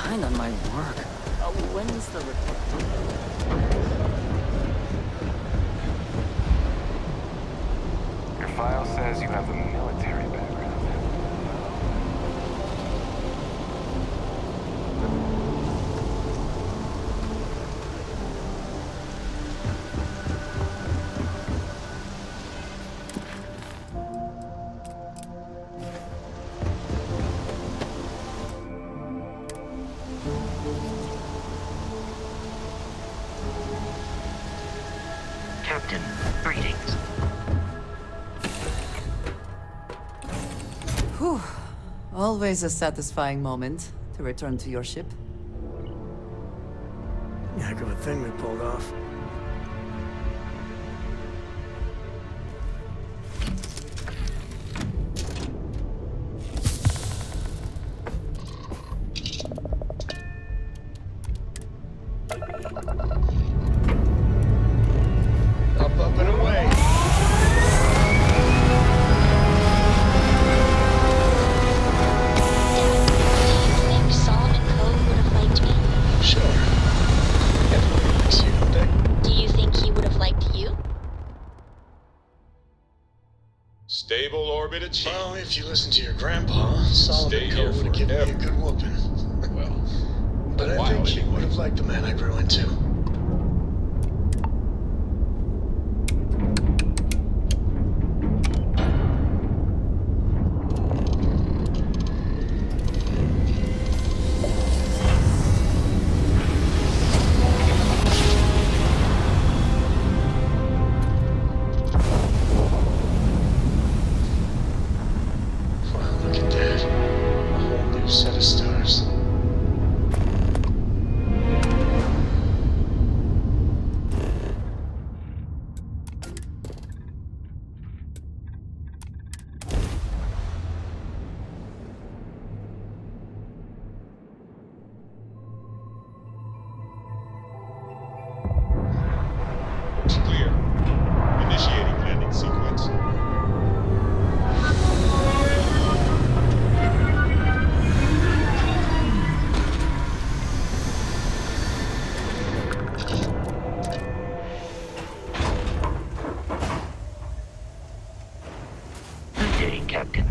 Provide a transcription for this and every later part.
behind on my work. When's the Your file says you have a military background. Captain, greetings. Whew. Always a satisfying moment to return to your ship. Heck of a thing we pulled off. Up and away. Think Solomon Cove would have liked me? Sure. Everybody likes you, don't they? Do you think he would have liked you? Stable orbit achieved. Well, if you listen to your grandpa, Solomon Stay here Cove would have given me a forever. good whooping. Well, But I while think he anyway. would have liked the man I grew into. Wow, look at that. A whole new set of stars. Clear. Initiating landing sequence. Good day, Captain.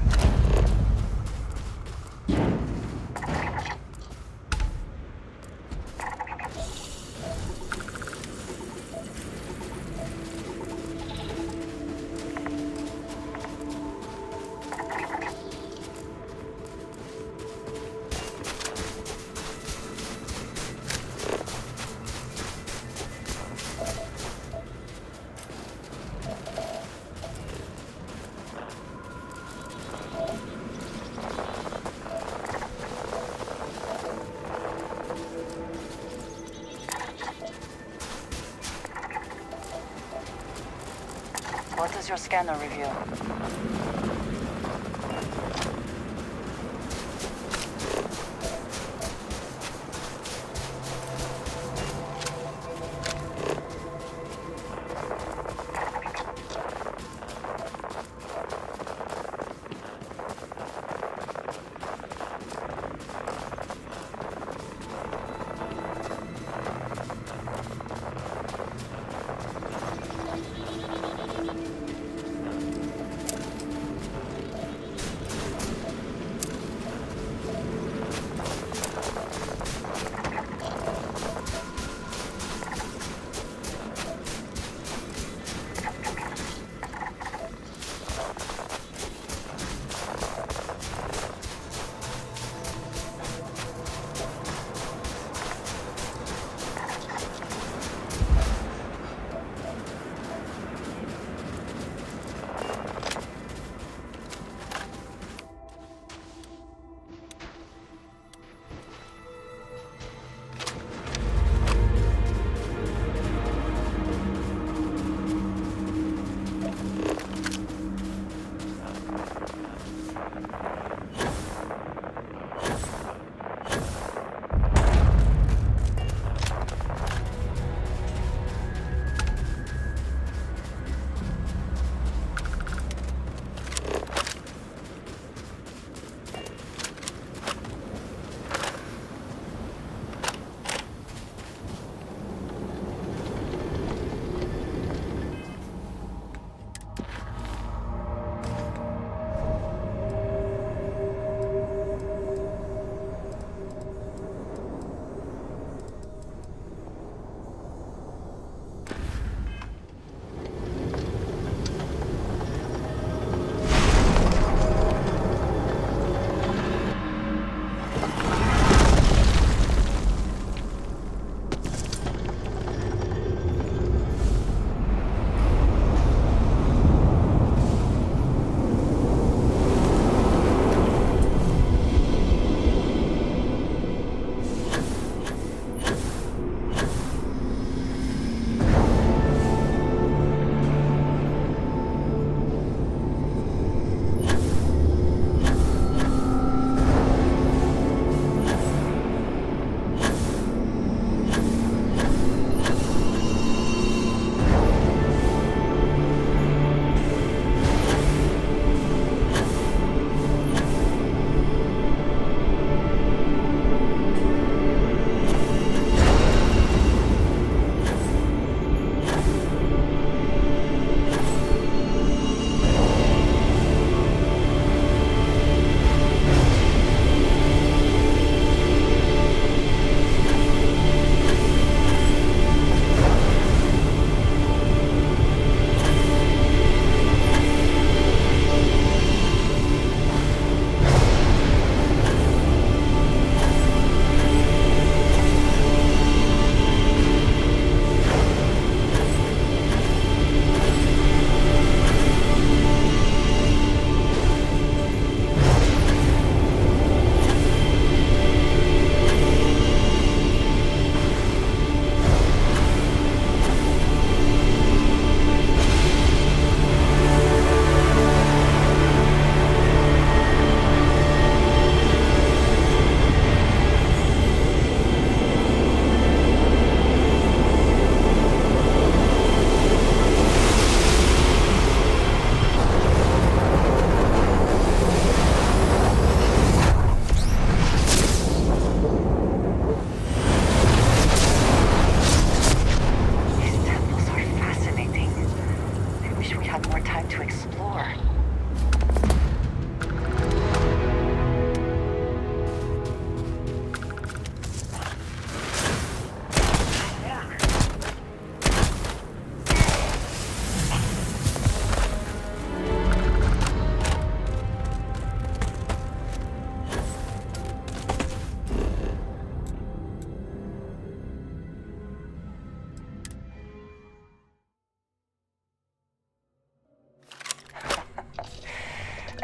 What does your scanner reveal?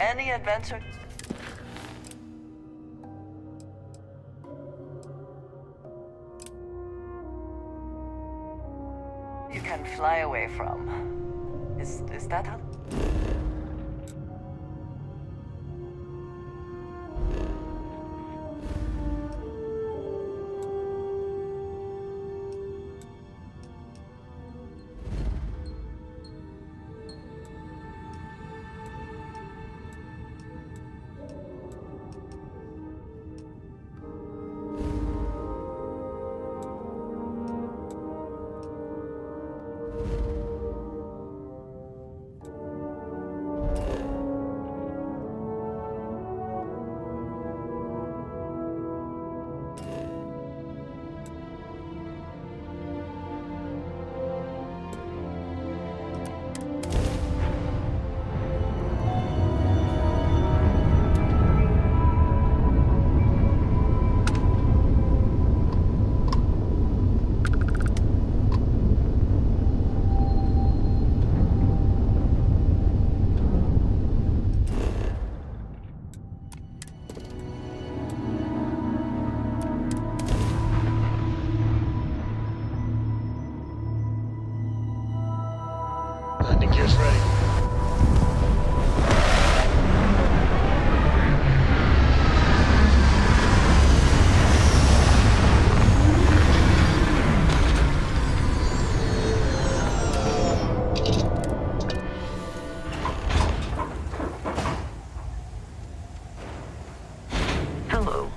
any adventure. You can fly away from. Is that how? Landing gear's ready. Hello.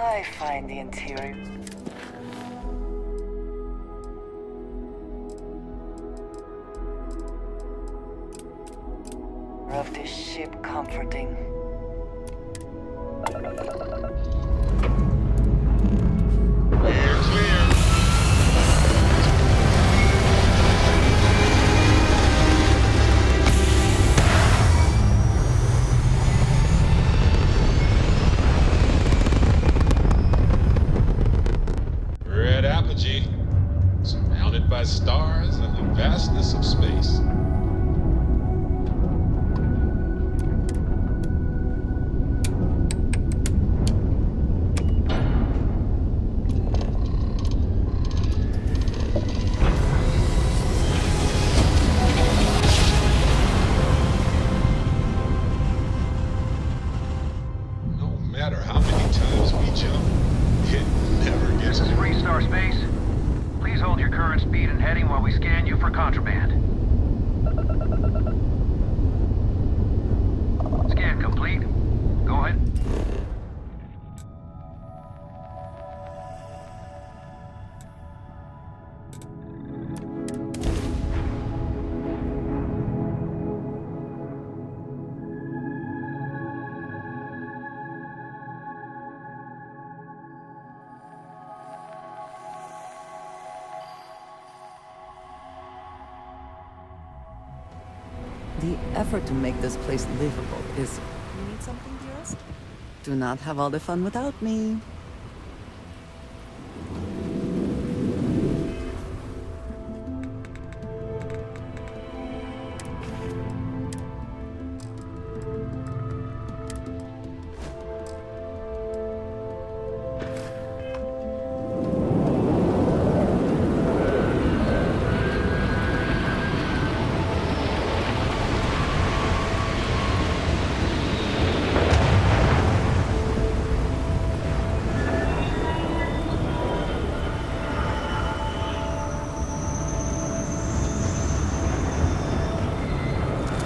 I find the interior of this ship comforting. Clear, clear. Red apogee, surrounded by stars and the vastness of space. No matter how many times we jump, it never gets This is old. Free Star Space. Please hold your current speed and heading while we scan you for contraband. Scan complete. Go ahead. The effort to make this place livable is... You need something, dearest? Do not have all the fun without me.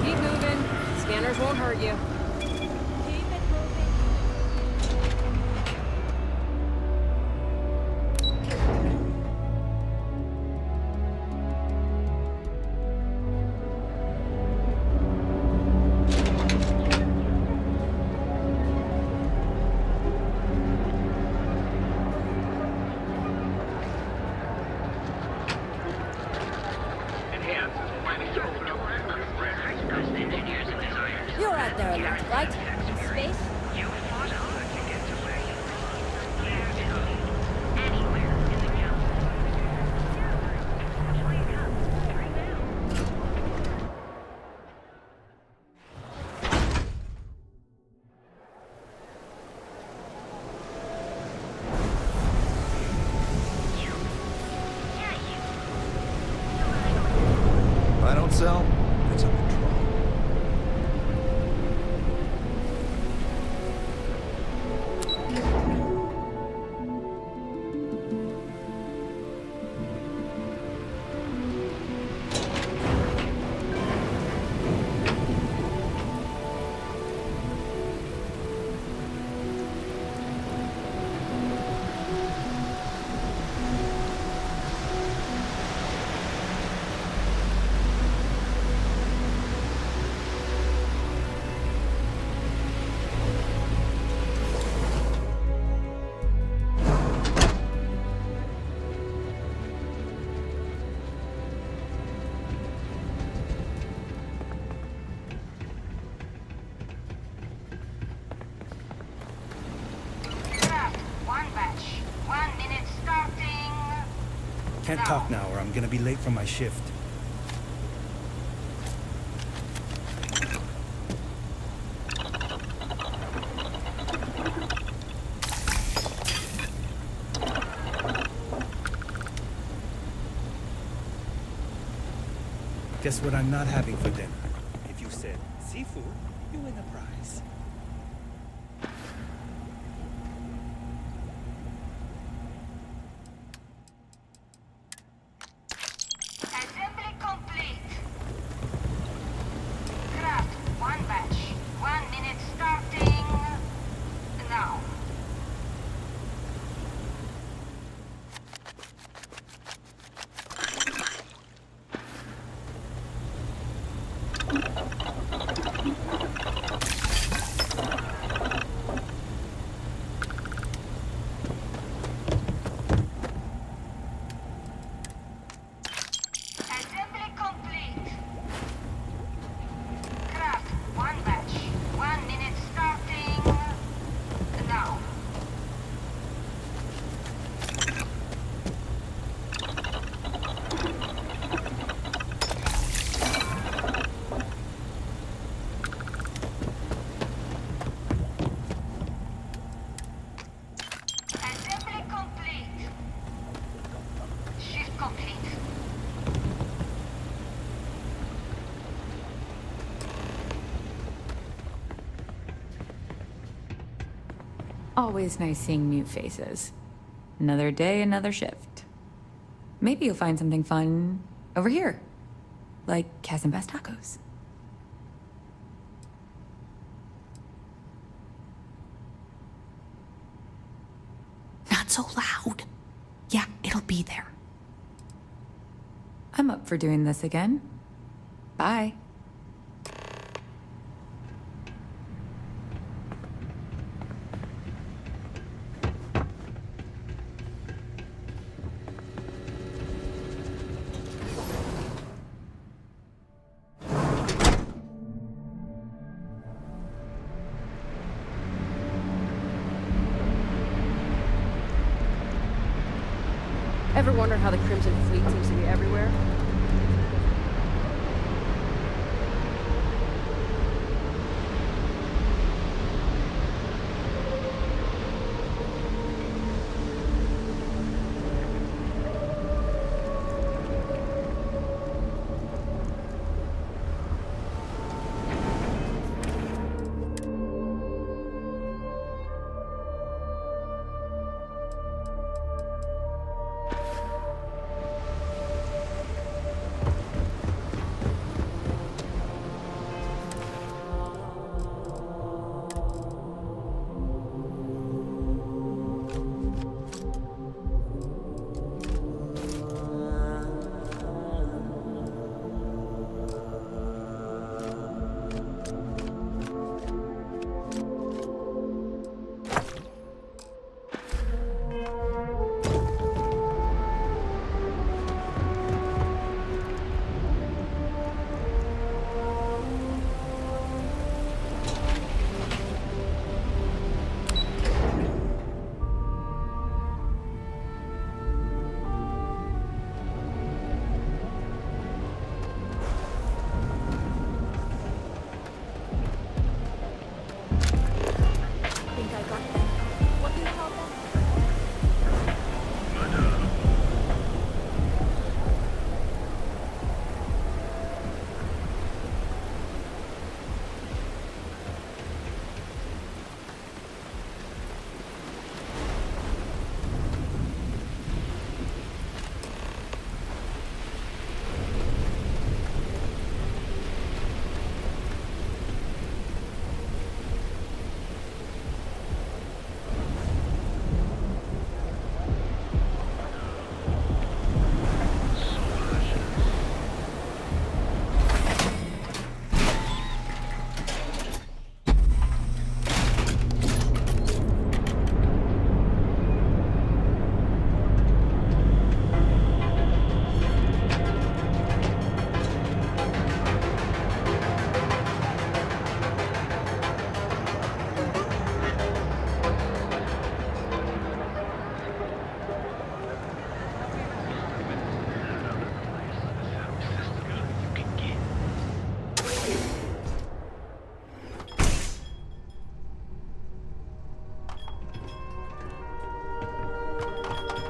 Keep moving. Scanners won't hurt you. Keep it moving. You're out there alone, right? In space? If I don't sell, it's under control. Can't talk now or I'm gonna be late for my shift. Guess what I'm not having for dinner? If you said seafood, you win a prize. Assembly complete. Craft one batch. 1 minute starting now. Always nice seeing new faces. Another day, another shift. Maybe you'll find something fun over here. Like Cas and Bass tacos. Not so loud. Yeah, it'll be there. I'm up for doing this again. Bye. Ever wonder how the Crimson Fleet seems to be everywhere?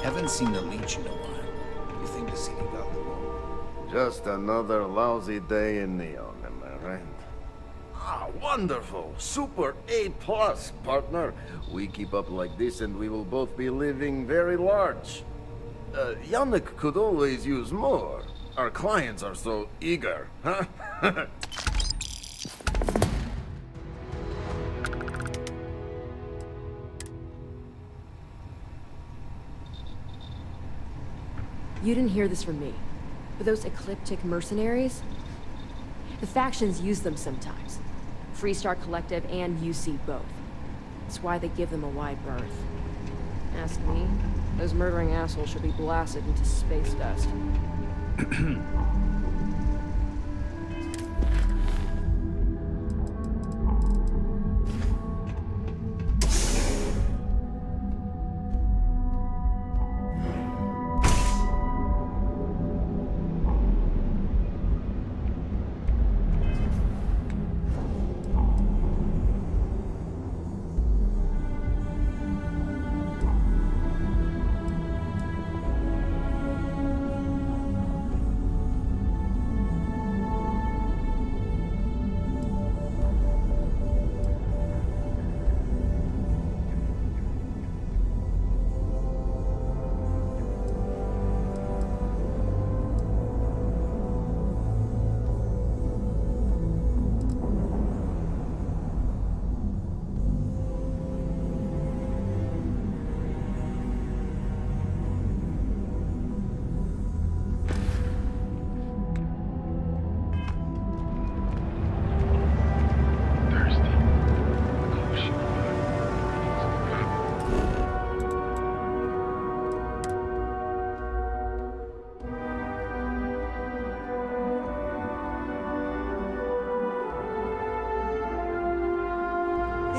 Haven't seen the Leech in a while. You think the city got the ball? Just another lousy day in Neon, am I right? Ah, wonderful! Super A+, partner. We keep up like this and we will both be living very large. Yannick could always use more. Our clients are so eager, huh? You didn't hear this from me, but those ecliptic mercenaries? The factions use them sometimes. Freestar Collective and UC both. That's why they give them a wide berth. Ask me, those murdering assholes should be blasted into space dust.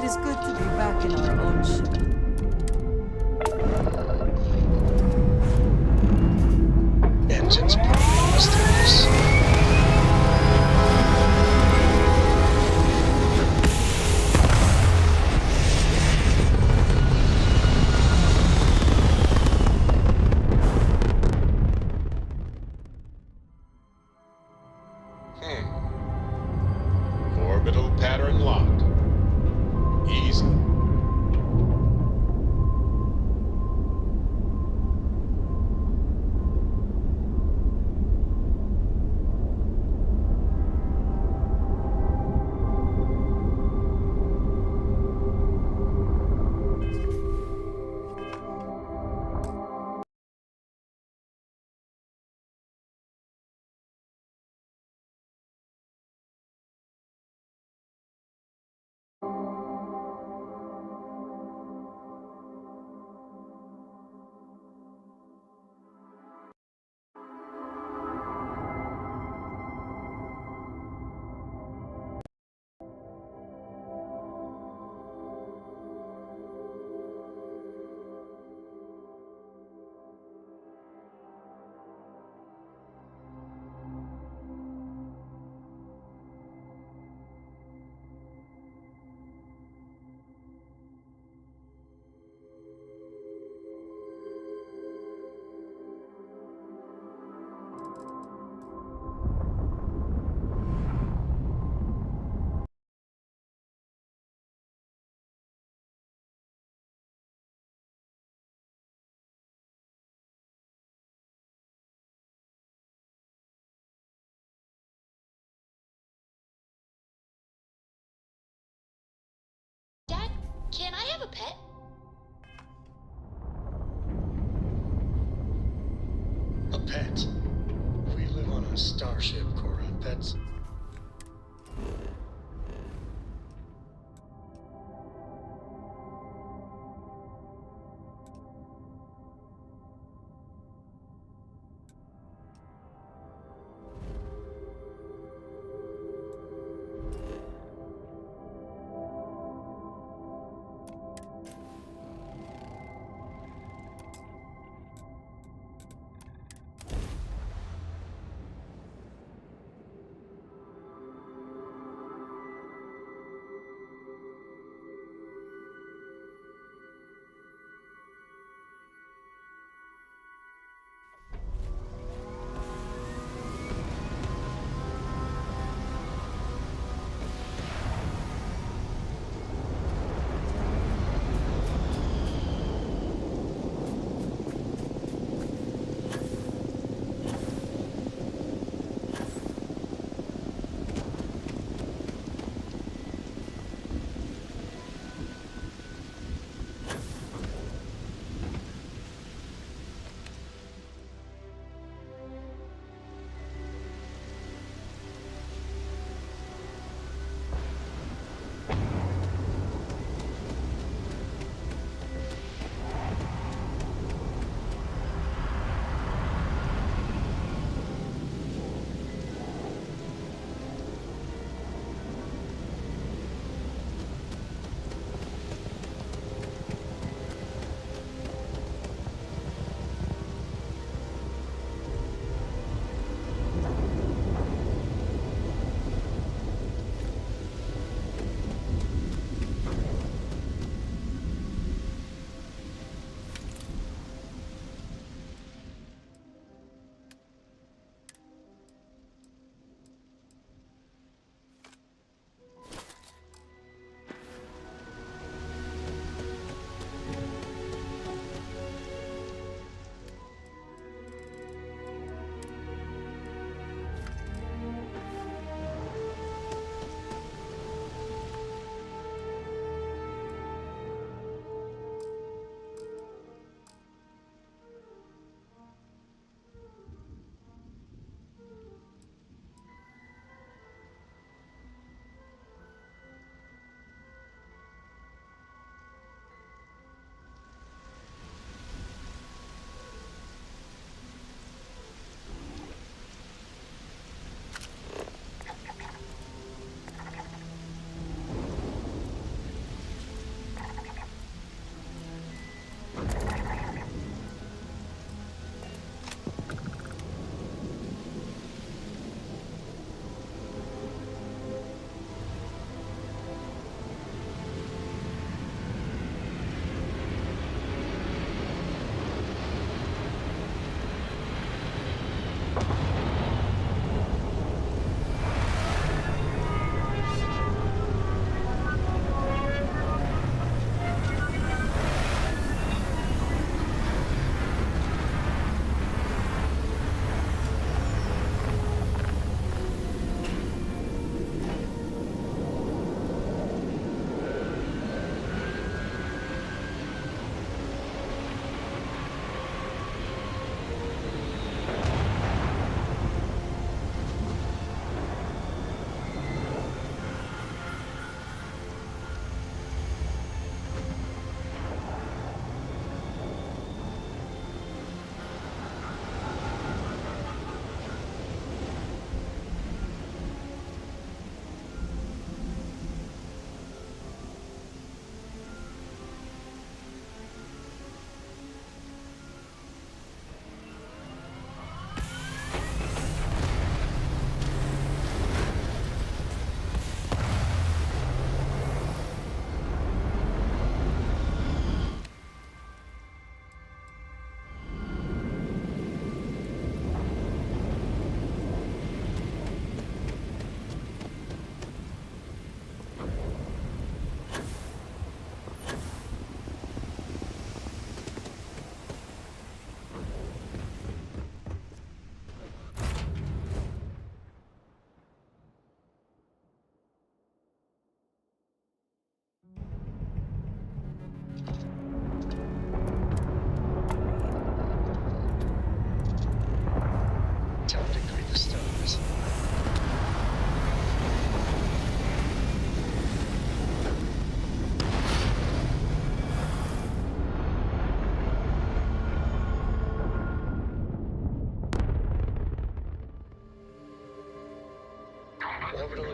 is good to be back in our own ship. Engines probably mysterious. Orbital pattern lock. Easy. Dad, can I have a pet? A pet. We live on a starship, Cora. Pets.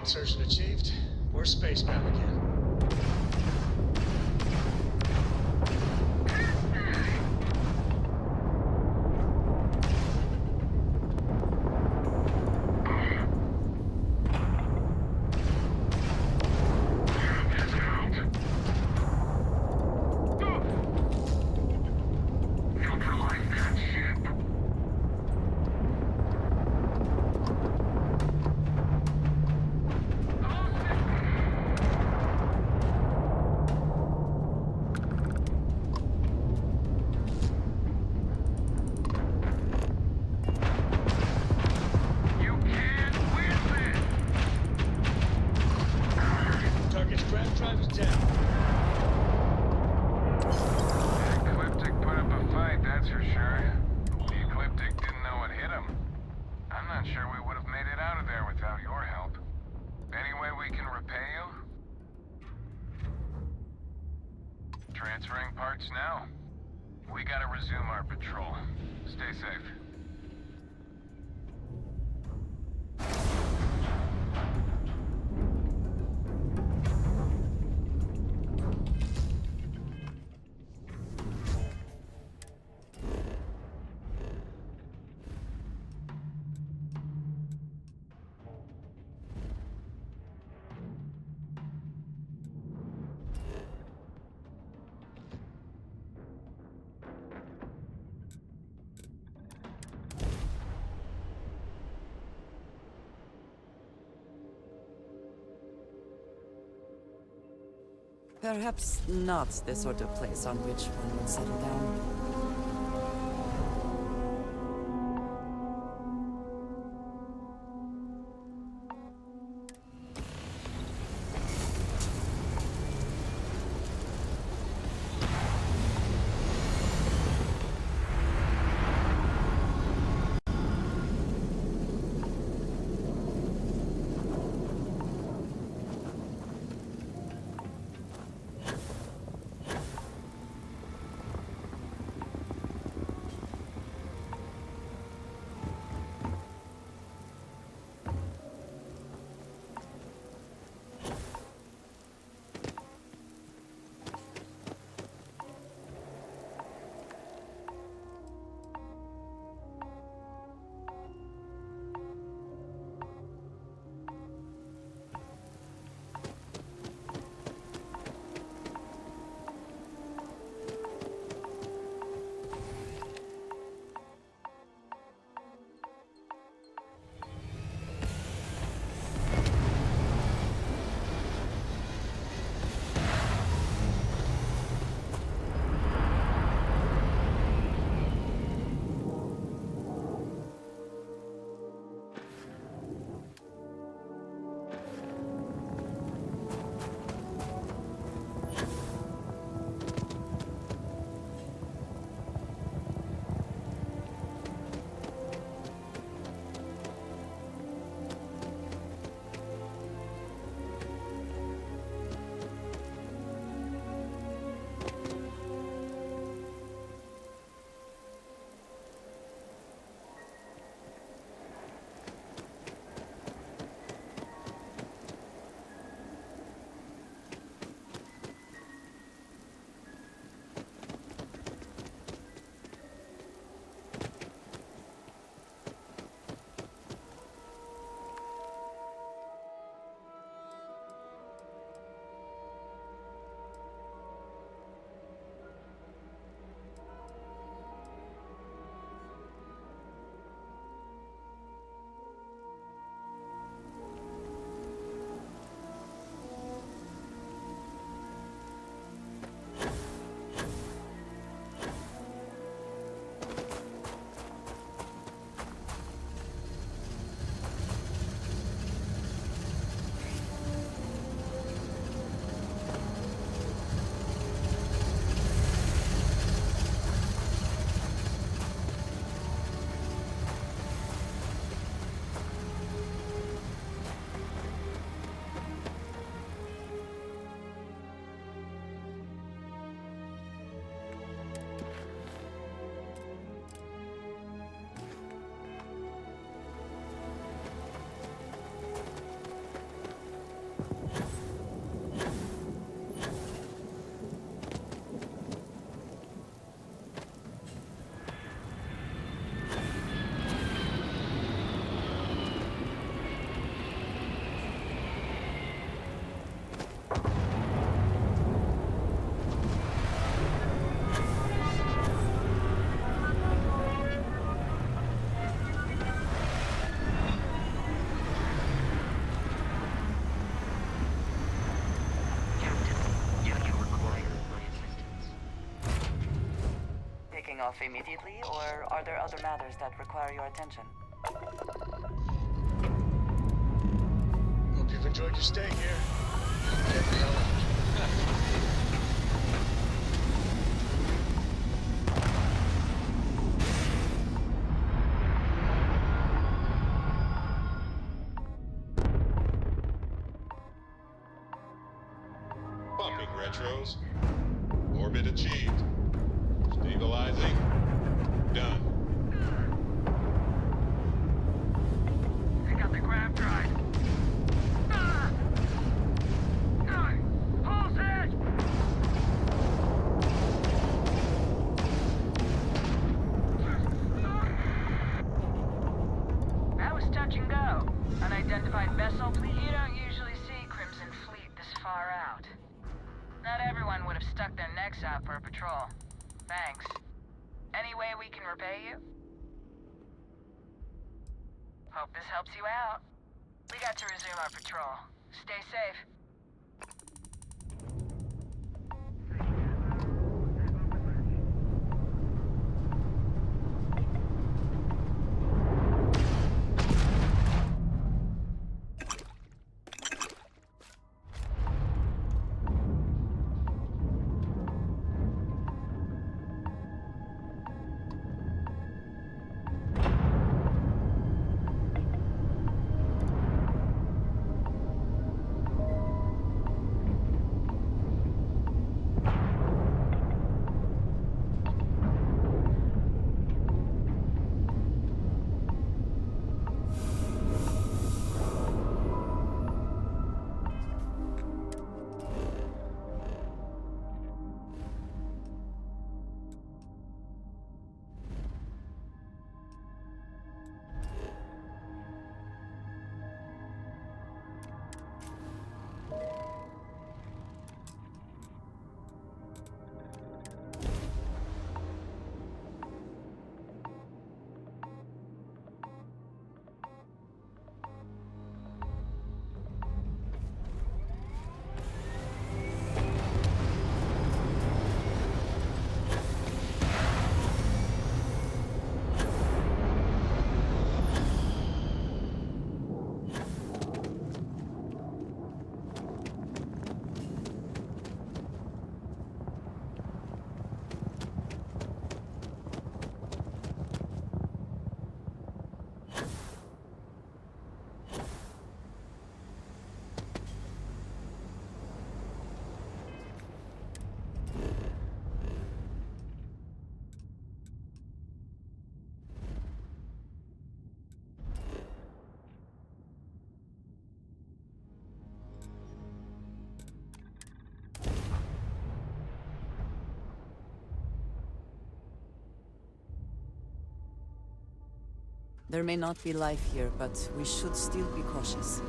insertion achieved. We're spacebound again. Transferring parts now. We gotta resume our patrol. Stay safe. Perhaps not the sort of place on which one would settle down. off immediately, or are there other matters that require your attention? Hope you've enjoyed your stay here. Get the hell out. Pumping retros. Orbit achieved. Stabilizing. Done. They got the grav drive. Pulse it! That was touch and go. Unidentified vessel. You don't usually see Crimson Fleet this far out. Not everyone would have stuck their necks out for a patrol. Thanks. Any way we can repay you? Hope this helps you out. We got to resume our patrol. Stay safe. There may not be life here, but we should still be cautious.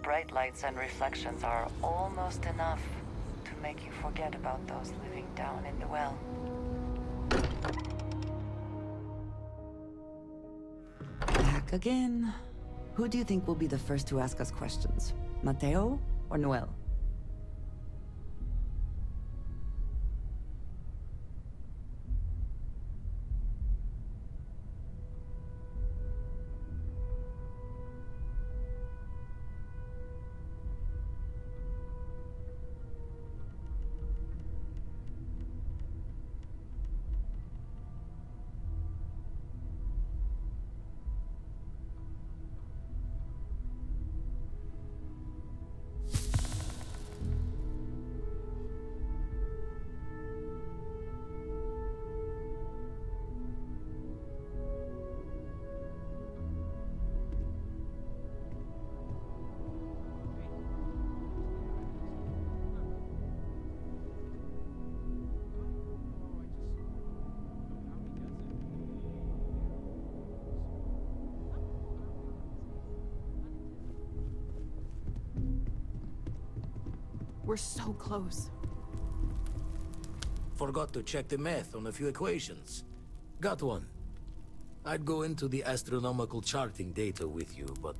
bright lights and reflections are almost enough to make you forget about those living down in the well. Back again. Who do you think will be the first to ask us questions? Mateo or Noel? We're so close. Forgot to check the math on a few equations. Got one. I'd go into the astronomical charting data with you, but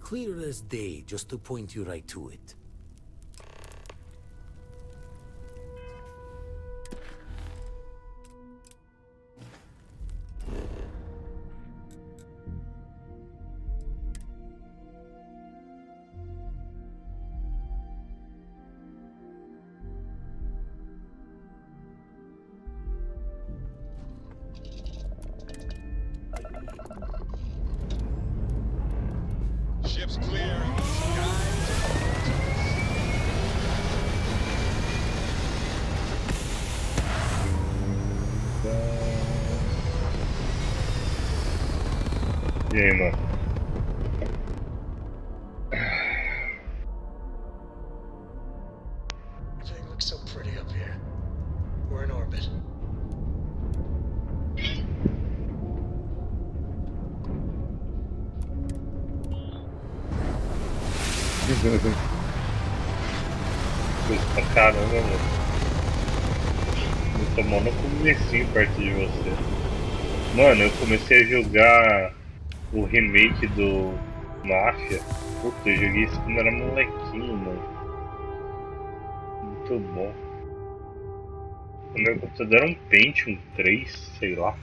clear as day just to point you right to it. Ship's clear. Skies. E aí, mano? Everything looks so pretty up here. We're in orbit. Coisa pra caramba, mano. Eu tô mó no comecinho perto de você. Mano, eu comecei a jogar o remake do Mafia. Puta, eu joguei isso quando era molequinho, mano. Muito bom. O meu computador era um Pentium 3, sei lá.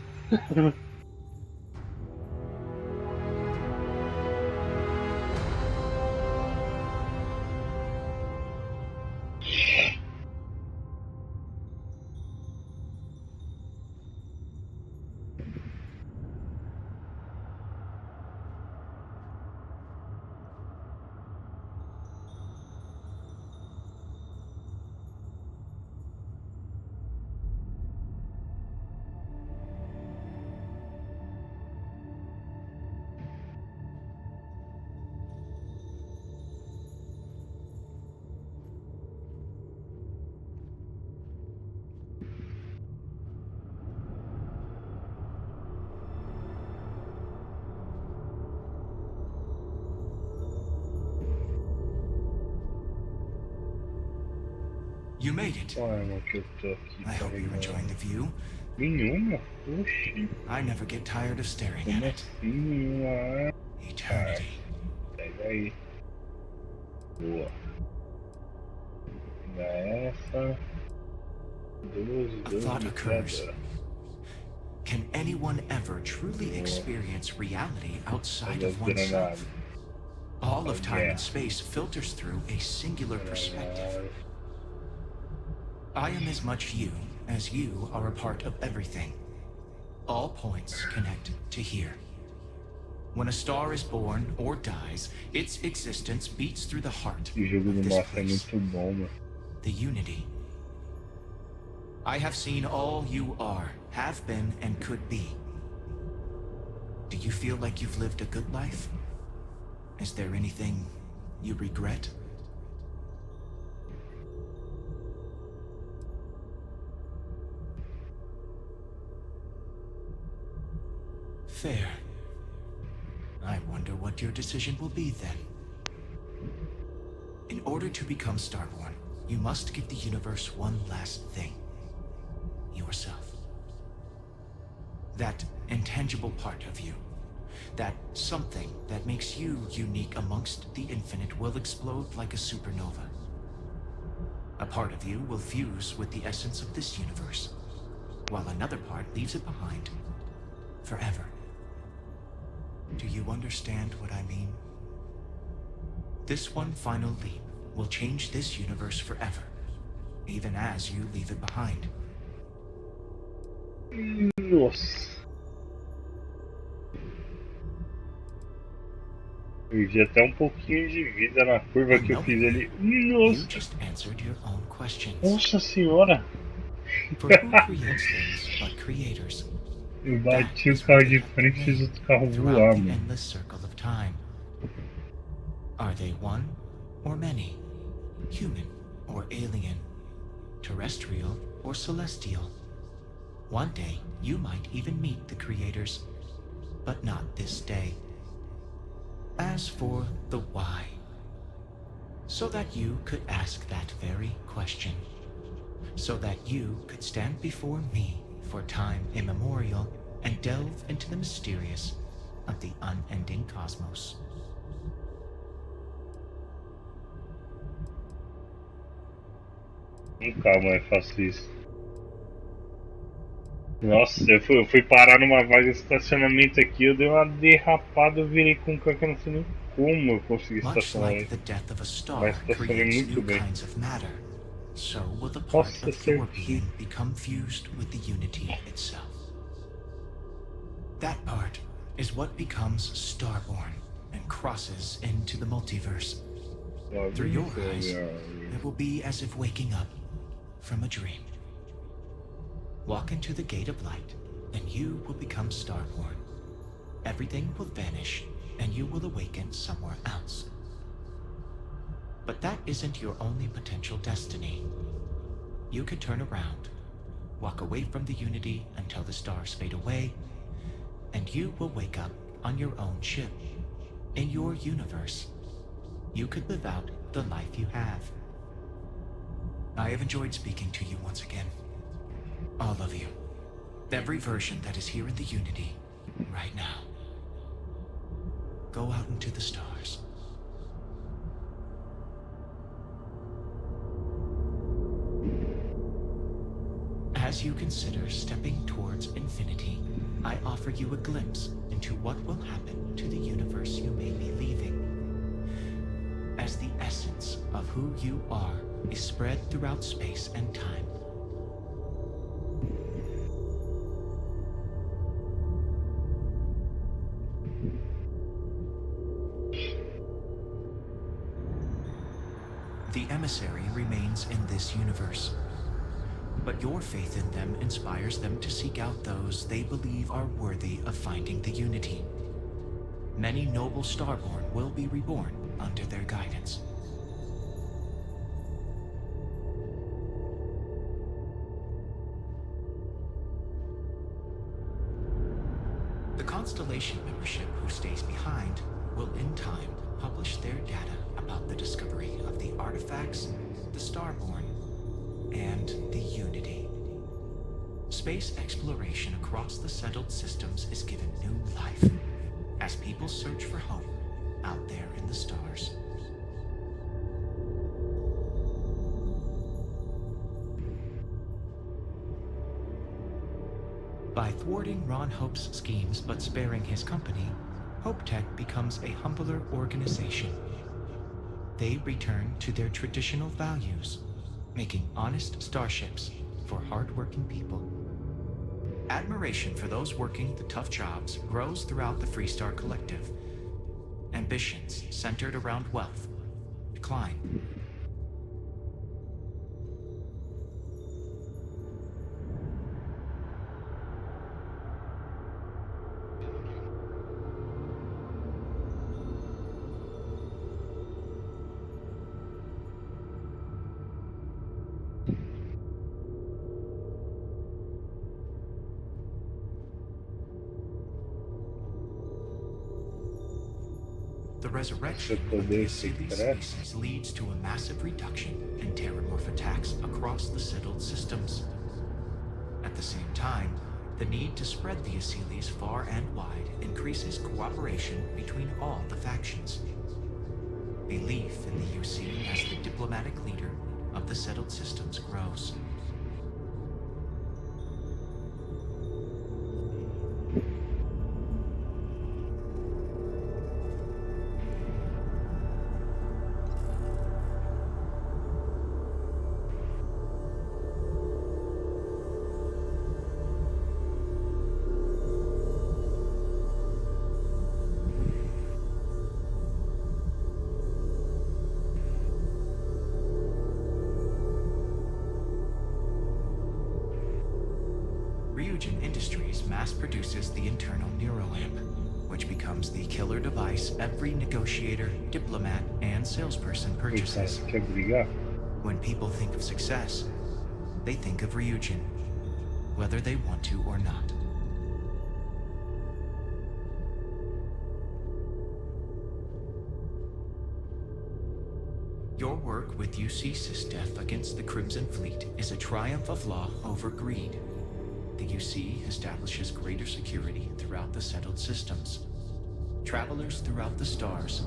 You made it. I hope you're enjoying the view. Nenhuma? Oxi. I never get tired of staring at it. Assim, Eternity. Pega aí. Boa. Dá essa. 12, A 12 thought occurs. cada. Can anyone ever truly experience reality outside of Olha as oneself? granadas. All of time Yeah. and space filters through a singular perspective. I am as much you as you are a part of everything. All points connect to here. When a star is born or dies, its existence beats through the heart O jogo of do this Mafia é place. muito bom, mano. The unity. I have seen all you are, have been, and could be. Do you feel like you've lived a good life? Is there anything you regret? Fair. I wonder what your decision will be then. In order to become Starborn, you must give the universe one last thing. Yourself. That intangible part of you. That something that makes you unique amongst the infinite will explode like a supernova. A part of you will fuse with the essence of this universe, while another part leaves it behind forever. Do you understand what I mean? This one final leap will change this universe forever, even as you leave it behind. Nossa. Perdi até um pouquinho de vida na curva que eu fiz ali. You Nossa. just answered your own questions. Nossa senhora. For who creates things but creators? Eu bati o carro de frente e fiz outro carro voar, The mano. endless circle of time. Are they one or many? Human or alien? Terrestrial or celestial? One day, you might even meet the creators, but not this day. As for the why, so that you could ask that very question, so that you could stand before me for time immemorial and delve into the mysterious of the unending cosmos. Nunca mais faço isso. Nossa, eu fui parar numa vaga de estacionamento aqui, eu dei uma derrapada, eu virei com o carro que eu não sei nem como eu consegui Much estacionar like aí. the death of a star Mas estacionei creates muito new bem. kinds of matter, so will the part Nossa, of your certinho. being become fused with the unity itself. That part is what becomes Starborn and crosses into the multiverse. Through your eyes, it will be as if waking up from a dream. Walk into the gate of light, and you will become Starborn. Everything will vanish, and you will awaken somewhere else. But that isn't your only potential destiny. You could turn around, walk away from the unity until the stars fade away, and you will wake up on your own ship, in your universe. You could live out the life you have. I have enjoyed speaking to you once again. All of you. Every version that is here in the Unity, right now. Go out into the stars. As you consider stepping towards infinity, I offer you a glimpse into what will happen to the universe you may be leaving. As the essence of who you are is spread throughout space and time. The emissary remains in this universe, but your faith in them inspires them to seek out those they believe are worthy of finding the unity. Many noble Starborn will be reborn under their guidance. The Constellation membership who stays behind will in time publish their data about the discovery of the artifacts, the Starborn, and the Unity. Space exploration across the settled systems is given new life as people search for hope out there in the stars. By thwarting Ron Hope's schemes but sparing his company, Hope Tech becomes a humbler organization. They return to their traditional values, making honest starships for hard-working people. Admiration for those working the tough jobs grows throughout the Freestar Collective. Ambitions centered around wealth decline. The resurrection of the Asili species leads to a massive reduction in terramorph attacks across the settled systems. At the same time, the need to spread the Asilis far and wide increases cooperation between all the factions. Belief in the UC as the diplomatic leader of the settled systems grows. Ryujin Industries mass produces the internal neuroamp, which becomes the killer device every negotiator, diplomat, and salesperson purchases. When people think of success, they think of Ryujin, whether they want to or not. Your work with UC SysDef against the Crimson Fleet is a triumph of law over greed. The UC establishes greater security throughout the settled systems. Travelers throughout the stars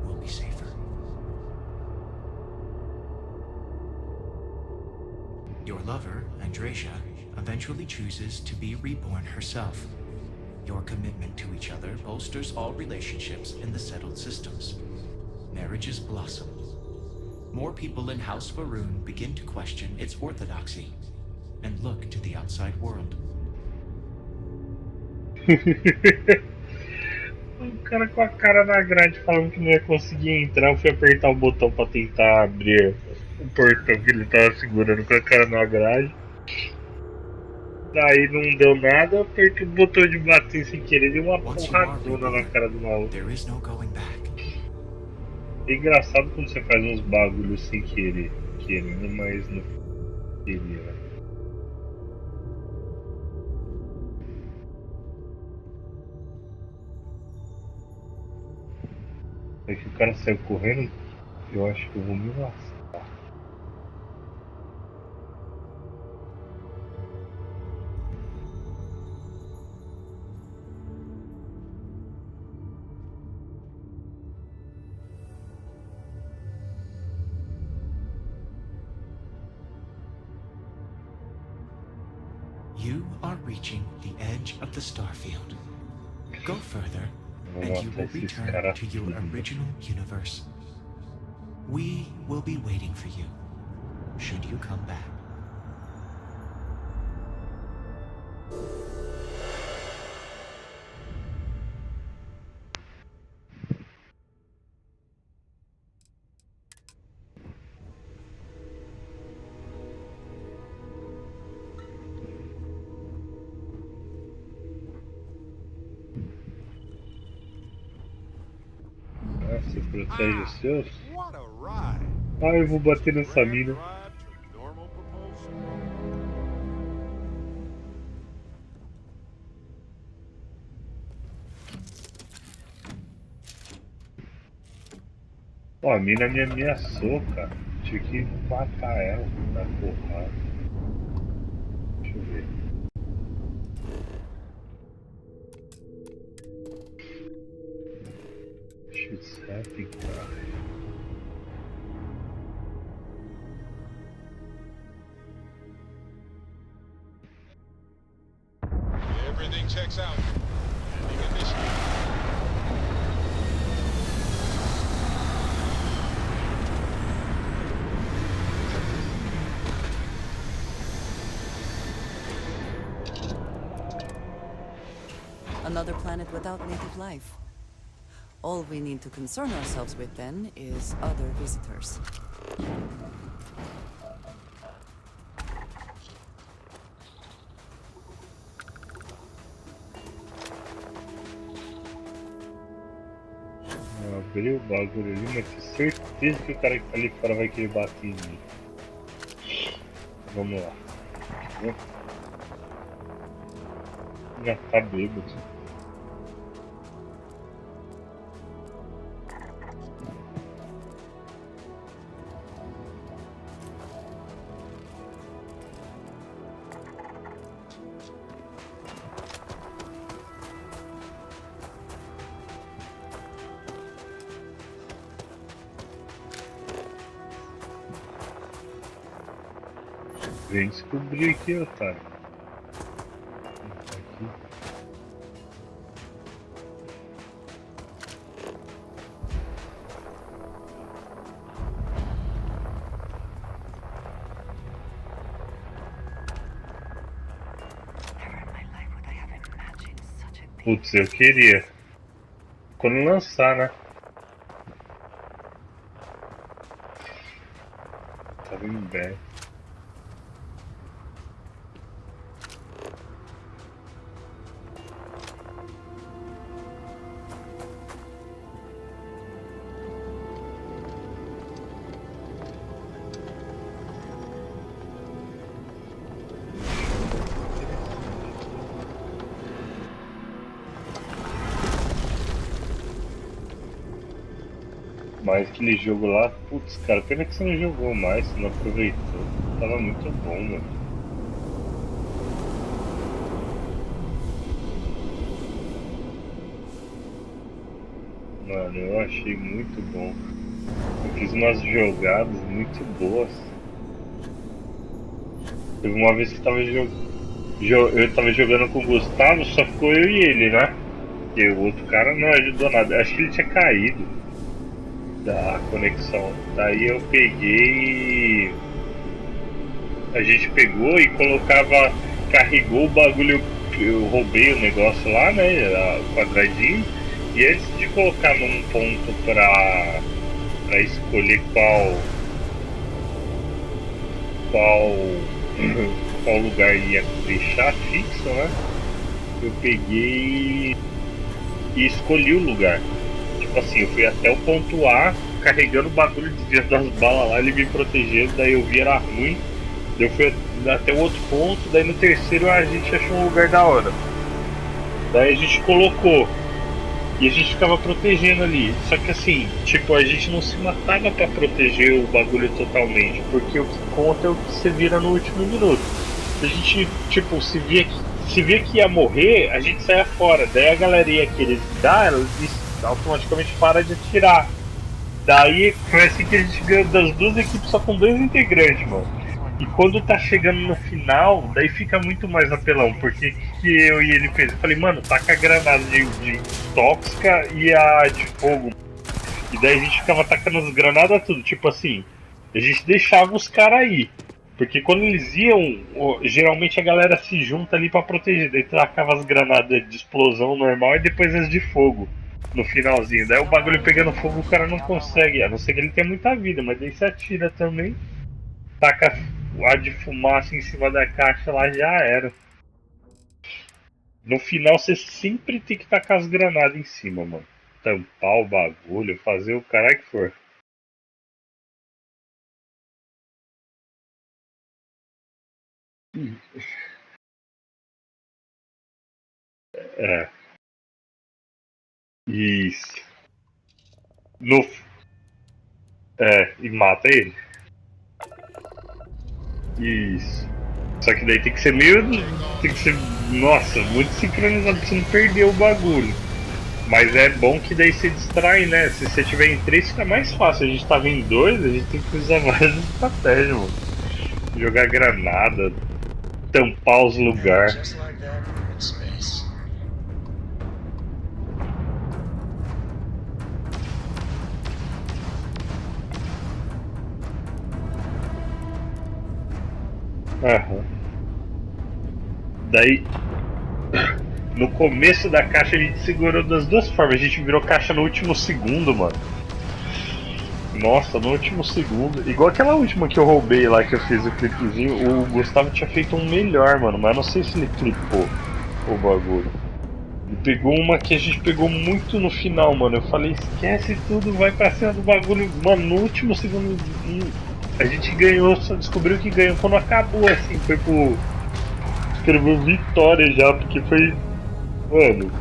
will be safer. Your lover, Andreja, eventually chooses to be reborn herself. Your commitment to each other bolsters all relationships in the settled systems. Marriages blossom. More people in House Varun begin to question its orthodoxy and look to the outside world. O cara com a cara na grade falando que não ia conseguir entrar, eu fui apertar o botão pra tentar abrir o portão que ele tava segurando com a cara na grade. Daí não deu nada, eu apertei o botão de bater sem querer e dei uma porradona na cara do maluco. É engraçado quando você faz uns bagulhos sem querer, querendo, mas não queria, né? É que o cara saiu correndo, eu acho que eu vou me lascar. You are reaching the edge of the Starfield. Go further, and you will return to your original universe. We will be waiting for you, should you come back. Você protege os seus? Ah, eu vou bater nessa mina. Ó, a mina me ameaçou, cara. Tinha que matar ela, dar porrada. Deixa eu ver. Shit's happening, cara. Everything checks out. Ending initiative. Another planet without native life. All we need to concern ourselves with then is other visitors. Eu abri o bagulho ali, mas tenho certeza que o cara que tá ali fora vai querer bater em mim. Vamos lá. Já tá bêbado. Vem descobrir aqui, otário. Aqui. Putz, eu queria. Quando lançar, né? Tava em bem. Mas aquele jogo lá, putz, cara, pena que você não jogou mais, você não aproveitou. Tava muito bom, mano. Mano, eu achei muito bom. Eu fiz umas jogadas muito boas. Teve uma vez que eu tava jogando com o Gustavo, só ficou eu e ele, né? Porque o outro cara não ajudou nada. Acho que ele tinha caído da conexão. Daí eu peguei. A gente pegou e colocava. Carregou o bagulho. Eu roubei o negócio lá, né? O quadradinho. E antes de colocar num ponto pra escolher qual lugar ia deixar fixo, né? Eu peguei e escolhi o lugar. Tipo assim, eu fui até o ponto A, carregando o bagulho desviando das balas lá, ele me protegendo, daí eu vi era ruim. Daí eu fui até o outro ponto, daí no terceiro a gente achou um lugar da hora. Daí a gente colocou. E a gente ficava protegendo ali. Só que assim, tipo, a gente não se matava pra proteger o bagulho totalmente. Porque o que conta é o que você vira no último minuto. A gente, tipo, se via que ia morrer, a gente saia fora. Daí a galera ia querer dar, ela automaticamente para de atirar. Daí foi assim que a gente ganhou das duas equipes só com 2 integrantes, mano. E quando tá chegando no final, daí fica muito mais apelão, porque que eu e ele fez? Eu falei, mano, taca a granada de tóxica e a de fogo. E daí a gente ficava atacando as granadas tudo, tipo assim, a gente deixava os caras aí. Porque quando eles iam, geralmente a galera se junta ali pra proteger. Daí tacava as granadas de explosão normal e depois as de fogo no finalzinho. Daí o bagulho pegando fogo o cara não consegue, a não ser que ele tenha muita vida, mas daí você atira também, taca a de fumaça em cima da caixa lá, já era. No final você sempre tem que tacar as granadas em cima, mano. Tampar o bagulho, fazer o cara que for. É. Isso. No, e mata ele. Isso. Só que daí tem que ser meio. Tem que ser. Nossa, muito sincronizado pra você não perder o bagulho. Mas é bom que daí você distrai, né? Se você tiver em 3 fica mais fácil. A gente tava em 2, a gente tem que usar várias estratégias, mano. Jogar granada, tampar os lugares. Just like that, we're in space. Aham. Daí, no começo da caixa a gente segurou das duas formas. A gente virou caixa no último segundo, mano. Nossa, no último segundo. Igual aquela última que eu roubei lá, que eu fiz o clipezinho. O Gustavo tinha feito um melhor, mano. Mas não sei se ele clipou o bagulho. Ele pegou uma que a gente pegou muito no final, mano. Eu falei, esquece tudo, vai pra cima do bagulho. Mano, no último segundo a gente ganhou, só descobriu que ganhou quando acabou, assim. Foi pro... Escreveu vitória já, porque foi... Mano,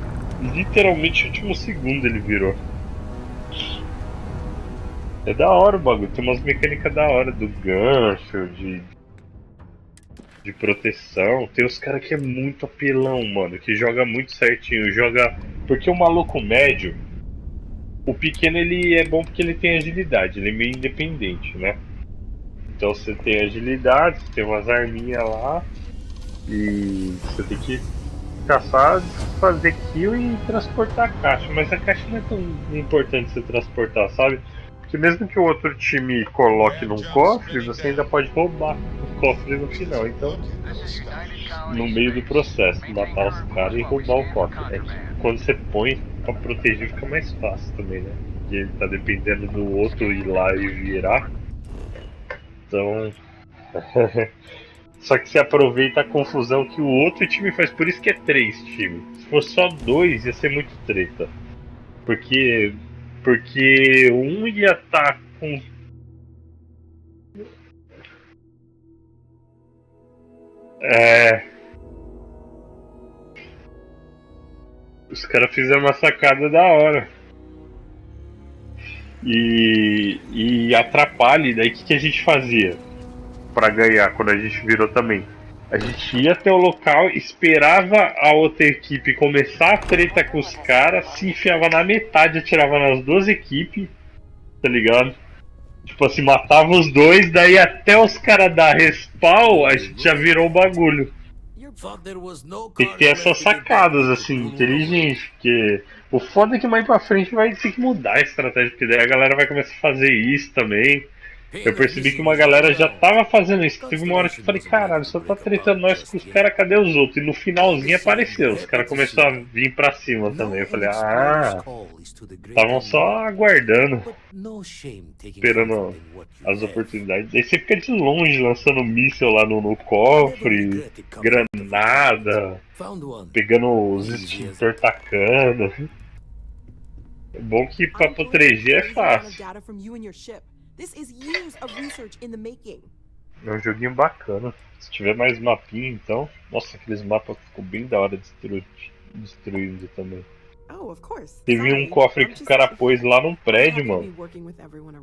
literalmente o último segundo ele virou. É da hora o bagulho, tem umas mecânicas da hora do gancho, de proteção. Tem os caras que é muito apelão, mano, que joga muito certinho, joga. Porque o maluco médio, o pequeno ele é bom porque ele tem agilidade, ele é meio independente, né? Então você tem agilidade, você tem umas arminhas lá e você tem que caçar, fazer kill e transportar a caixa. Mas a caixa não é tão importante você transportar, sabe? Porque mesmo que o outro time coloque num cofre, você ainda pode roubar o cofre no final. Então, no meio do processo, matar os caras e roubar o cofre. É que quando você põe pra proteger fica mais fácil também, né? Porque ele tá dependendo do outro ir lá e virar. Então. Só que você aproveita a confusão que o outro time faz. Por isso que é 3 times. Se fosse só 2, ia ser muito treta. Porque um ia estar com. Os caras fizeram uma sacada da hora. E atrapalha. Daí o que a gente fazia pra ganhar quando a gente virou também? A gente ia até o local, esperava a outra equipe começar a treta com os caras, se enfiava na metade, atirava nas duas equipes, tá ligado? Tipo assim, matava os dois, daí até os caras dar respawn, a gente já virou o bagulho. Tem que ter essas sacadas, assim, inteligentes, porque o foda é que mais pra frente vai ter que mudar a estratégia, porque daí a galera vai começar a fazer isso também. Eu percebi que uma galera já tava fazendo isso. Teve uma hora que eu falei, caralho, só tá tretando nós com os caras, cadê os outros? E no finalzinho apareceu, os caras começaram a vir pra cima também. Eu falei, estavam só aguardando, esperando as oportunidades. Daí você fica de longe lançando míssil lá no cofre, granada, pegando os extintor tacando. É bom que pra proteger é fácil. This is years of research in the making. É um joguinho bacana. Se tiver mais mapinha, então. Nossa, aqueles mapas ficou bem da hora destruindo também. Oh, of course. Teve um cofre que o cara pôs lá num prédio, mano.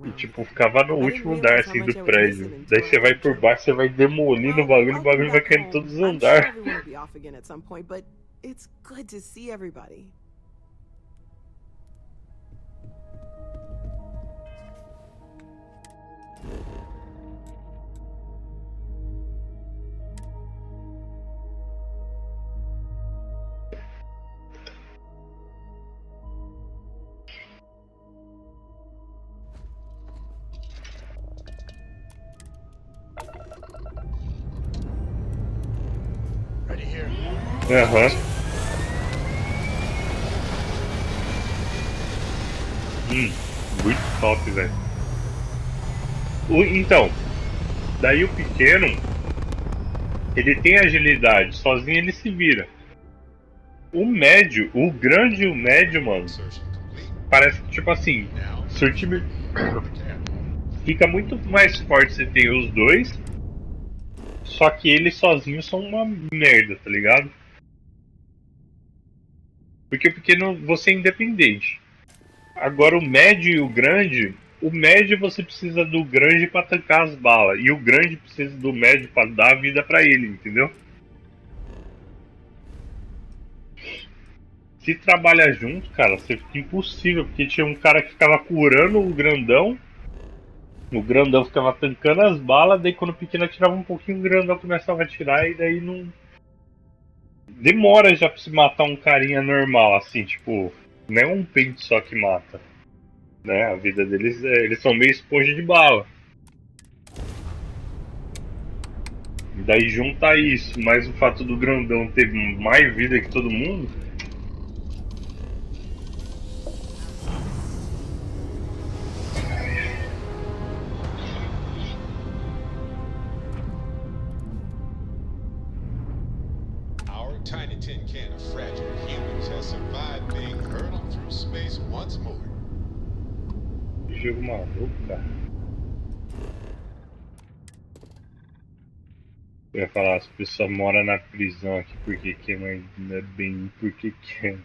E tipo, ficava no último andar assim do prédio. Daí você vai por baixo, você vai demolindo o bagulho vai caindo em todos os andares. It's good to see everybody. Ready here. Aham. Muito top, velho. Então, daí o pequeno, ele tem agilidade, sozinho ele se vira. O médio, o grande e o médio, mano, parece que tipo assim, se o time fica muito mais forte se tem os dois, só que eles sozinhos são uma merda, tá ligado? Porque o pequeno você é independente. Agora o médio e o médio você precisa do grande pra tancar as balas. E o grande precisa do médio pra dar a vida pra ele, entendeu? Se trabalha junto, cara, você fica impossível. Porque tinha um cara que ficava curando o grandão ficava tancando as balas. Daí quando o pequeno atirava um pouquinho, o grandão começava a atirar. E daí não... demora já pra se matar um carinha normal, assim, tipo... não é um pente só que mata. Né? A vida deles eles são meio esponja de bala. E daí junta isso, mais o fato do grandão ter mais vida que todo mundo. Our tiny tin can of fragile humans has survived being hurtled through space once more. Que jogo maluco, cara. Eu ia falar, as pessoas moram na prisão aqui porque quer, mas não é bem porque quer.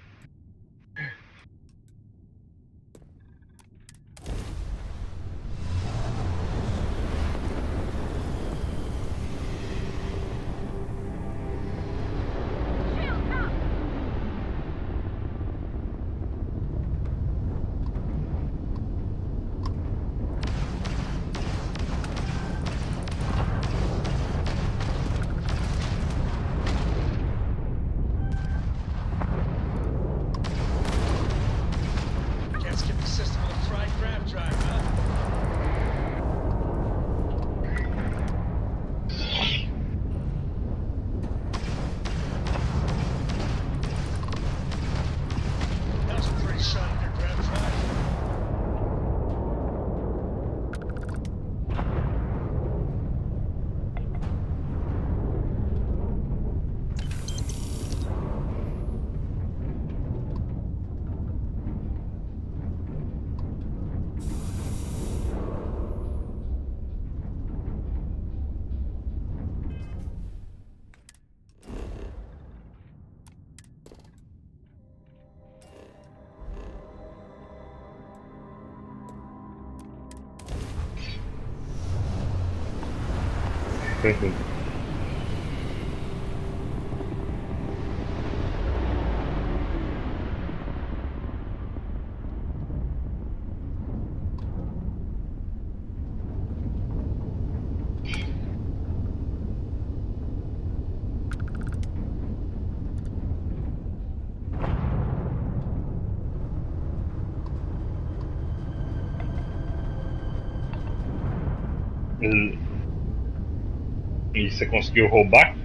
E você conseguiu roubar?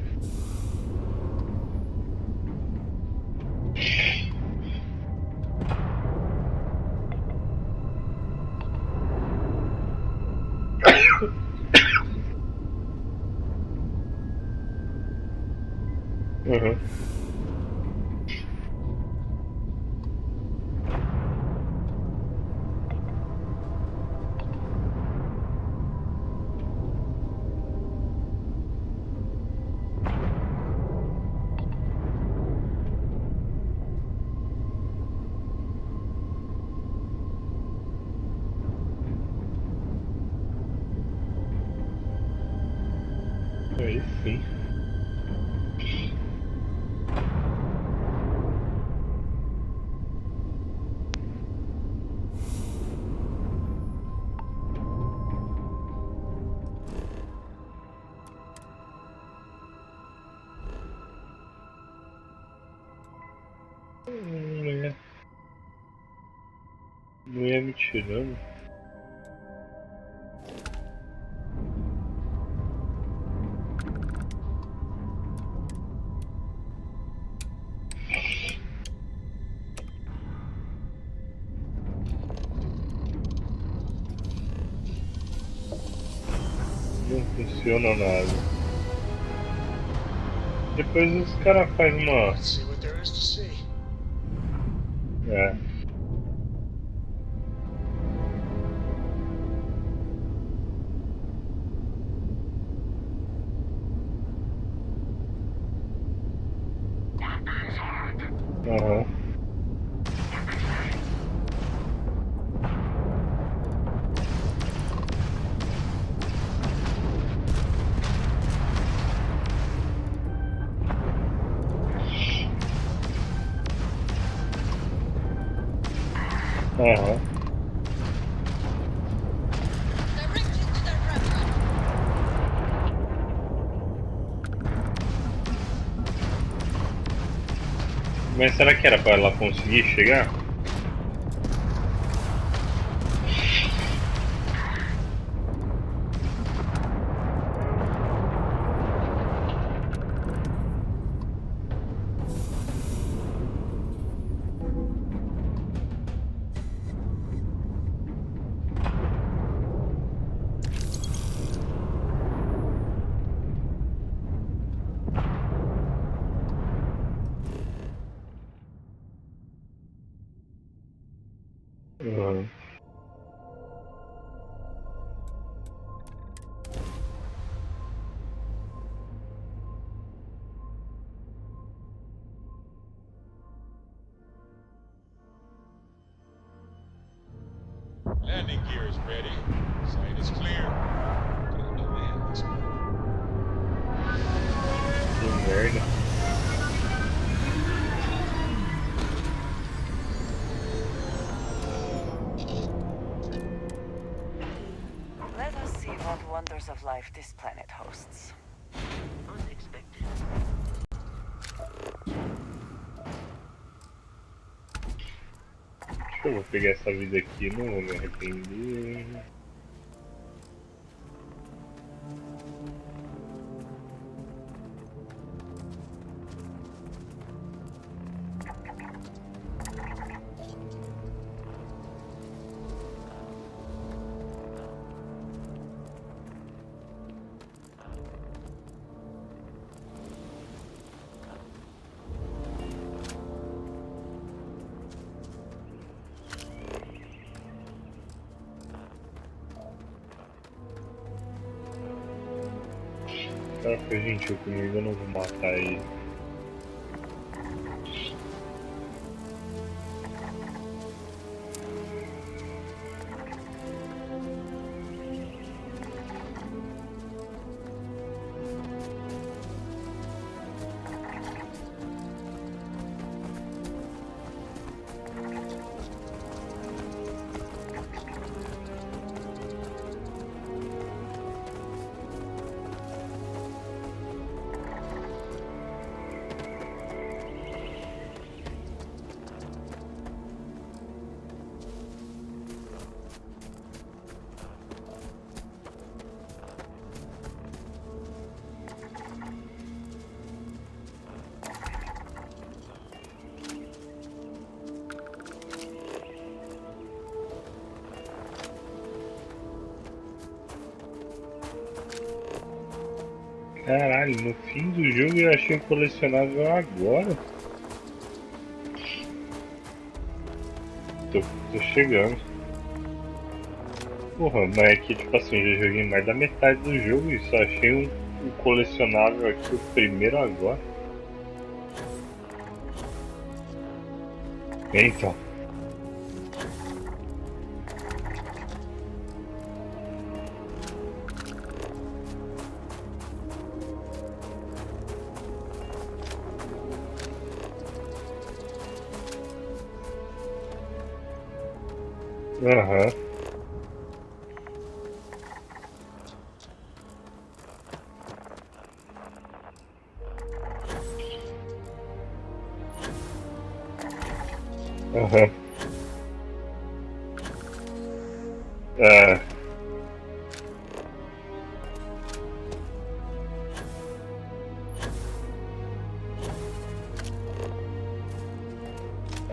Uhum. Aí sim. Não ia me tirando. Não funciona nada. Depois os caras fazem uma. Let's see what there is to see. É. Aham. Aham. Mas será que era pra ela conseguir chegar? Aham. Landing gear is ready. Sight is clear. Time to land this one. Que merda. Let us see what wonders of life this planet hosts. Unexpected. Acho que eu vou pegar essa vida aqui, não vou me arrepender. O cara foi gentil comigo, eu não vou matar ele. Caralho, no fim do jogo eu achei o colecionável agora. Tô chegando. Porra, mas é que tipo assim, já joguei mais da metade do jogo e só achei um colecionável aqui, o primeiro agora. Então. Aham. Aham. É.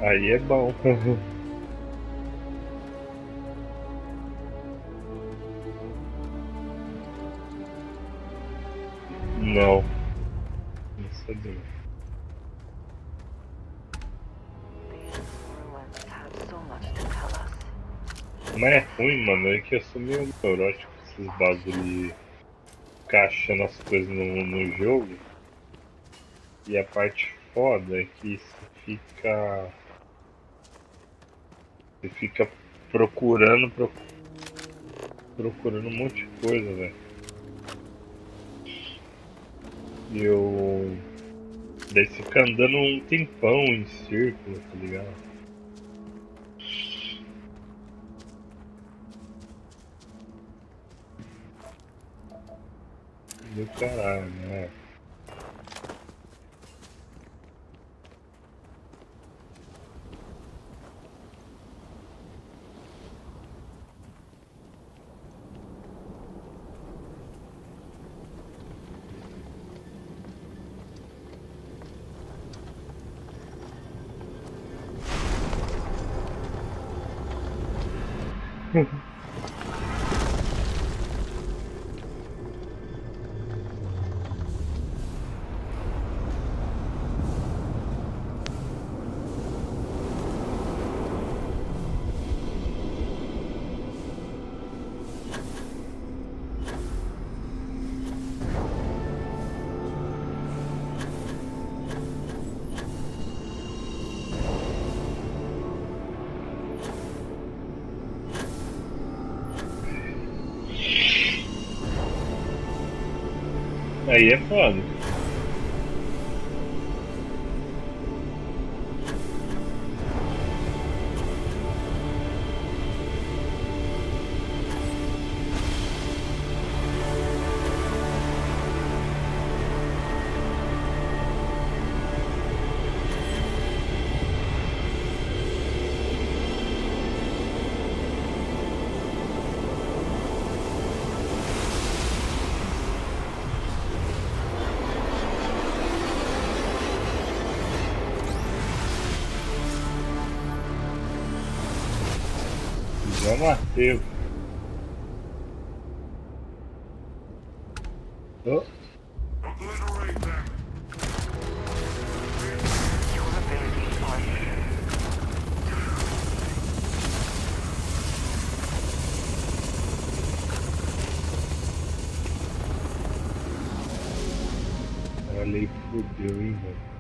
Aí é bom. Não. Não sabia. Mas é ruim, mano. É que eu sou meio neurótico com esses bagulho de ficar achando as coisas no jogo. E a parte foda é que você fica procurando um monte de coisa, velho. E eu. Daí você fica andando um tempão em círculo, tá ligado? Do caralho, né? Aí é foda. Já matei. Oh. Olha aí, fodeu, hein, velho.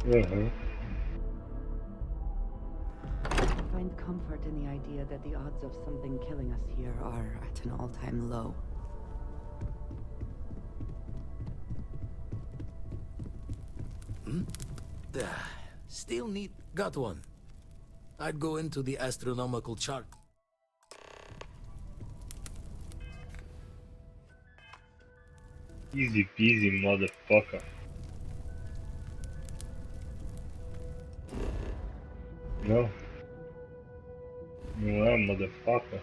Uhum. I find comfort in the idea that the odds of something killing us here are at an all-time low. still need... Got one. I'd go into the astronomical chart. Easy peasy, motherfucker. Não. Não é, motherfucker.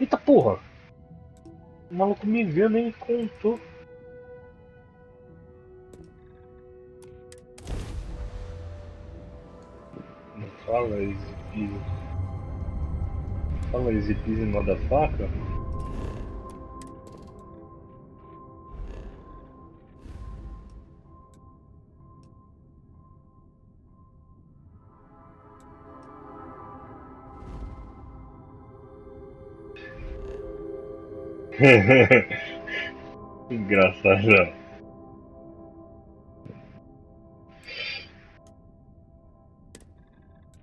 Eita porra! O maluco me viu, nem me contou. Não fala easy peasy. Fala easy peasy, motherfucker. Engraçado.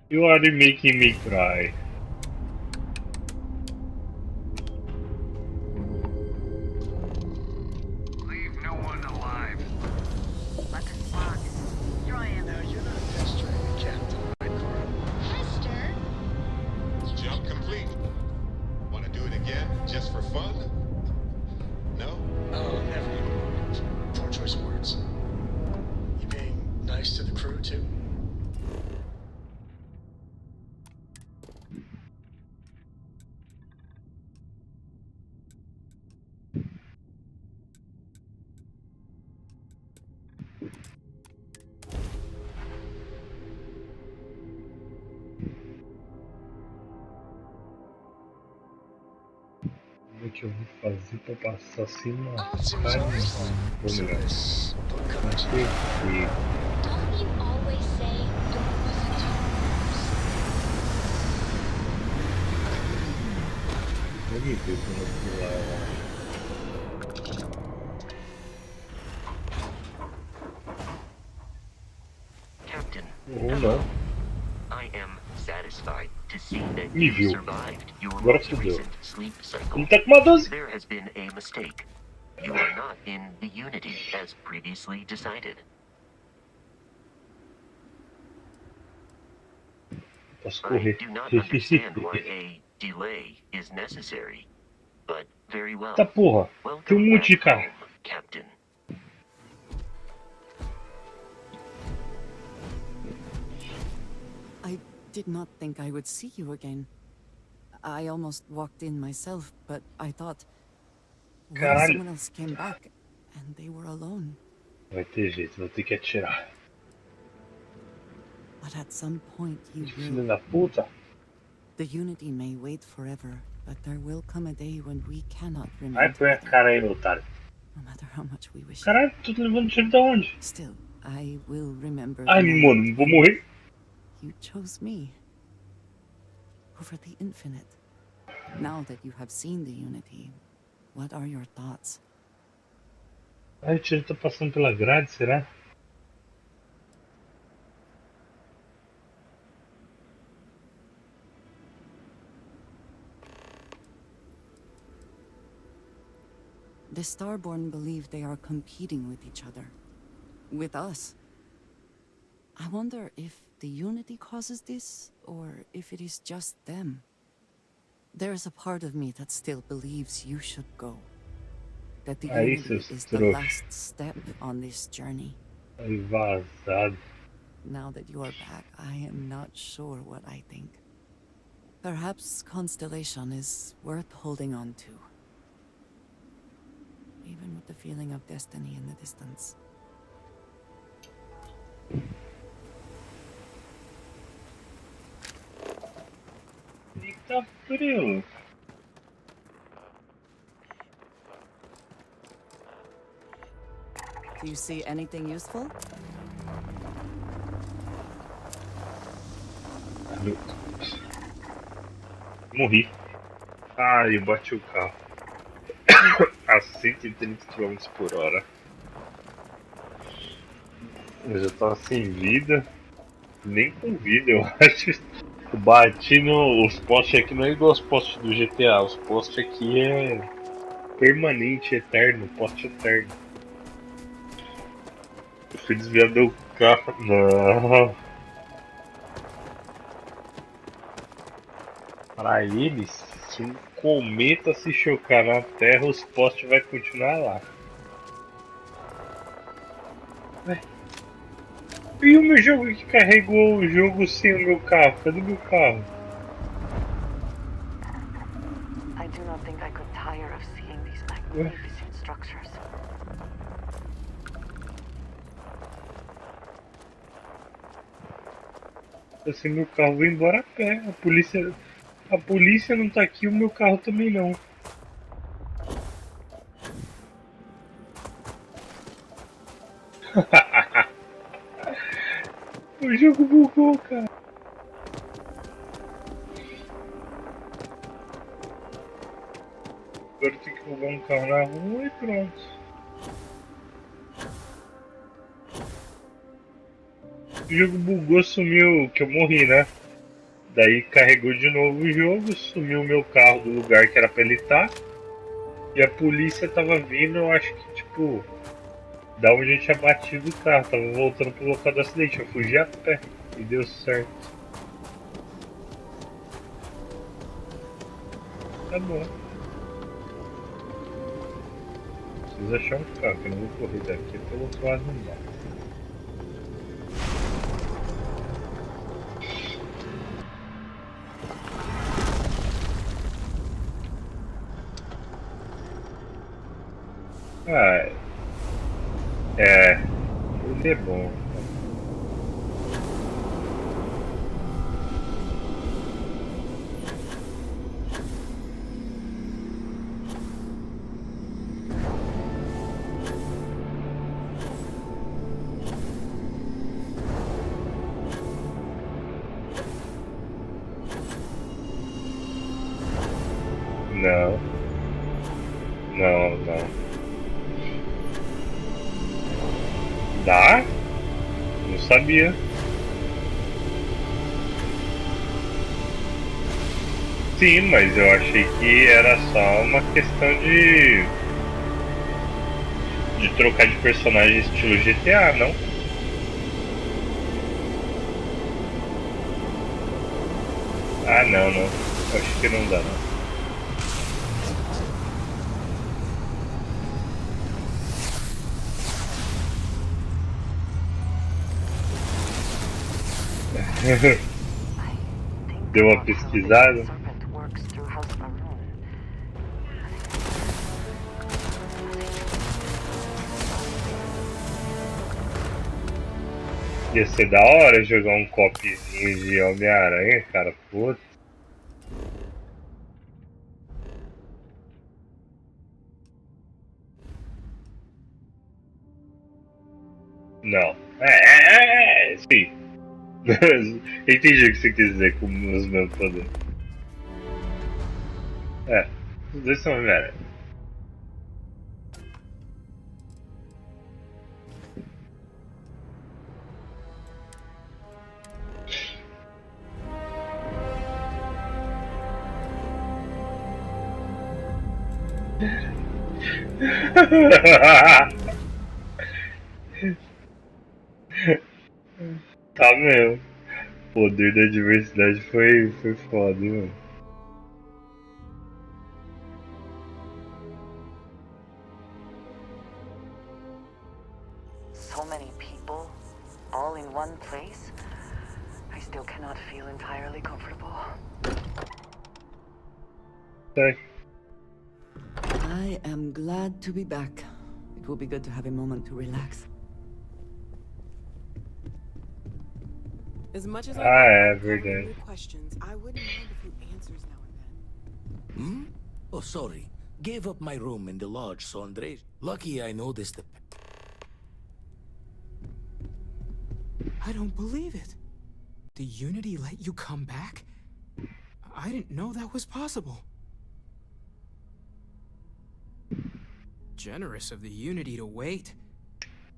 You are making me cry. Leave no one alive. Weapons locked. Destroy him. Now, you're not pestering the captain, right, Cora? Hester? Jump complete. Want to do it again, just for fun? No? Oh, never. Poor choice of words. You being nice to the crew, too? O que eu vou fazer pra passar assim uma It seems always fun. Vou So melhor. this book covers you. Perfeito. Don't you always say it wasn't Ninguém fez quando eu fui lá, eu acho. Captain, Não. I am satisfied to see that Me you viu. survived your Agora most fudeu. recent sleep cycle. Ele tá com uma 12. There has been a mistake. You are not in the Unity as previously decided. Posso I correr. do not understand why a delay is necessary, but very well. Tá porra. Tem um monte de cara. Home, Captain. I did not think I would see you again. I almost walked in myself, but I thought... What if Caralho. someone else came back and they were alone? Vai ter jeito, vou ter que atirar. But at some point you Filho will. da puta. The Unity may wait forever, but there will come a day when we cannot Vai, remain põe a together, cara aí, otário. no matter how much we wish it. Caralho, tu tá levando tiro da onde? Still, I will remember Ai, the mano, moment vou morrer. you chose me over the infinite. Now that you have seen the Unity, what are your thoughts? Ai, o tiro tá passando pela grade, será? The Starborn believe they are competing with each other. With us. I wonder if the Unity causes this, or if it is just them. There is a part of me that still believes you should go. That the Aí, Unity seus is the trouxas. last step on this journey. Aí, vazado. Now that you are back, I am not sure what I think. Perhaps Constellation is worth holding on to. Even with the feeling of destiny in the distance. Eita, frio. Do you see anything useful? Morri. Ai, eu bati o carro. A 130 km/h. Eu já tava sem vida. Nem com vida, eu acho. Eu bati no. Os postes aqui não é igual os postes do GTA. Os postes aqui é permanente, eterno, poste eterno. Eu fui desviar meu carro. Não. Para eles, se um cometa se chocar na Terra, os postes vai continuar lá. E o meu jogo que carregou o jogo sem o meu carro? Cadê o meu carro? I do not think I could tire of seeing these magnificent structures. Assim, meu carro vai embora a pé. A polícia não tá aqui, o meu carro também não. O jogo bugou, cara. Agora tem que roubar um carro na rua e pronto. O jogo bugou, sumiu, que eu morri, né? Daí carregou de novo o jogo, sumiu o meu carro do lugar que era pra ele estar. E a polícia tava vindo, eu acho que tipo, da onde eu tinha batido o carro, tava voltando pro local do acidente. Eu fugi a pé e deu certo. Tá bom. Preciso achar um carro, que eu não vou correr daqui pelo outro lado não dá. Ah, ele é bom. Não. Não, não. Dá? Não sabia. Sim, mas eu achei que era só uma questão de trocar de personagem estilo GTA, não? Ah, não, não. Acho que não dá, não. Deu uma pesquisada. Ia ser da hora jogar um copzinho de Homem-Aranha, cara. Putz. Não. Sim. Entendi o que você quis dizer com os meus poderes. Os dois são Homem-Aranha. Tá mesmo. O poder da diversidade foi foda, hein, mano. So many people, all in one place. I still cannot feel entirely comfortable. I am glad to be back. It will be good to have a moment to relax. As much as I É love verdade. uncovering new questions, I wouldn't mind a few answers now and then. Hmm? Oh, sorry. Gave up my room in the lodge, so Andrei... Lucky I noticed the... I don't believe it. The Unity let you come back? I didn't know that was possible. Generous of the Unity to wait.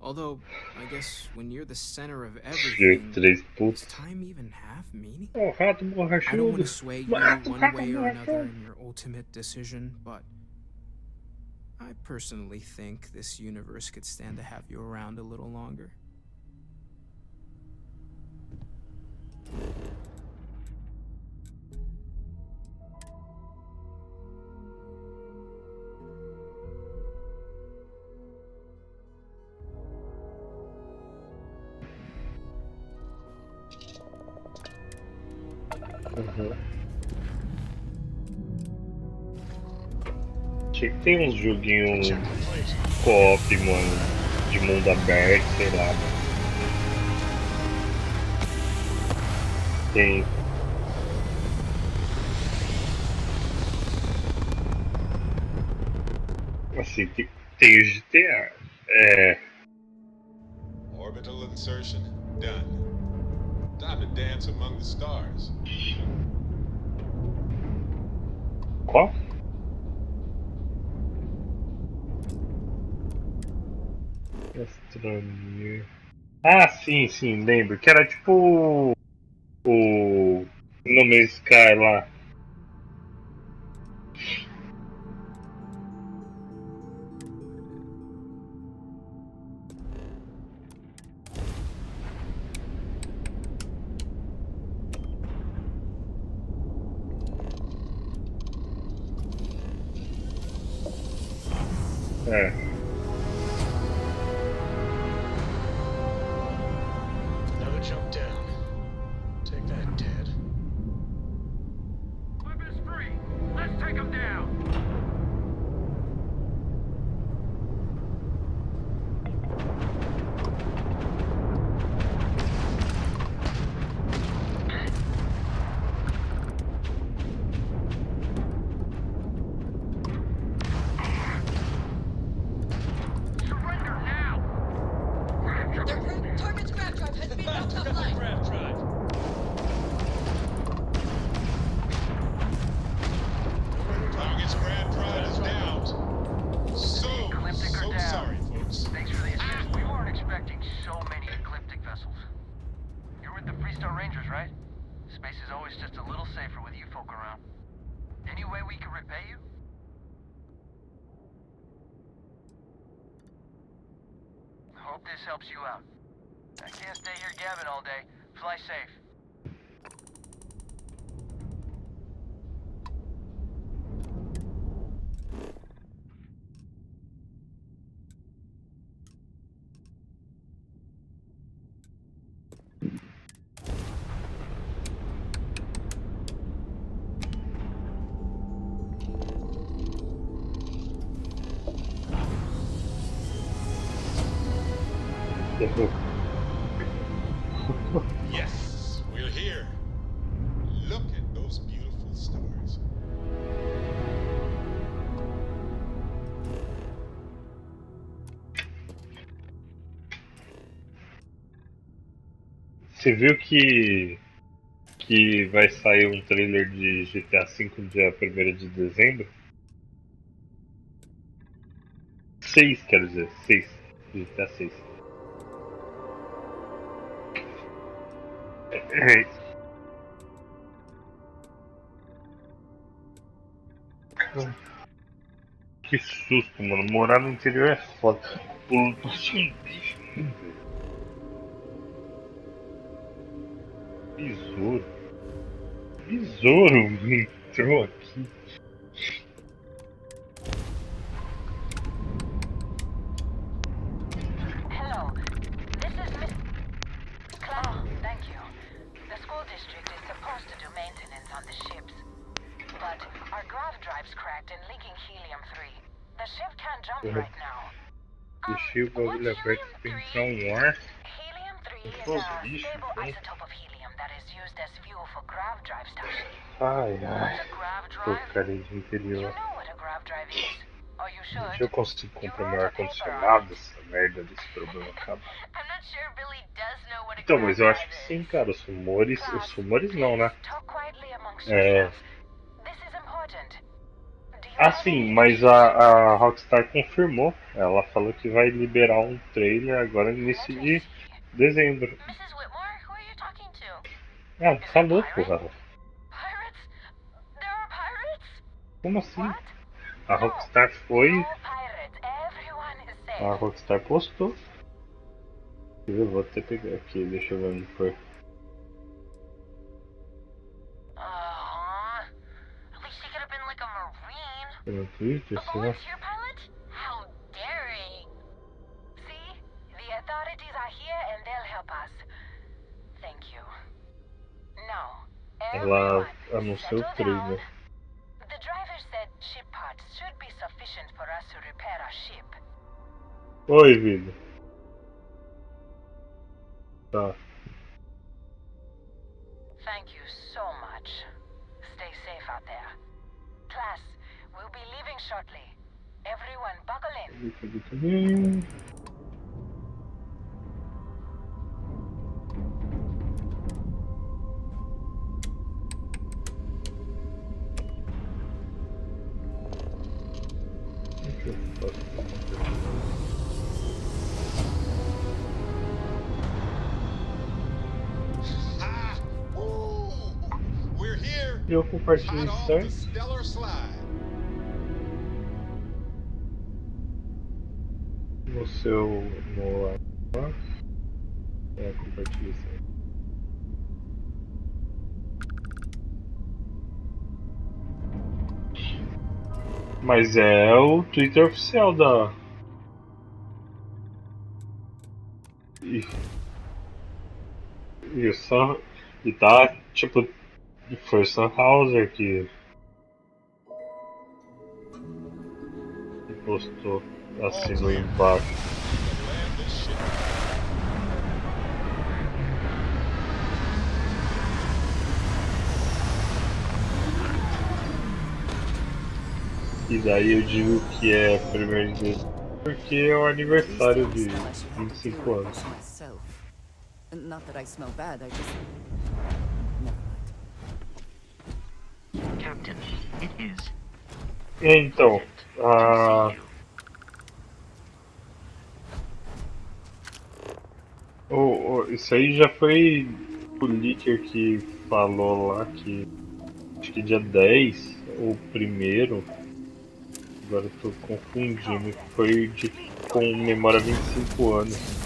Although, I guess when you're the center of Chega, everything, 3 does putos. time even have meaning? Oh, rato I don't want borrachudo. to sway you Mato, one rato way or another borrachudo. in your ultimate decision, but I personally think this universe could stand to have you around a little longer. Uhum. Tinha que ter uns joguinhos co-op, mano, de mundo aberto, sei lá, mano. Tem. Assim, tem o GTA. É. Orbital insertion done. Time to dance among the stars. Qual? Astronomia. Ah, sim, sim, lembro. Que era tipo o No Man's Sky lá. É. Another jump down. Take that, Ted. Weapons free. Let's take him down. Surrender now. Their target's grav drive has been knocked offline. Grav drive. Target's grand drive is down. So down. sorry, folks. Thanks for the assist. We weren't expecting so many ecliptic vessels. You're with the Freestar Rangers, right? Space is always just a little safer with you folk around. Any way we can repay you? Hope this helps you out. I can't stay here gabbing all day. Fly safe. Yes, we're here. Look at those beautiful stars. Você viu que vai sair um trailer de GTA V no dia 1º de dezembro? 6, quero dizer, 6. GTA 6. Que susto, mano. Morar no interior é foda. Passou um bicho aqui, velho. Besouro. Besouro entrou aqui. Hello. This is Miss... Oh, thank you. The school district is supposed to do maintenance on the ships. But our grav drive's cracked and leaking helium-3. The ship can't jump right now. Deixei o bagulho aberto pra entrar um ar. Helium-3 is Entrou a bicho stable dentro. isotope of helium that is used as fuel for grav drive station. Ai, What's ai. a grav drive? Porcaria de You interior. know what a grav drive is. Or you should. Deixa eu conseguir comprar meu ar-condicionado, essa merda desse problema acaba. I'm not sure Billy does know what a Então, grav mas eu acho drive que is. sim, cara. Os rumores não, né? Talk quietly amongst É. yourselves. This is important. Do Ah, sim, mas a Rockstar confirmou. Ela falou que vai liberar um trailer agora no início de dezembro. Mrs. Whitmore, who are you talking to? Ah, falou, porra. Pirates? There are pirates? Como assim? A Rockstar foi. Pirates. Everyone is A safe. Rockstar postou. Eu vou até pegar aqui, deixa eu ver onde foi. At least he could have been like a marine. Foi no Twitter, A será? volunteer pilot? How daring. See? The authorities are here and they'll help us. Thank you. Now, Ela everyone, anunciou o settle trailer. down. The driver said ship parts should be sufficient for us to repair our ship. Oi, vida. Tá. Thank you so much. Stay safe out there. Class, we'll be leaving shortly. Everyone buckle in. We're here. Eu compartilhei Hot off certo. the stellar slide. No seu. No. Compartilhei certo. Mas é o Twitter oficial da. Isso. E tá tipo. Foi o Sunhauser que postou assim no embaixo. E daí eu digo que é primeiro de porque é o aniversário de 25 anos. Not that I smell bad, I just... Captain, it is. Então, isso aí já foi o leaker que falou lá que acho que dia 10 ou primeiro, agora eu tô confundindo, foi de que comemora 25 anos.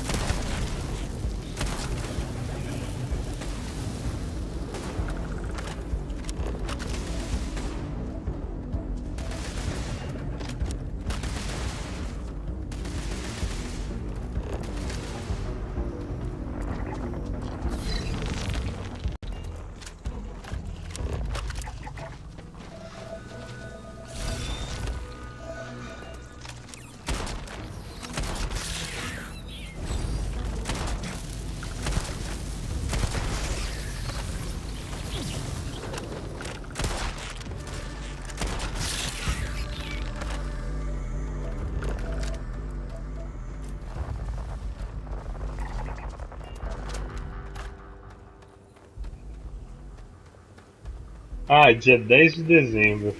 Ah, dia 10 de dezembro.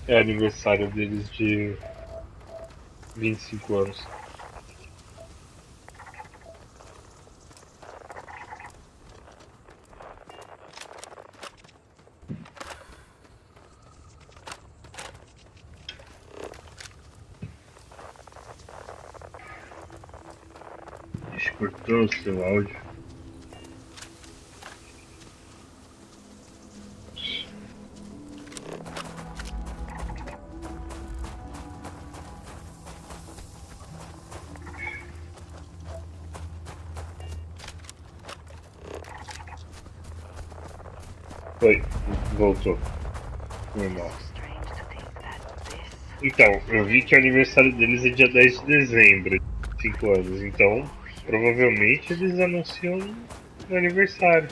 É aniversário deles de 25 anos. Cortou o seu áudio. Foi, voltou. Normal. Então, eu vi que o aniversário deles é dia 10 de dezembro, 5 anos, então provavelmente eles anunciam no aniversário.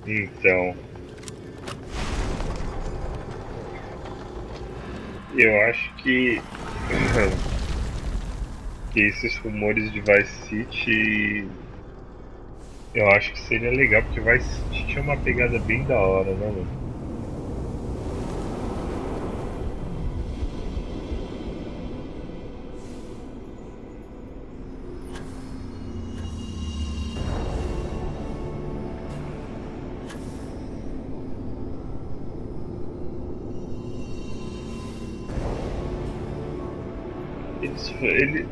Então, eu acho que esses rumores de Vice City Eu acho que seria legal, porque vai tinha uma pegada bem da hora, né, mano?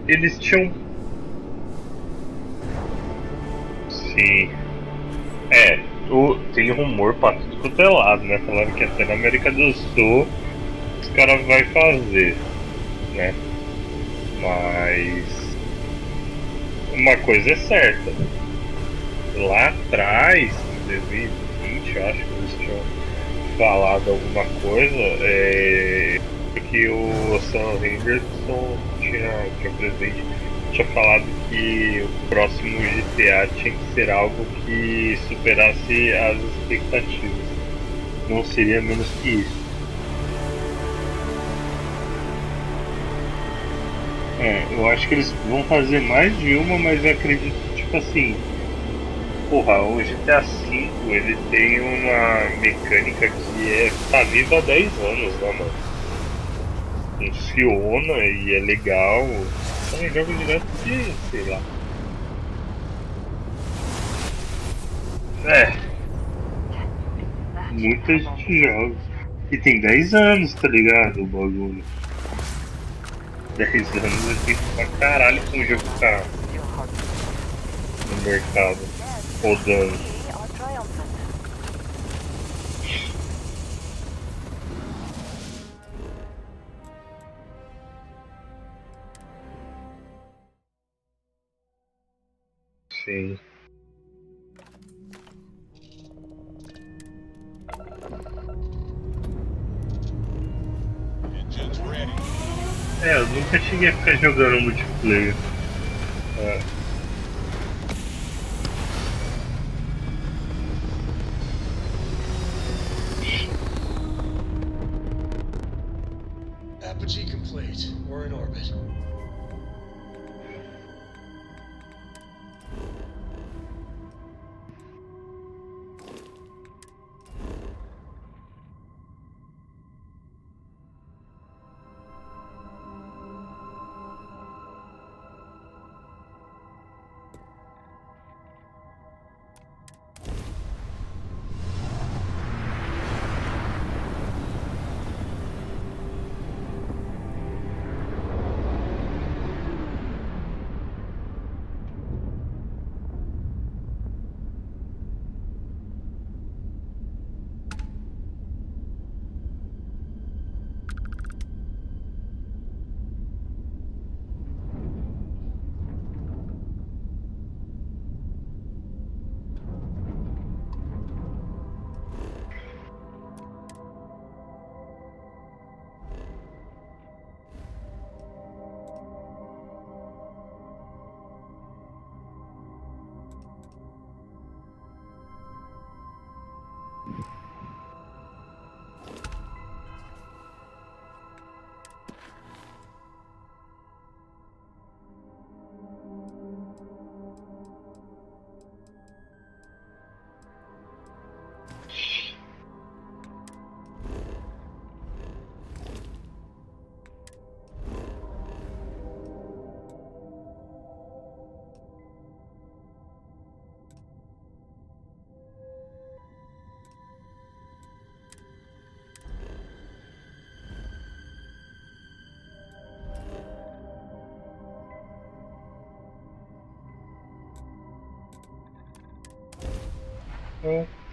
Eles tinham. Sim. É, tem rumor pra tudo quanto é lado, né? Falaram que até na América do Sul os caras vai fazer, né? Mas uma coisa é certa. Lá atrás, em 2020, eu acho que eles tinham falado alguma coisa, que o Sam Henderson tinha presidente, tinha falado que o próximo GTA tinha que ser algo que superasse as expectativas. Não seria menos que isso. Eu acho que eles vão fazer mais de uma, mas eu acredito que, tipo assim, porra, o GTA V ele tem uma mecânica que tá viva há 10 anos, né, mano? Funciona e é legal. Então eu jogo direto de, sei lá. Muita gente joga. E tem 10 anos, tá ligado? O bagulho. 10 anos é tempo pra caralho pra um jogo ficar no mercado rodando. Sim. Eu nunca cheguei a ficar jogando multiplayer. Apogee complete. We're in orbit.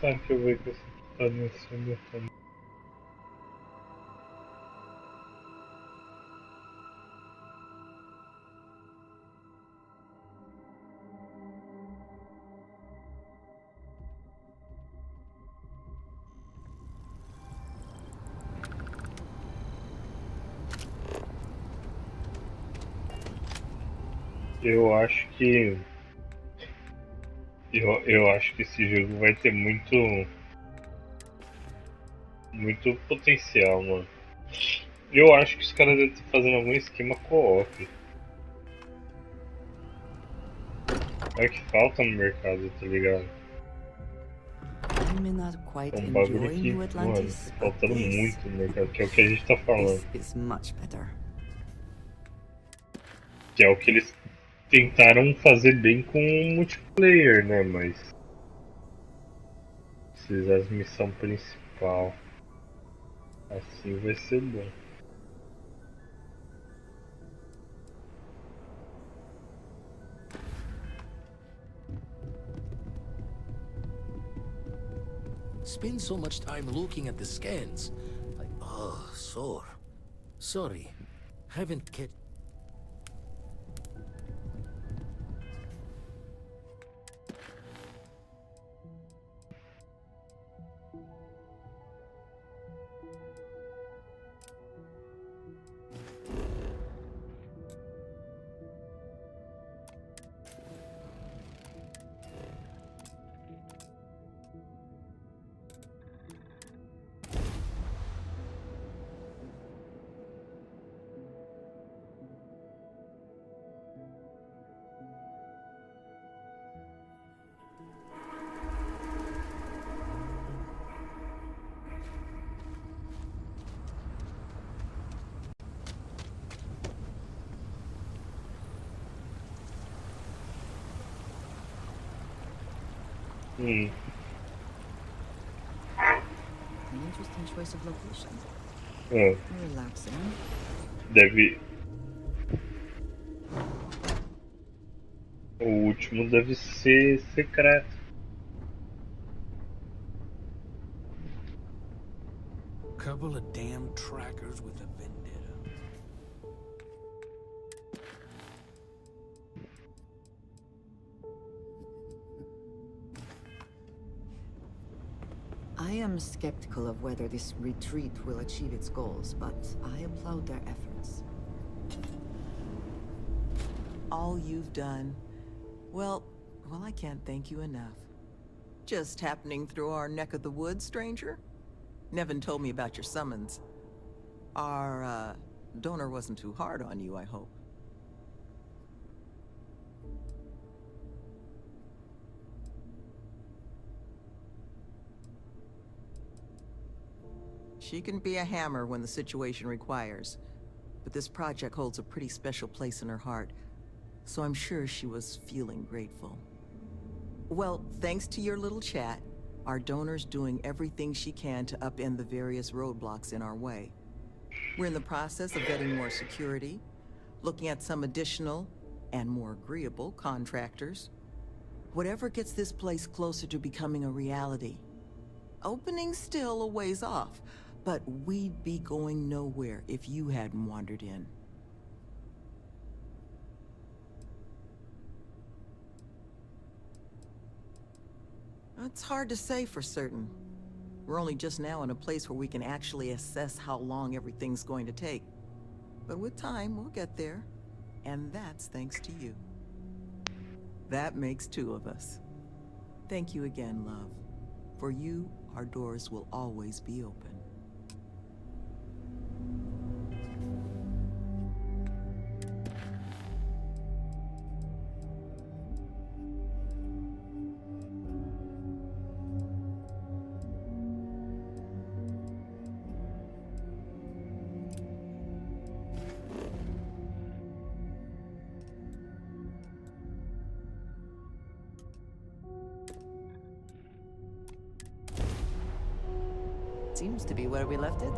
Tá, deixa eu ver que você tá nesse botão. Eu acho que. Eu acho que esse jogo vai ter muito. Muito potencial, mano. Eu acho que os caras devem estar fazendo algum esquema co-op. É o que falta no mercado, tá ligado? I may not quite É um bagulho enjoy que, New mano, Atlantis, tá but faltando this, muito no mercado, que é o que a gente tá falando. this is much better. Que é o que eles tentaram fazer bem com o multiplayer, né? Mas se fizer a missão principal, assim vai ser bom. Spend so much time looking at the scans. Sore. Sorry. Haven't kept. An interesting choice of location. Relaxing. Deve. O último deve ser secreto. Couple of damn trackers with a vendetta. I am skeptical of whether this retreat will achieve its goals, but I applaud their efforts. All you've done, well, I can't thank you enough. Just happening through our neck of the woods, stranger? Nevin told me about your summons. Our, donor wasn't too hard on you, I hope. She can be a hammer when the situation requires, but this project holds a pretty special place in her heart, so I'm sure she was feeling grateful. Well, thanks to your little chat, our donor's doing everything she can to upend the various roadblocks in our way. We're in the process of vetting more security, looking at some additional and more agreeable contractors. Whatever gets this place closer to becoming a reality. Opening's still a ways off, but we'd be going nowhere if you hadn't wandered in. It's hard to say for certain. We're only just now in a place where we can actually assess how long everything's going to take. But with time, we'll get there. And that's thanks to you. That makes two of us. Thank you again, love. For you, our doors will always be open. Seems to be where we left it.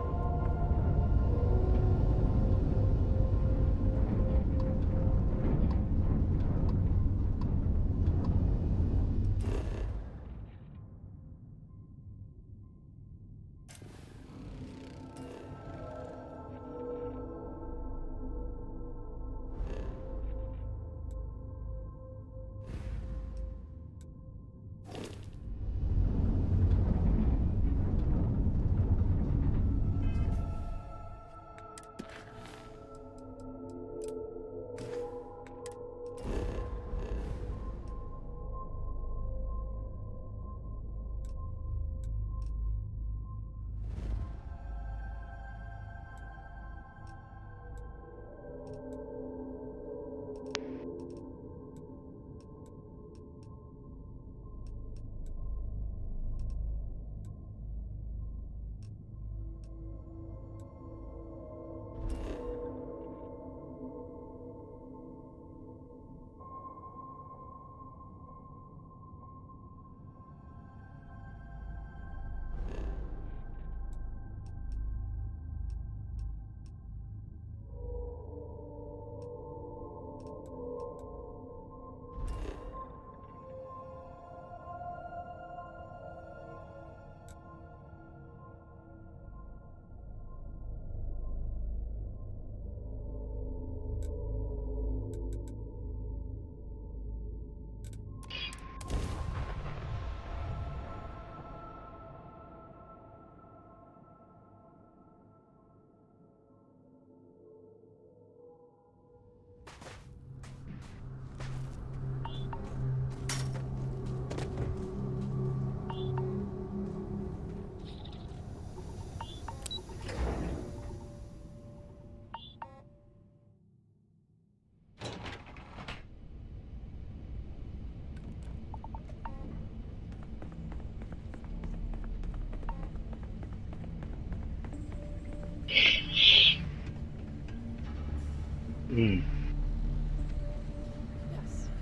Yes.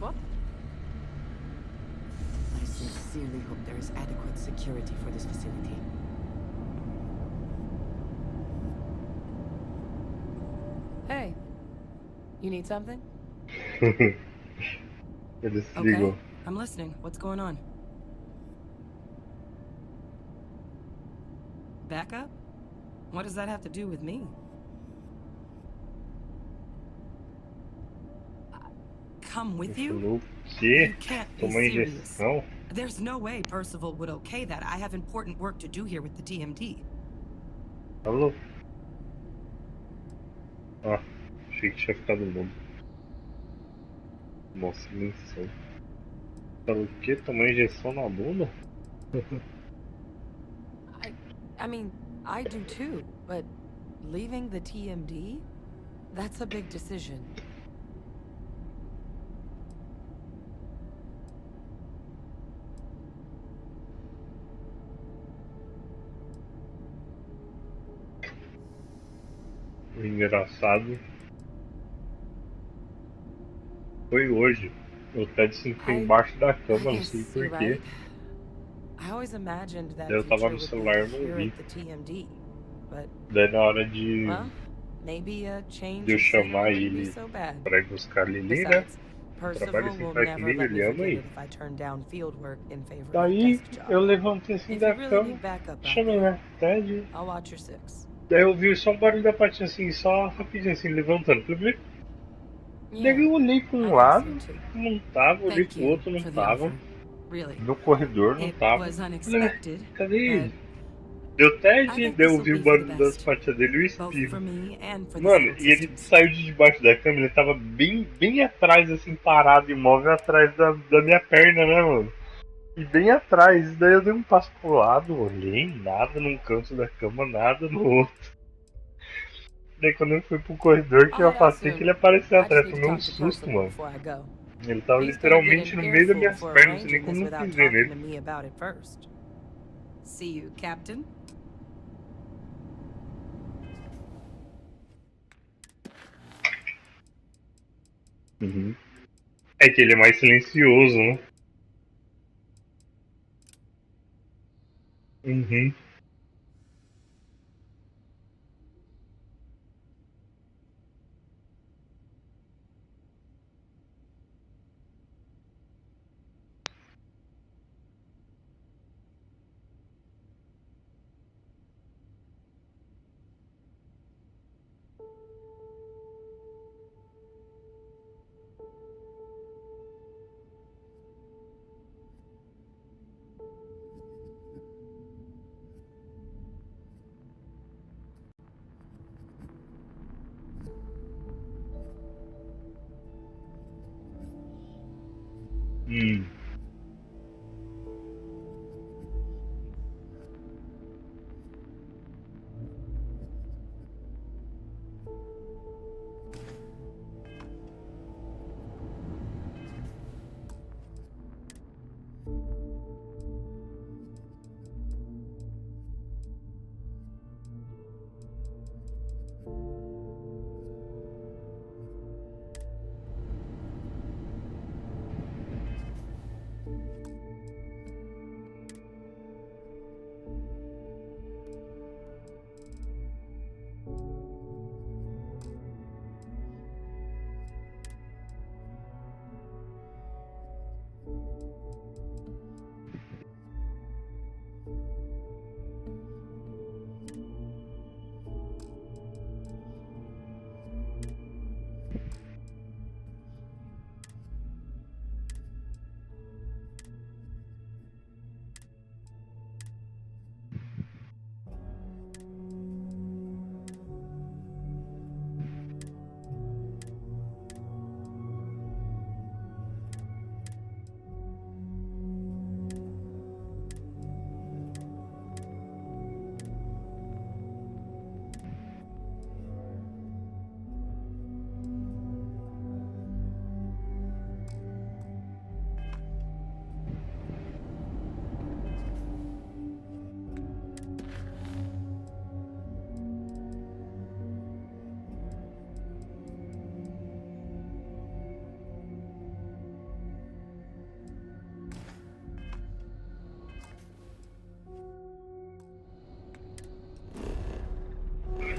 What? I sincerely hope there is adequate security for this facility. Hey, you need something? Ele se Okay, ligou. I'm listening. What's going on? Backup? What does that have to do with me? Come with Ele you? falou o quê? You can't be Toma serious. injeção? There's no way Percival would okay that. I have important work to do here with the TMD. Alô? Ah, achei que tinha ficado mudo. Nossa, menção. Falou o quê? Tomar injeção na bunda? I mean, I do too, but leaving the TMD? That's a big decision. O engraçado foi hoje. O Ted sentou embaixo da cama, não sei You're porquê. right. I always imagined that Daí eu tava future no would celular e be não here vi. at the TMD, but Daí na hora de well, maybe a change eu of chamar scenery wouldn't be ele so bad. pra ir buscar a Lili, né? Besides, O trabalho Percival sempre will vai never comigo, let me ele ama forget ir. it if I turn down field work in favor of a Daí desk job. eu levantei assim If da you really cama, need backup out chamei, there, né? Ted. I'll watch your six. Daí eu vi só um barulho da patinha assim, só rapidinho assim, levantando. Daí Yeah, eu olhei pra I um think lado, so too. não tava, olhei Thank pro you outro, não for the tava. offer. Really. No corredor não It tava. was Falei, unexpected, cadê ele? but Deu I Ted, think daí eu this'll ouvi o be for the barulho das best, patinhas dele e o both espirro. for me and for the Mano, field e ele systems. saiu de debaixo da cama, ele tava bem atrás, assim, parado, imóvel, atrás da minha perna, né, mano? E bem atrás, daí eu dei um passo pro lado, olhei, nada num canto da cama, nada no outro. Daí quando eu fui pro corredor que I'll eu head out afastei que soon. ele apareceu I just atrás, need to tomei um talk to susto, Percival mano. before I go. Ele tava He's gonna get literalmente an no meio das earful minhas for pernas, não sei nem arranging como this não without pisei talking nele. to me about it first. See you, Captain. Uhum. É que ele é mais silencioso, né? Uhum.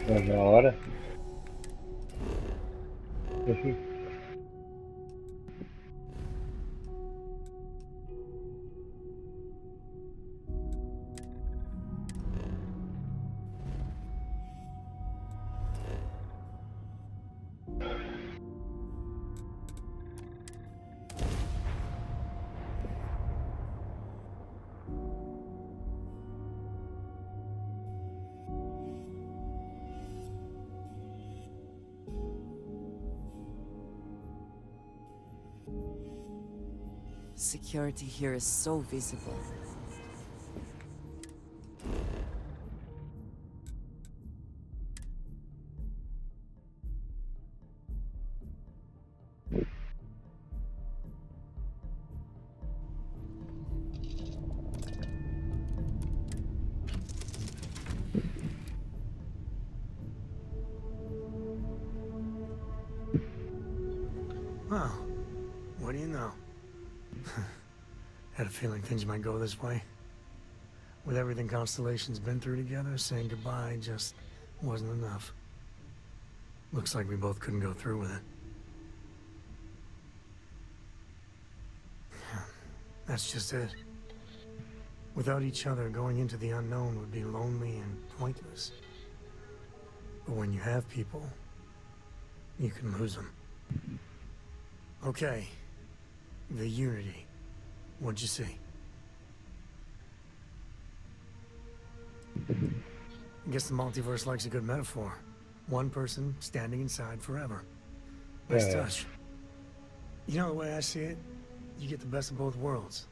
Na hora. Security here is so visible. Well, what do you know? Had a feeling things might go this way. With everything Constellation's been through together, saying goodbye just wasn't enough. Looks like we both couldn't go through with it. That's just it. Without each other, going into the unknown would be lonely and pointless. But when you have people, you can lose them. Okay. The Unity. What'd you see? I guess the multiverse likes a good metaphor. One person standing inside forever. Nice touch. You know the way I see it? You get the best of both worlds.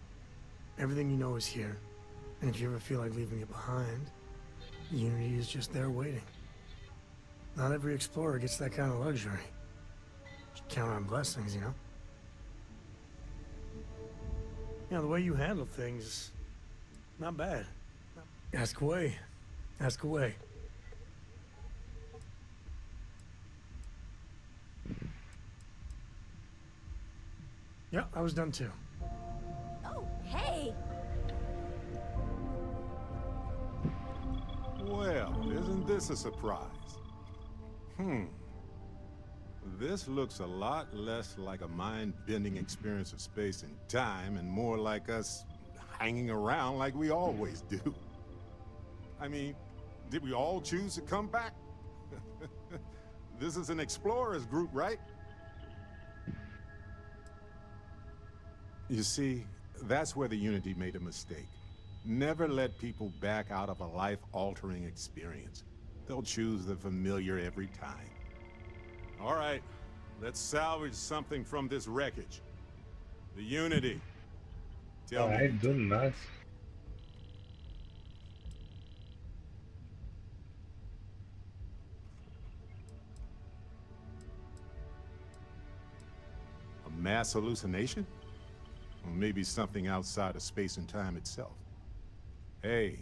Everything you know is here. And if you ever feel like leaving it behind, Unity is just there waiting. Not every explorer gets that kind of luxury. You count on blessings, you know? You know, the way you handle things, not bad. Ask away. Ask away. Yeah, I was done too. Oh, hey! Well, isn't this a surprise? This looks a lot less like a mind-bending experience of space and time and more like us hanging around like we always do. I mean, did we all choose to come back? This is an explorers group, right? You see, that's where the Unity made a mistake. Never let people back out of a life-altering experience. They'll choose the familiar every time. All right, let's salvage something from this wreckage. The Unity. Tell me. Ai, do nada. A mass hallucination? Or maybe something outside of space and time itself. Hey,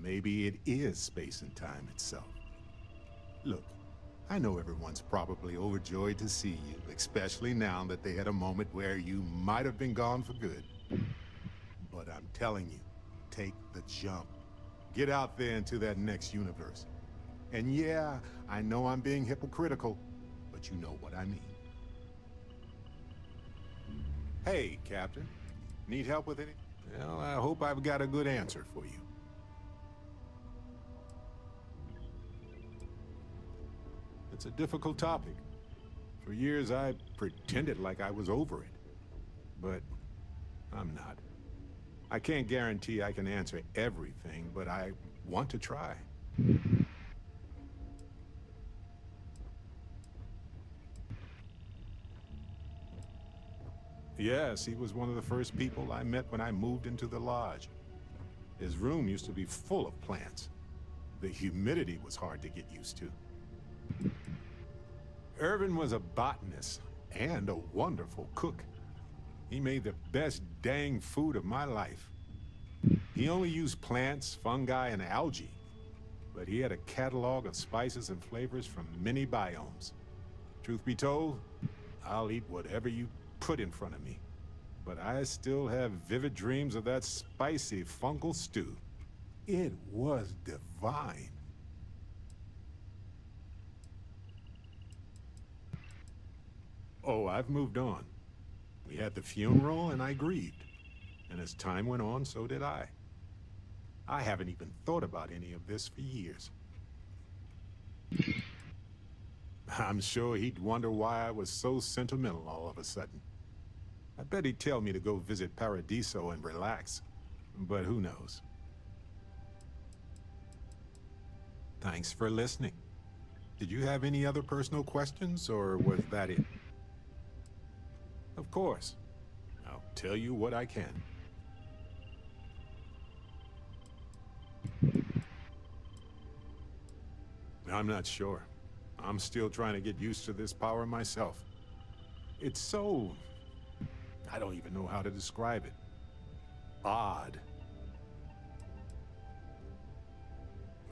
maybe it is space and time itself. Look, I know everyone's probably overjoyed to see you, especially now that they had a moment where you might have been gone for good. But I'm telling you, take the jump. Get out there into that next universe. And yeah, I know I'm being hypocritical, but you know what I mean. Hey, Captain. Need help with anything? Well, I hope I've got a good answer for you. It's a difficult topic. For years, I pretended like I was over it. But I'm not. I can't guarantee I can answer everything, but I want to try. Yes, he was one of the first people I met when I moved into the lodge. His room used to be full of plants. The humidity was hard to get used to. Irvin was a botanist and a wonderful cook. He made the best dang food of my life. He only used plants, fungi, and algae, but he had a catalog of spices and flavors from many biomes. Truth be told, I'll eat whatever you put in front of me, but I still have vivid dreams of that spicy fungal stew. It was divine. Oh, I've moved on. We had the funeral and I grieved. And as time went on, so did I. I haven't even thought about any of this for years. I'm sure he'd wonder why I was so sentimental all of a sudden. I bet he'd tell me to go visit Paradiso and relax. But who knows? Thanks for listening. Did you have any other personal questions, or was that it? Of course. I'll tell you what I can. I'm not sure. I'm still trying to get used to this power myself. It's so... I don't even know how to describe it. Odd.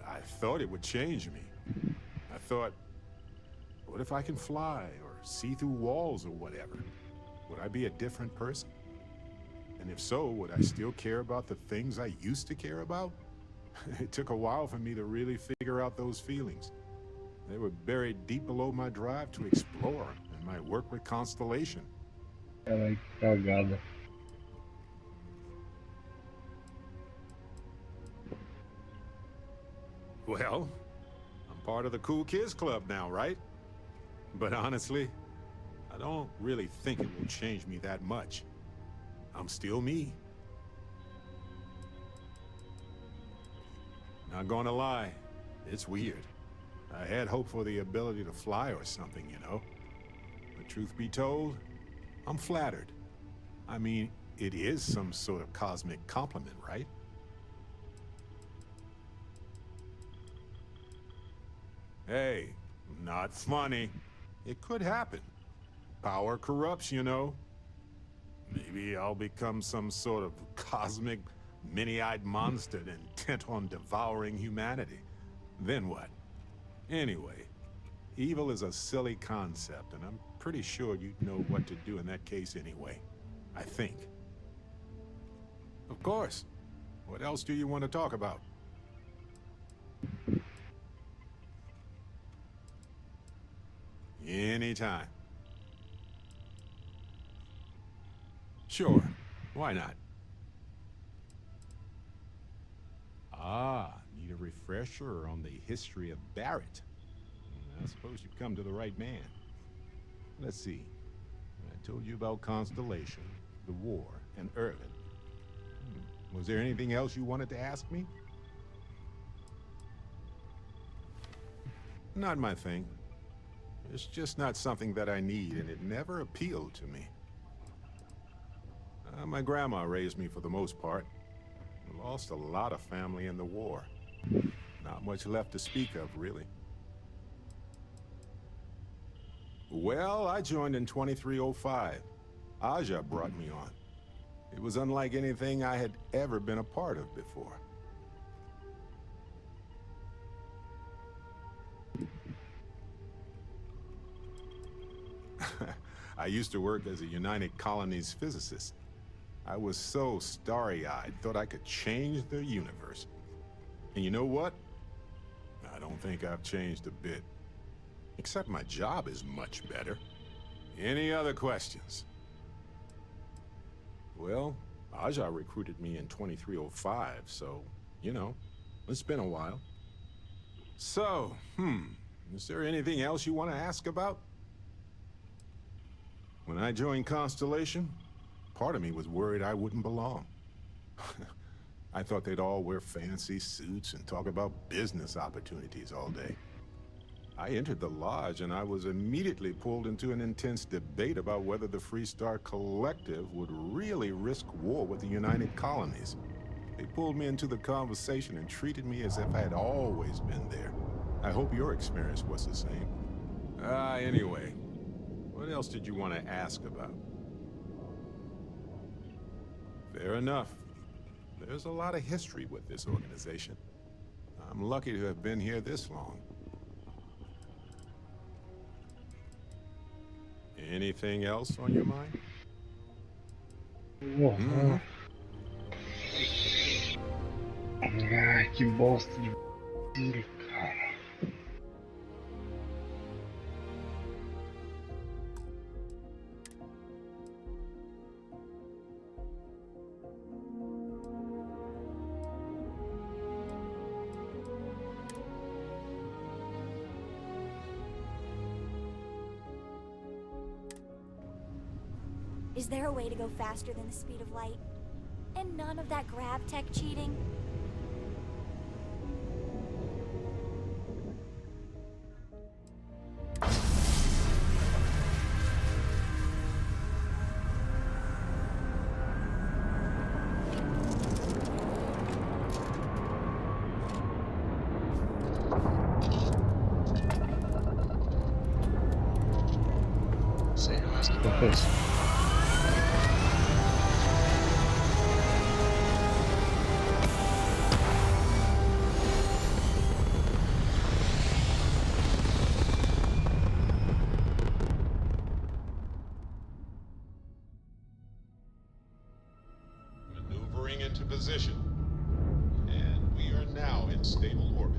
I thought it would change me. I thought, what if I can fly or see through walls or whatever? Would I be a different person? And if so, would I still care about the things I used to care about? It took a while for me to really figure out those feelings. They were buried deep below my drive to explore and my work with Constellation. Caralho, que cagada. Well, I'm part of the Cool Kids Club now, right? But honestly, I don't really think it will change me that much. I'm still me. Not gonna lie, it's weird. I had hoped for the ability to fly or something, you know? But truth be told, I'm flattered. I mean, it is some sort of cosmic compliment, right? Hey, not funny. It could happen. Power corrupts, you know? Maybe I'll become some sort of cosmic, many-eyed monster intent on devouring humanity. Then what? Anyway, evil is a silly concept, and I'm pretty sure you'd know what to do in that case anyway. I think. Of course. What else do you want to talk about? Anytime. Sure. Why not? Ah, need a refresher on the history of Barrett. I suppose you've come to the right man. Let's see. I told you about Constellation, the war, and Irvin. Was there anything else you wanted to ask me? Not my thing. It's just not something that I need, and it never appealed to me. My grandma raised me for the most part. Lost a lot of family in the war. Not much left to speak of, really. Well, I joined in 2305. Aja brought me on. It was unlike anything I had ever been a part of before. I used to work as a United Colonies physicist. I was so starry-eyed, thought I could change the universe. And you know what? I don't think I've changed a bit. Except my job is much better. Any other questions? Well, Aja recruited me in 2305, so, you know, it's been a while. So, is there anything else you want to ask about? When I joined Constellation, part of me was worried I wouldn't belong. I thought they'd all wear fancy suits and talk about business opportunities all day. I entered the lodge and I was immediately pulled into an intense debate about whether the Freestar Collective would really risk war with the United Colonies. They pulled me into the conversation and treated me as if I had always been there. I hope your experience was the same. Anyway, what else did you want to ask about? Fair enough. There's a lot of history with this organization. I'm lucky to have been here this long. Anything else on your mind? Ai, que bosta de tiro, cara. Is there a way to go faster than the speed of light? And none of that grav tech cheating? Say your last Pois. Maneuvering into position. And we are now in stable orbit.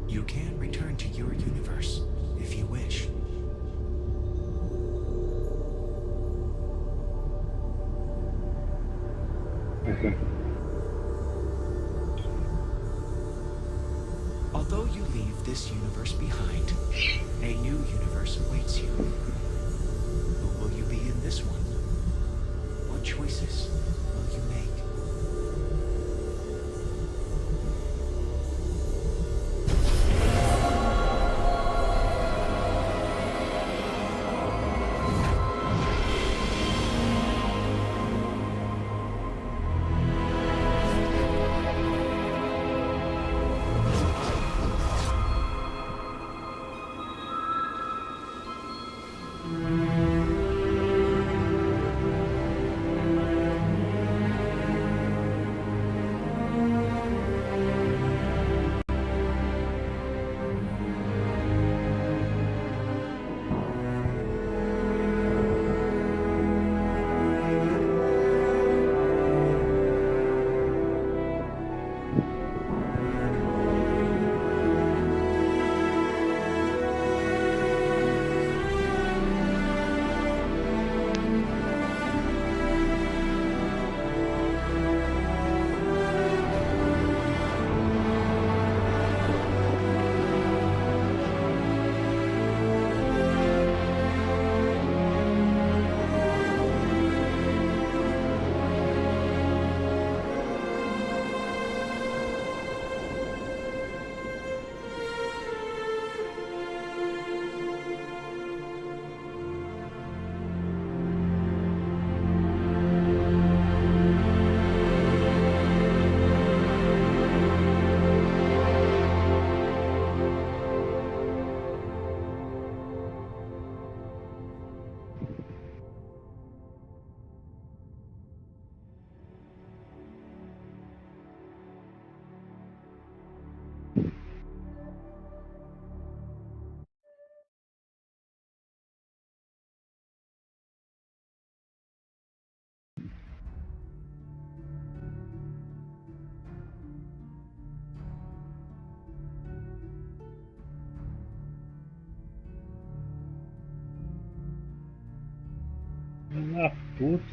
You can return to your universe if you wish. Although you leave this universe behind, a new universe awaits you. Who will you be in this one? What choices will you make? da puta.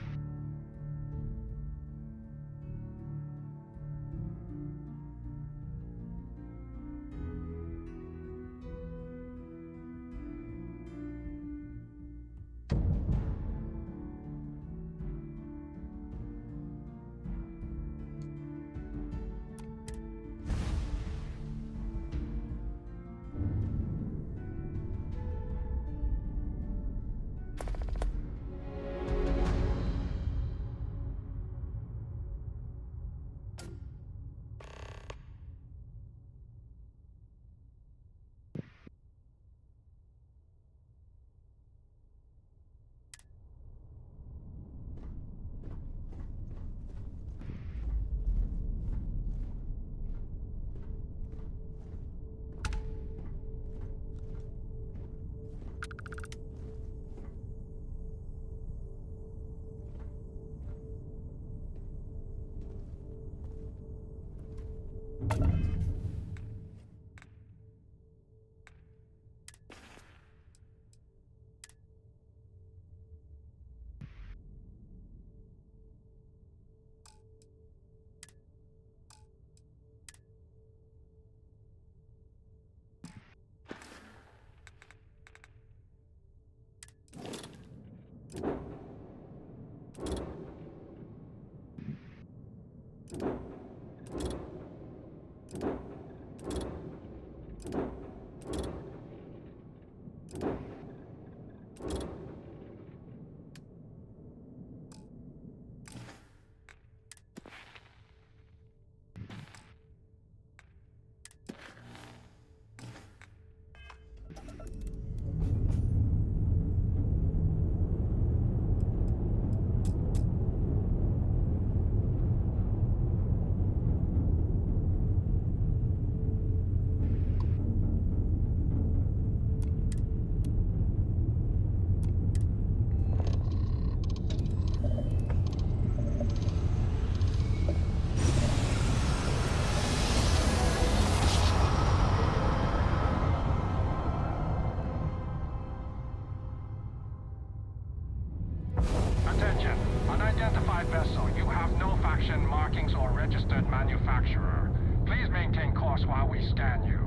Attention. Unidentified vessel. You have no faction markings or registered manufacturer. Please maintain course while we scan you.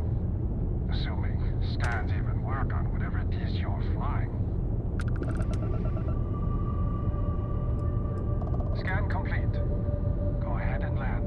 Assuming scans even work on whatever it is you're flying. Scan complete. Go ahead and land.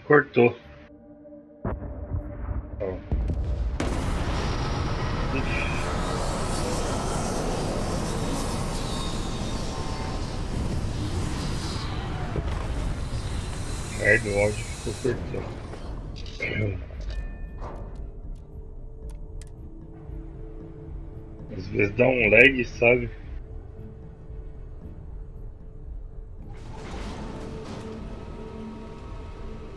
Cortou. Ó. Merda, o áudio ficou cortando. Às vezes dá um lag, sabe?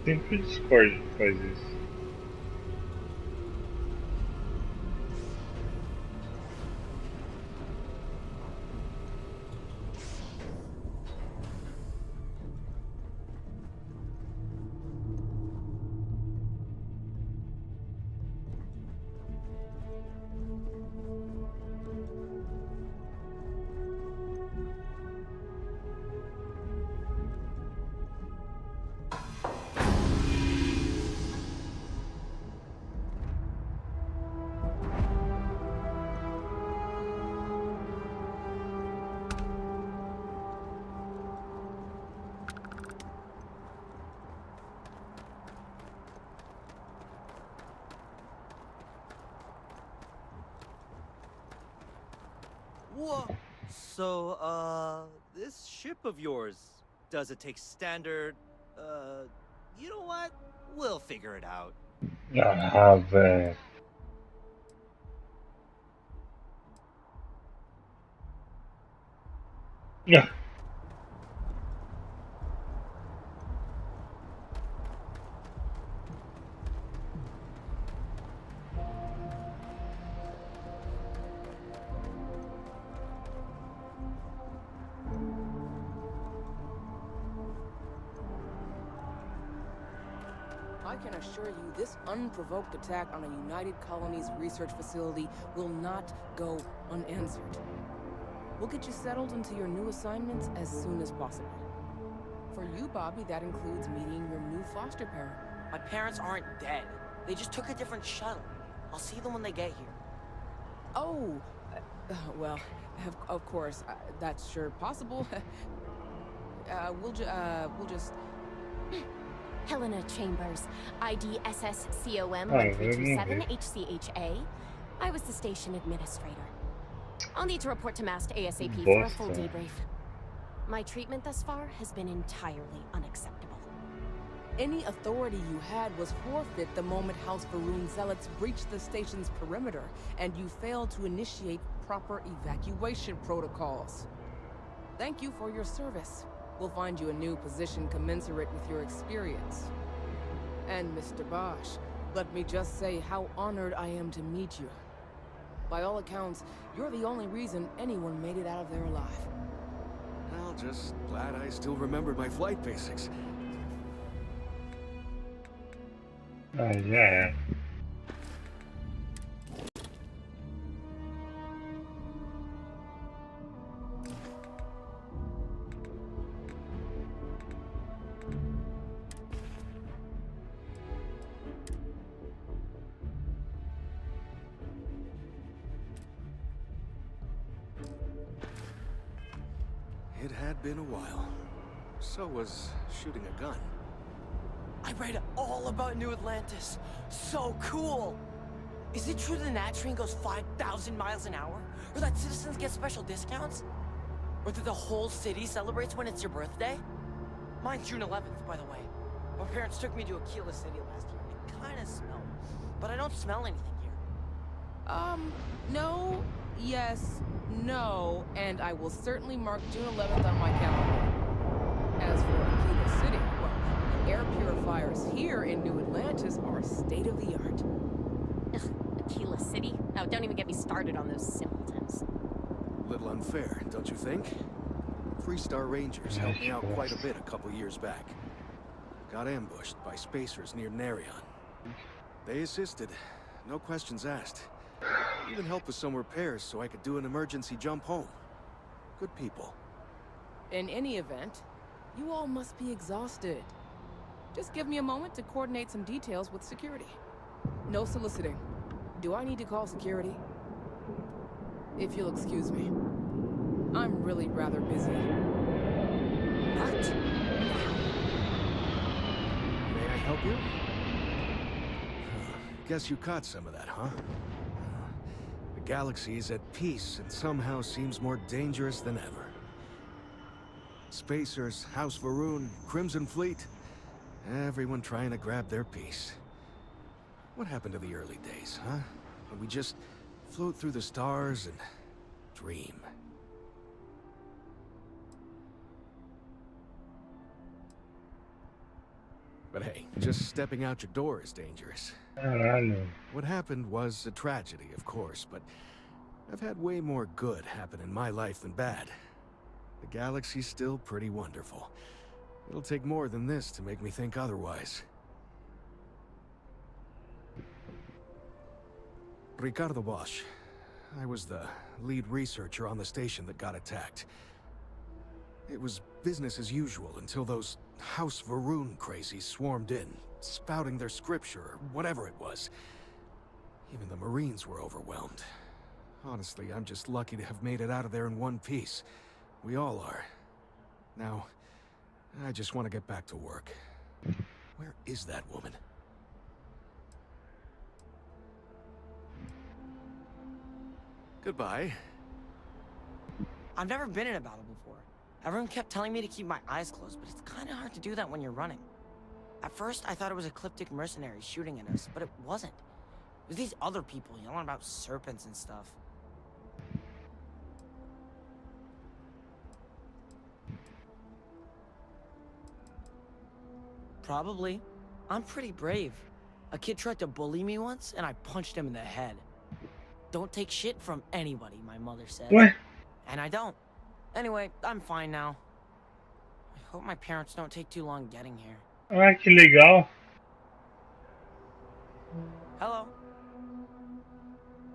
Sempre o Discord faz isso. Whoa. So, this ship of yours, does it take standard, you know what? We'll figure it out. Ah, velho. can assure you this unprovoked attack on a United Colonies research facility will not go unanswered. We'll get you settled into your new assignments as soon as possible. For you, Bobby, that includes meeting your new foster parent. My parents aren't dead. They just took a different shuttle. I'll see them when they get here. Oh, well, of course, that's sure possible. We'll just... Helena Chambers, ID SSCOM Ah, 1327 HCHA. I was the station administrator. I'll need to report to Mast ASAP for a full Bosta. debrief. My treatment thus far has been entirely unacceptable. Any authority you had was forfeit the moment House Varun zealots breached the station's perimeter, and you failed to initiate proper evacuation protocols. Thank you for your service. We'll find you a new position commensurate with your experience. And Mr. Bosch, let me just say how honored I am to meet you. By all accounts, you're the only reason anyone made it out of there alive. Well, just glad I still remembered my flight basics. Ah, já é. It had been a while. So was shooting a gun. I read all about New Atlantis. So cool! Is it true the Nat train goes 5,000 miles an hour? Or that citizens get special discounts? Or that the whole city celebrates when it's your birthday? Mine's June 11th, by the way. My parents took me to Aquila City last year, and it kinda smelled. But I don't smell anything here. No, yes, no, and I will certainly mark June 11th on my calendar. As for Aquila City, well, the air purifiers here in New Atlantis are state-of-the-art. Ugh, Aquila City? Oh, don't even get me started on those simpletons. Little unfair, don't you think? Three-star Rangers helped me out quite a bit a couple years back. Got ambushed by spacers near Narion. They assisted, no questions asked. Even helped with some repairs so I could do an emergency jump home. Good people. In any event, you all must be exhausted. Just give me a moment to coordinate some details with security. No soliciting. Do I need to call security? If you'll excuse me. I'm really rather busy. What? May I help you? Guess you caught some of that, huh? The galaxy is at peace and somehow seems more dangerous than ever. Spacers, House Varun, Crimson Fleet, everyone trying to grab their piece. What happened to the early days, huh? When we just float through the stars and dream. But hey, just stepping out your door is dangerous. Caralho. What happened was a tragedy, of course, but I've had way more good happen in my life than bad. The galaxy's still pretty wonderful. It'll take more than this to make me think otherwise. Ricardo Bosch. I was the lead researcher on the station that got attacked. It was business as usual until those House Varun crazies swarmed in, spouting their scripture or whatever it was. Even the Marines were overwhelmed. Honestly, I'm just lucky to have made it out of there in one piece. We all are. Now, I just want to get back to work. Where is that woman? Goodbye. I've never been in a battle before. Everyone kept telling me to keep my eyes closed, but it's kind of hard to do that when you're running. At first, I thought it was ecliptic mercenaries shooting at us, but it wasn't. It was these other people yelling about serpents and stuff. Probably. I'm pretty brave. A kid tried to bully me once, and I punched him in the head. Don't take shit from anybody, my mother said. What? And I don't. Anyway, I'm fine now. I hope my parents don't take too long getting here. Ah, que legal. Hello?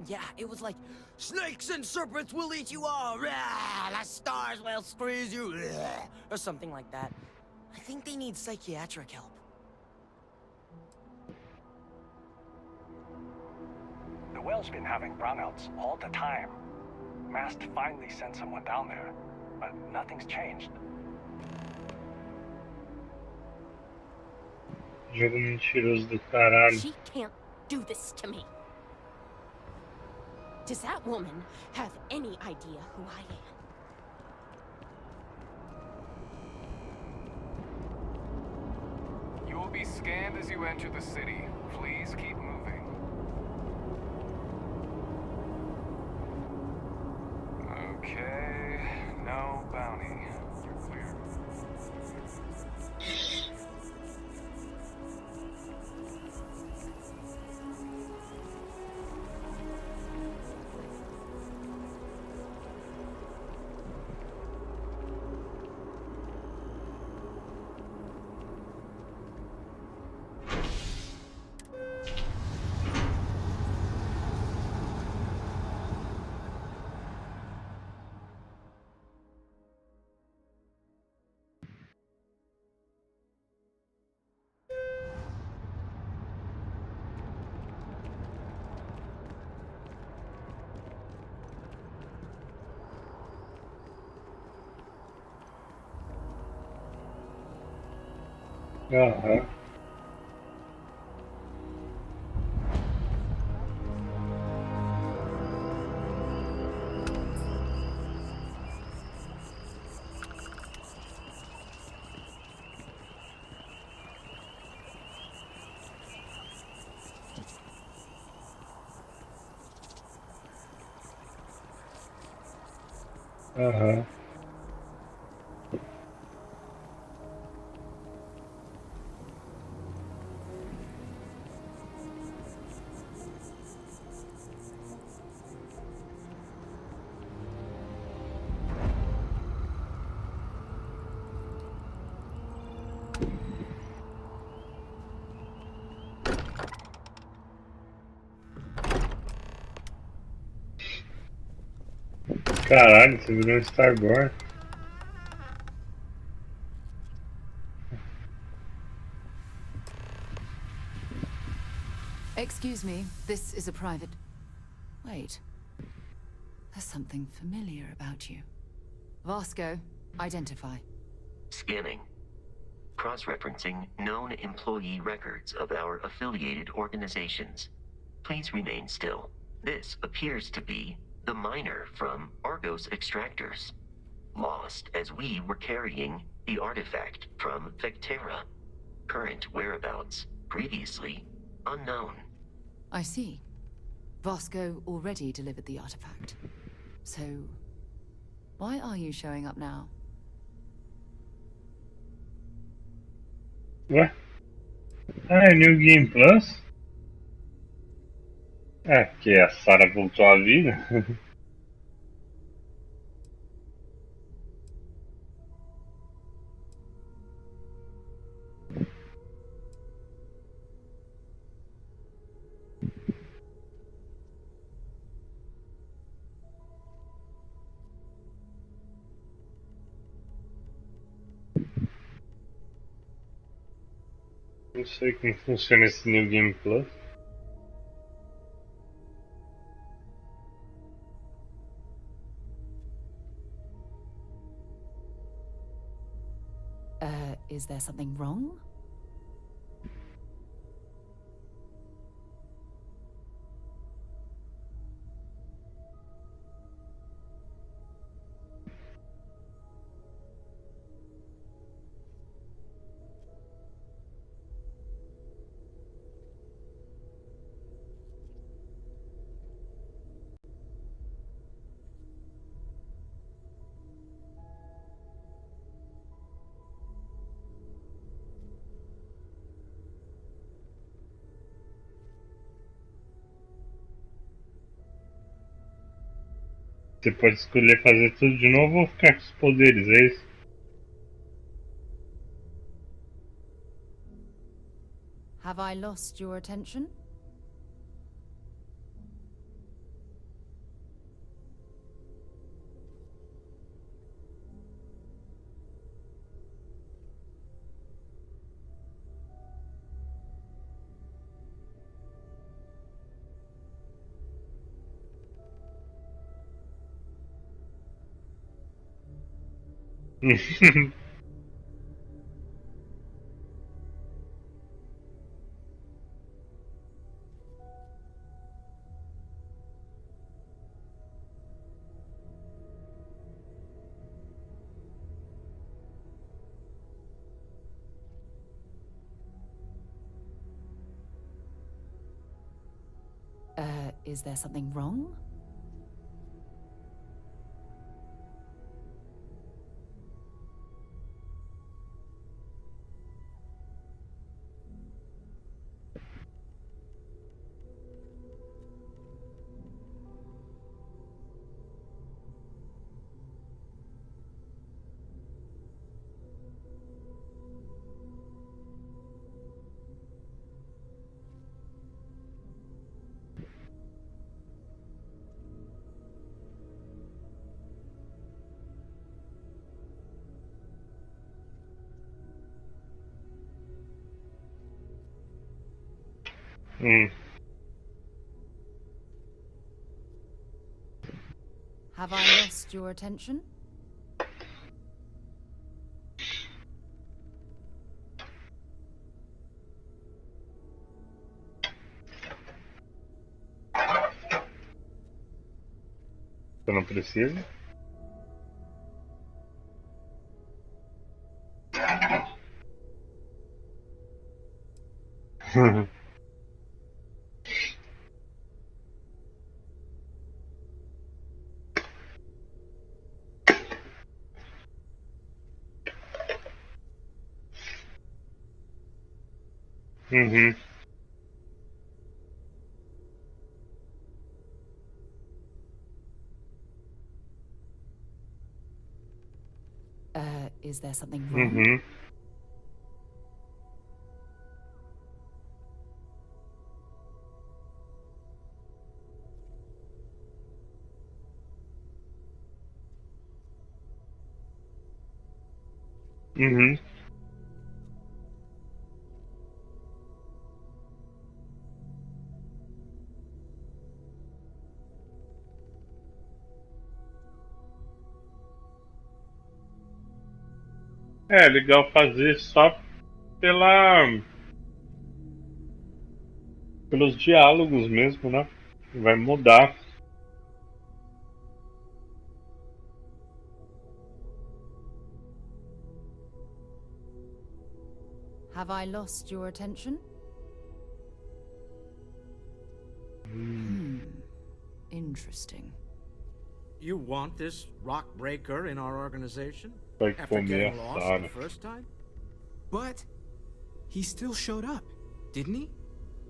Yeah, it was like, snakes and serpents will eat you all! Rah, the stars will squeeze you! Rah, or something like that. I think they need psychiatric help. The well's been having brownouts all the time. Mast finally sent someone down there, but nothing's changed. Jogo mentiroso do caralho. She can't do this to me. Does that woman have any idea who I am? You will be scanned as you enter the city. Please keep moving. Okay, no bounty. You're clear. Aham. Aham. Caralho, você virou um Starborn. Excuse me, this is a private... Wait. There's something familiar about you. Vasco, identify. Scanning. Cross-referencing known employee records of our affiliated organizations. Please remain still. This appears to be the miner from Argos Extractors. Lost as we were carrying the artifact from Vectera. Current whereabouts, previously unknown. I see. Vasco already delivered the artifact. So, why are you showing up now? Ué? Ah, é New Game Plus? É, porque a Sarah voltou à vida. Não sei como funciona esse New Game Plus. Is there something wrong? Você pode escolher fazer tudo de novo ou ficar com os poderes, é isso? Have I lost your attention? Is there something wrong? Have I lost your attention? Você não precisa? Uhum. Is there something wrong? Uhum. Uhum. É legal fazer só pela pelos diálogos mesmo, né? Vai mudar. Have I lost your attention? Interesting. You want this rock breaker in our organization? Vai After comer getting lost the assado. first time? But he still showed up, didn't he?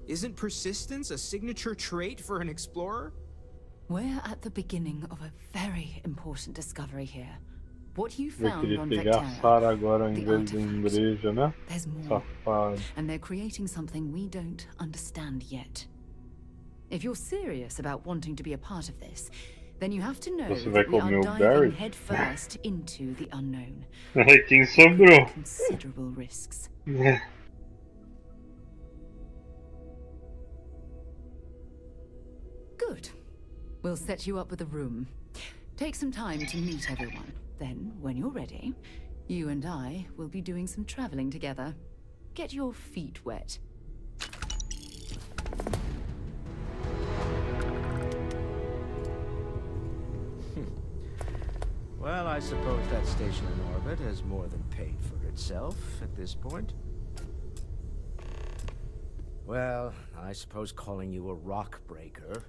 Isn't persistence a signature trait for an explorer? We're at the beginning of a very important discovery here. What you Vai found querer on pegar a Vectera, Sara agora em the vez da artifact. igreja, né? There's more. Safado. And they're creating something we don't understand yet. If you're serious about wanting to be a part of this, then you have to know Você vai that we comer are o diving Barry? headfirst into the unknown. Quem sobrou? Considerable risks. Good. We'll set you up with a room. Take some time to meet everyone. Then, when you're ready, you and I will be doing some traveling together. Get your feet wet. Well, I suppose that station in orbit has more than paid for itself at this point. Well, I suppose calling you a rock breaker.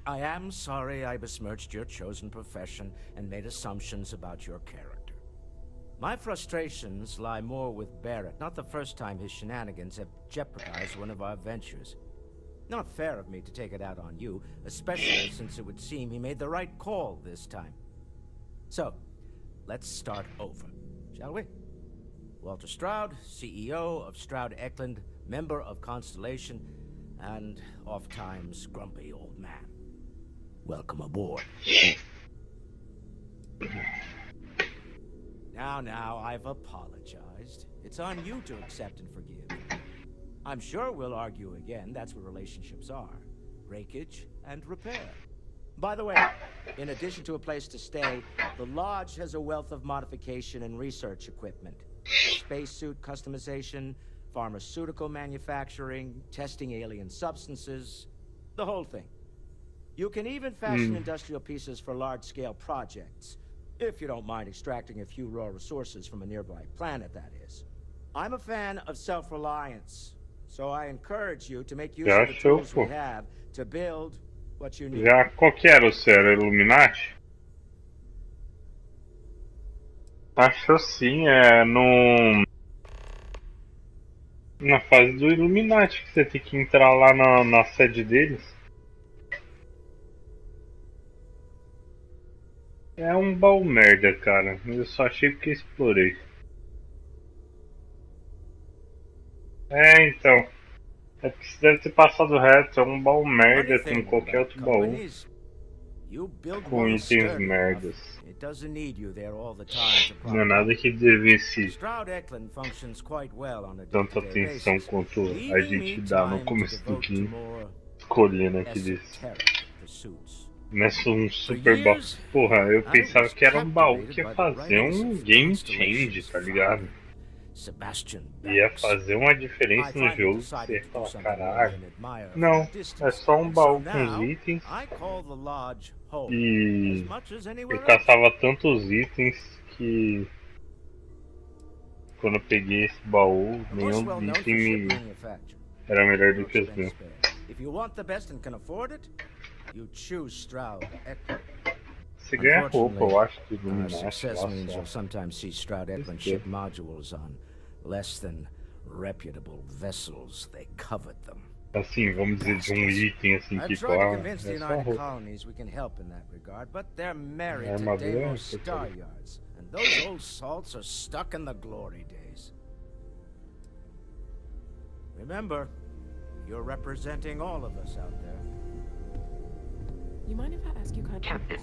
I am sorry I besmirched your chosen profession and made assumptions about your character. My frustrations lie more with Barrett. Not the first time his shenanigans have jeopardized one of our ventures. Not fair of me to take it out on you, especially since it would seem he made the right call this time. So, let's start over, shall we? Walter Stroud, CEO of Stroud Eklund, member of Constellation, and oft-times grumpy old man. Welcome aboard. Now, I've apologized. It's on you to accept and forgive. I'm sure we'll argue again. That's what relationships are. Breakage and repair. By the way, In addition to a place to stay, the lodge has a wealth of modification and research equipment. Spacesuit customization, pharmaceutical manufacturing, testing alien substances, the whole thing. You can even fashion industrial pieces for large-scale projects, if you don't mind extracting a few raw resources from a nearby planet, that is. I'm a fan of self-reliance, so I encourage you to make use Já of the achou, tools pô. we have to build what you need. Já, qual que era o seu? Era Illuminati? Acho sim, na fase do Illuminati que você tem que entrar lá na sede deles. É um baú merda, cara. Eu só achei porque explorei. É, então. É porque você deve ter passado reto. É um baú merda como qualquer outro baú. You build Com one itens sturdy enough, merdas. it doesn't need you there all the time to Não é prop nada up. que devesse Stroud Eklund functions quite well on a tanta day-to-day atenção basis, quanto a leaving gente me dá no time to começo do devote to game, more escolhendo aqueles. esoteric pursuits. Nessa um For super baú. years, Porra, eu I pensava was que era um baú que captivated ia by the fazer writings um of game Constellation's change, tá ligado? founder, Sebastian Ia Banks. fazer uma I diferença no finally jogo que você decided ia to do falar, something more caralho. than admire from Não, a é distance. só um And baú so com os now, itens I call the lodge home, as e much as eu anywhere else. caçava tantos itens que quando eu peguei esse baú, The nenhum most well-known item for ship me manufacture. era melhor No do que os expense meus. spared. If you want the best and can afford it, you choose Stroud Eklund. Você ganha roupa, eu acho, do Our Illuminati success lá means só. you'll sometimes see Stroud Eklund Besteira. ship modules on less than reputable vessels. They covet them. Assim, vamos dizer, de um item assim, I tipo, tried to ah, convince the é só United roupa. Colonies we can help in that regard, but they're married to Armadura, Deimos isso Star tudo. Yards, and those old salts are stuck in the glory days. Remember, you're representing all of us out there. You mind if I ask you kind of Captain,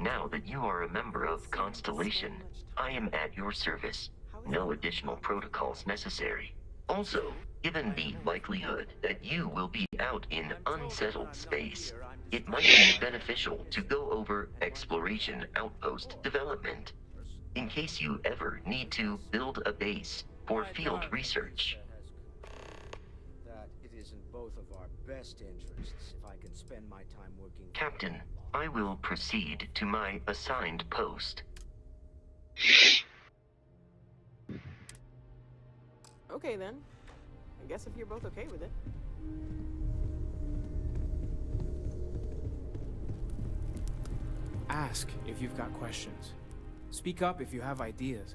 now that you are a member of Constellation, I am at your service. No additional protocols necessary. Also, given the likelihood that you will be out in unsettled space, it might be beneficial to go over exploration outpost development, in case you ever need to build a base for field research. That it is in both of our best interests if I can spend my time working. Captain, I will proceed to my assigned post. Okay then. I guess if you're both okay with it. Ask if you've got questions. Speak up if you have ideas.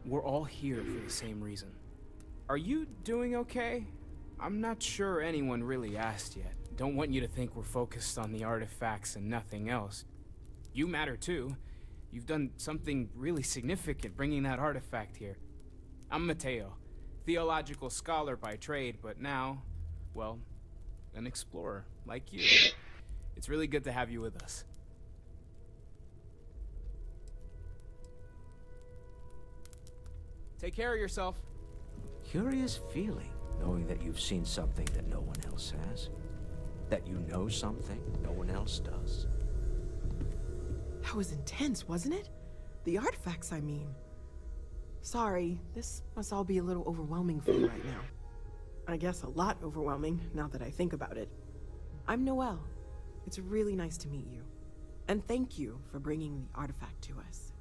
We're all here for the same reason. Are you doing okay? I'm not sure anyone really asked yet. Don't want you to think we're focused on the artifacts and nothing else. You matter too. You've done something really significant bringing that artifact here. I'm Mateo, theological scholar by trade, but now, well, an explorer like you. It's really good to have you with us. Take care of yourself. Curious feeling, knowing that you've seen something that no one else has. That you know something no one else does. That was intense, wasn't it? The artifacts, I mean. Sorry, this must all be a little overwhelming for you right now. I guess a lot overwhelming, now that I think about it. I'm Noelle. It's really nice to meet you. And thank you for bringing the artifact to us.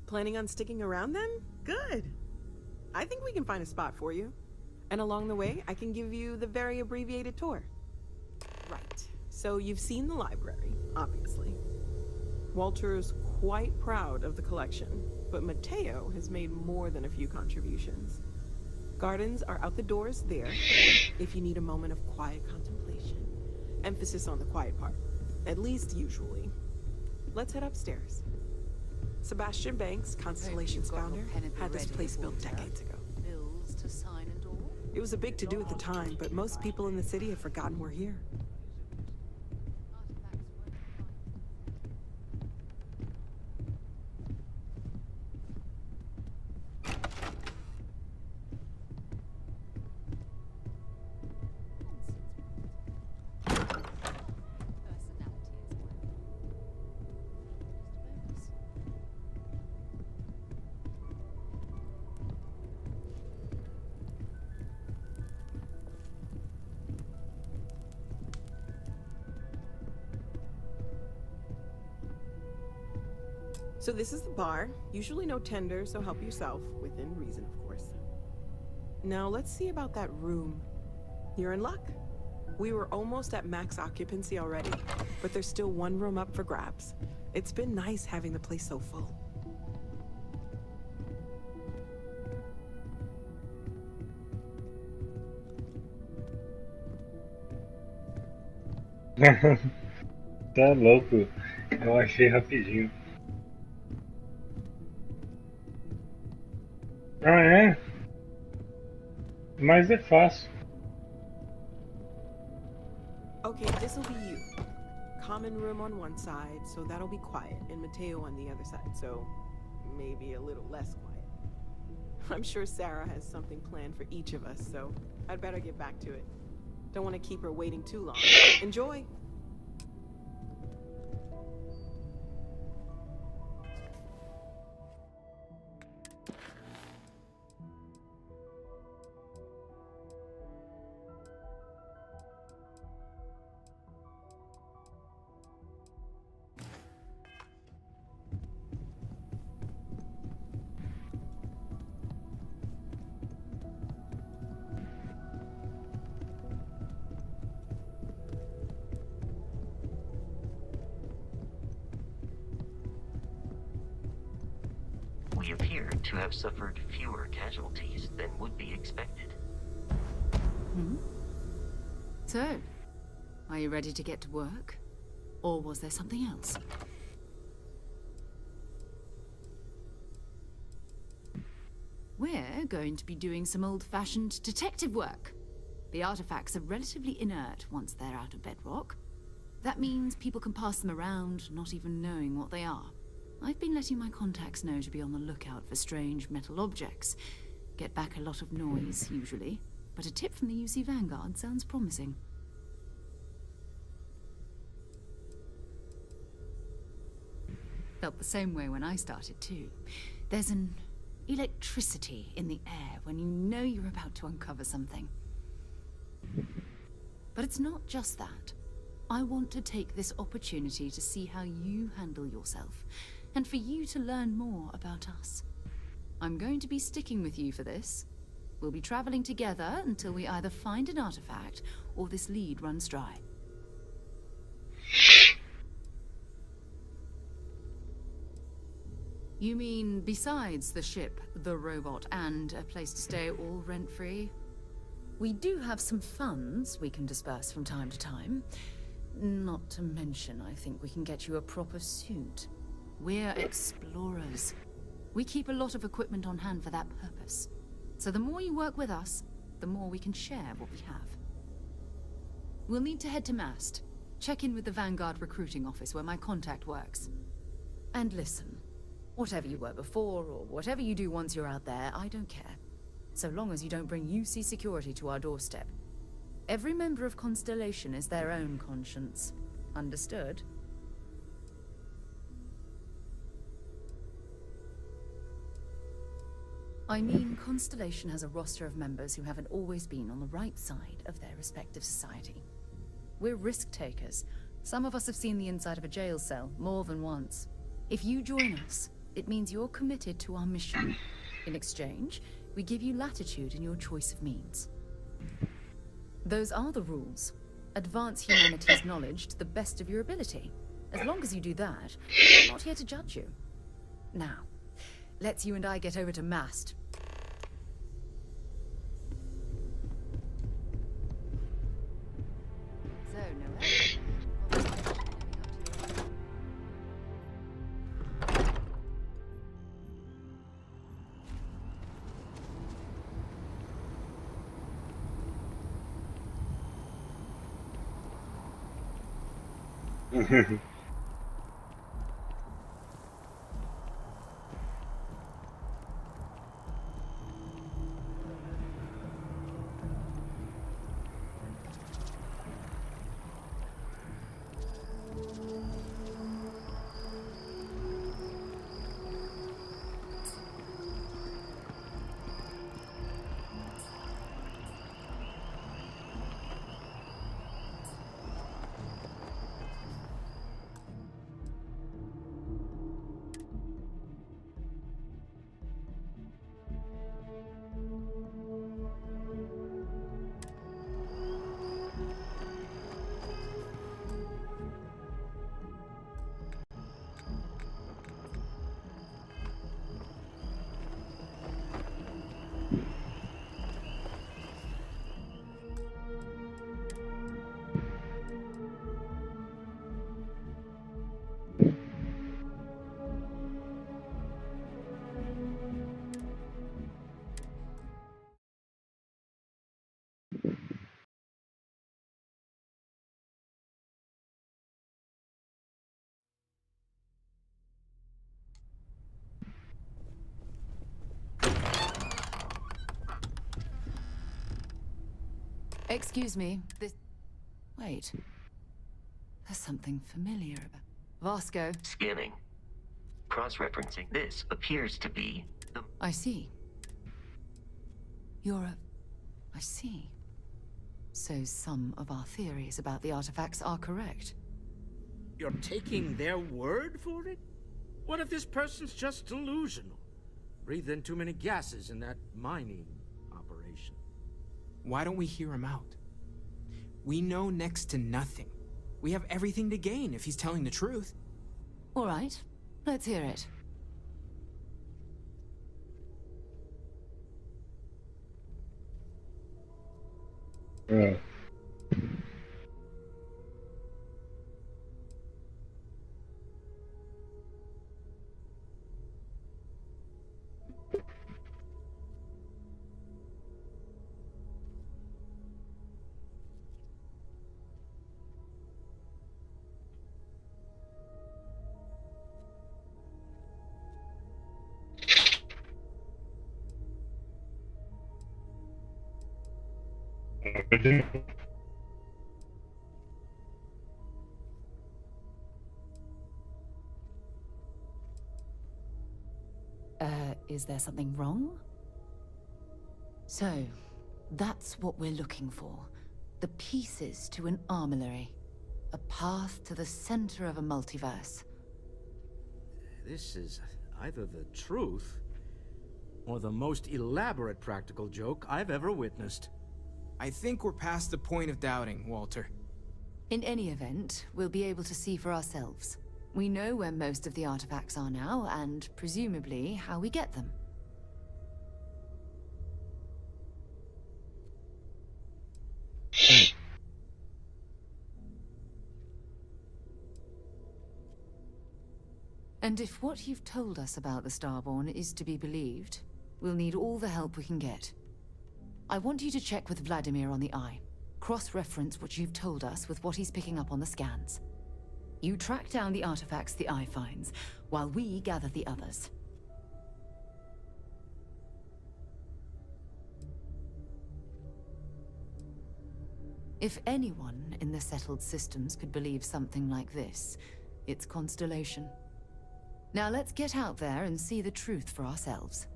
Planning on sticking around then? Good. I think we can find a spot for you. And along the way, I can give you the very abbreviated tour. Right. So you've seen the library, obviously. Walter's quite proud of the collection, but Mateo has made more than a few contributions. Gardens are out the doors there, if you need a moment of quiet contemplation. Emphasis on the quiet part, at least usually. Let's head upstairs. Sebastian Banks, Constellation's founder, had this place built decades ago. Bills to sign and all. It was a big to-do at the time, but most people in the city have forgotten we're here. So this is the bar. Usually no tender, so help yourself. Within reason, of course. Now let's see about that room. You're in luck. We were almost at max occupancy already, but there's still one room up for grabs. It's been nice having the place so full. Tá louco. Eu achei rapidinho. Ah, é? Mas é fácil. Okay, this'll be you. Common room on one side, so that'll be quiet, and Mateo on the other side, so maybe a little less quiet. I'm sure Sarah has something planned for each of us, so I'd better get back to it. Don't want to keep her waiting too long. Enjoy! We appear to have suffered fewer casualties than would be expected. So, are you ready to get to work? Or was there something else? We're going to be doing some old-fashioned detective work. The artifacts are relatively inert once they're out of bedrock. That means people can pass them around, not even knowing what they are. I've been letting my contacts know to be on the lookout for strange metal objects. Get back a lot of noise, usually. But a tip from the UC Vanguard sounds promising. Felt the same way when I started, too. There's an electricity in the air when you know you're about to uncover something. But it's not just that. I want to take this opportunity to see how you handle yourself, and for you to learn more about us. I'm going to be sticking with you for this. We'll be traveling together until we either find an artifact or this lead runs dry. You mean besides the ship, the robot, and a place to stay all rent-free? We do have some funds we can disperse from time to time. Not to mention, I think we can get you a proper suit. We're explorers. We keep a lot of equipment on hand for that purpose. So the more you work with us, the more we can share what we have. We'll need to head to Mast. Check in with the Vanguard recruiting office where my contact works. And listen, whatever you were before, or whatever you do once you're out there, I don't care. So long as you don't bring UC security to our doorstep. Every member of Constellation is their own conscience. Understood? I mean, Constellation has a roster of members who haven't always been on the right side of their respective society. We're risk-takers. Some of us have seen the inside of a jail cell more than once. If you join us, it means you're committed to our mission. In exchange, we give you latitude in your choice of means. Those are the rules. Advance humanity's knowledge to the best of your ability. As long as you do that, I'm not here to judge you. Now, let's you and I get over to Mast. So, Noel? Excuse me, this... Wait. There's something familiar about... Vasco. Scanning. Cross-referencing. This appears to be the... I see. You're a... I see. So some of our theories about the artifacts are correct. You're taking their word for it? What if this person's just delusional? Breathed in too many gases in that mining operation. Why don't we hear him out? We know next to nothing. We have everything to gain if he's telling the truth. All right, let's hear it. Is there something wrong? So, that's what we're looking for. The pieces to an armillary. A path to the center of a multiverse. This is either the truth or the most elaborate practical joke I've ever witnessed. I think we're past the point of doubting, Walter. In any event, we'll be able to see for ourselves. We know where most of the artifacts are now, and presumably how we get them. And if what you've told us about the Starborn is to be believed, we'll need all the help we can get. I want you to check with Vladimir on the Eye. Cross-reference what you've told us with what he's picking up on the scans. You track down the artifacts the Eye finds, while we gather the others. If anyone in the settled systems could believe something like this, it's Constellation. Now let's get out there and see the truth for ourselves.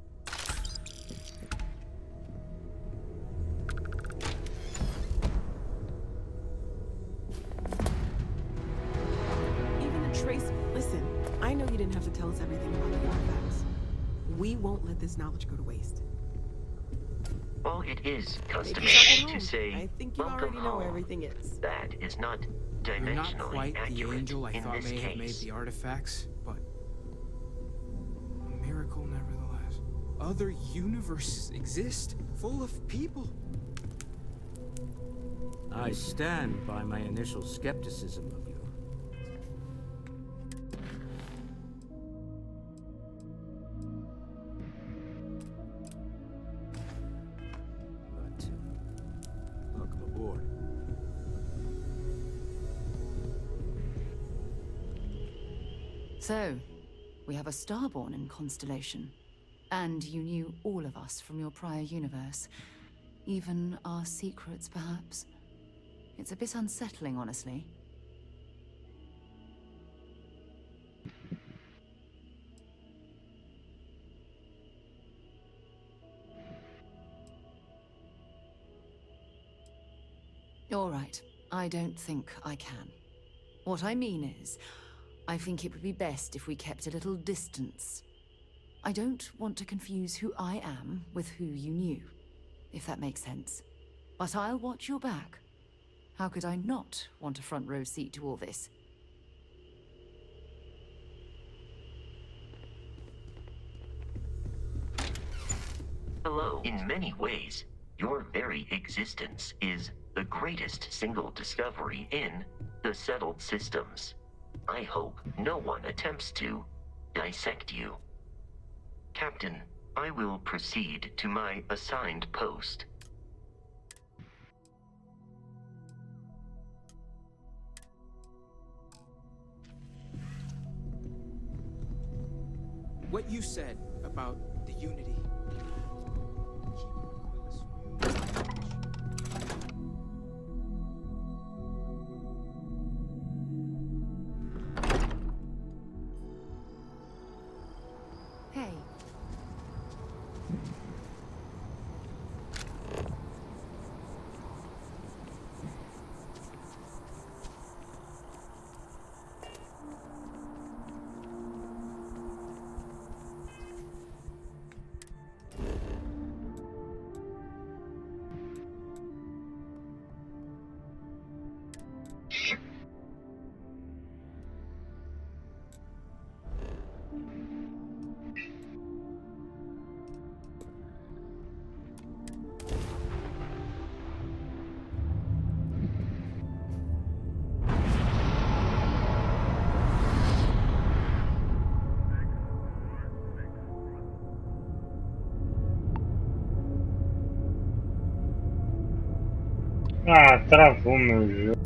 Even the trace... Listen, I know you didn't have to tell us everything about the artifacts. We won't let this knowledge go to waste. While it is customary to say, I think you welcome already know where home, everything is. that is not You're dimensionally not quite the accurate angel I in thought this may have made case. the artifacts, but a miracle nevertheless. Other universes exist, full of people. I stand by my initial skepticism of you. But, welcome aboard. So, we have a Starborn in Constellation. And you knew all of us from your prior universe. Even our secrets, perhaps. It's a bit unsettling, honestly. All right. I don't think I can. What I mean is, I think it would be best if we kept a little distance. I don't want to confuse who I am with who you knew, if that makes sense. But I'll watch your back. How could I not want a front row seat to all this? Hello. In many ways, your very existence is the greatest single discovery in the settled systems. I hope no one attempts to dissect you. Captain, I will proceed to my assigned post. What you said about the Unity. Ah, travou meu jogo.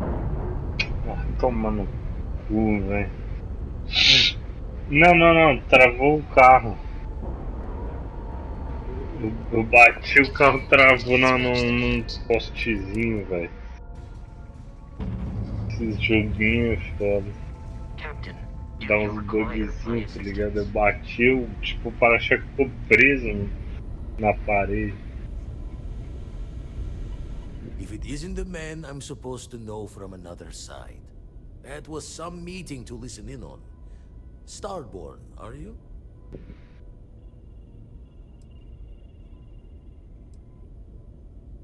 Ah, toma no cu, velho. Não, não, não. Travou o carro. Eu bati, o carro travou num postezinho, velho. Esses joguinhos é foda. Captain, Dá uns bugzinhos, tá ligado? Eu bati, eu, tipo, o para-choque ficou preso na parede. If it isn't the man I'm supposed to know from another side. That was some meeting to listen in on. Starborn, are you?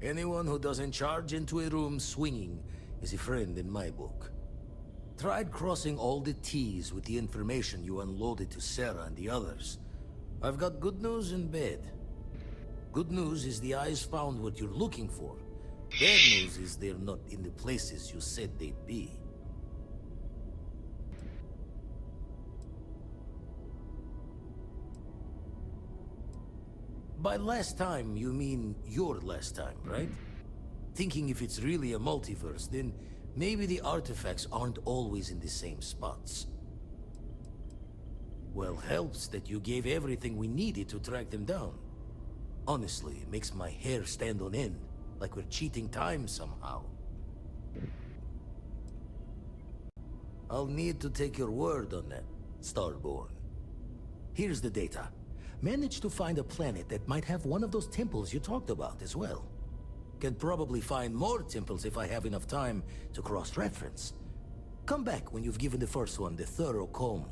Anyone who doesn't charge into a room swinging is a friend in my book. Tried crossing all the T's with the information you unloaded to Sarah and the others. I've got good news and bad. Good news is the eyes found what you're looking for. Bad news is they're not in the places you said they'd be. By last time, you mean your last time, right? Thinking if it's really a multiverse, then maybe the artifacts aren't always in the same spots. Well, helps that you gave everything we needed to track them down. Honestly, it makes my hair stand on end, like we're cheating time somehow. I'll need to take your word on that, Starborn. Here's the data. Managed to find a planet that might have one of those temples you talked about as well. Can probably find more temples if I have enough time to cross-reference. Come back when you've given the first one the thorough comb.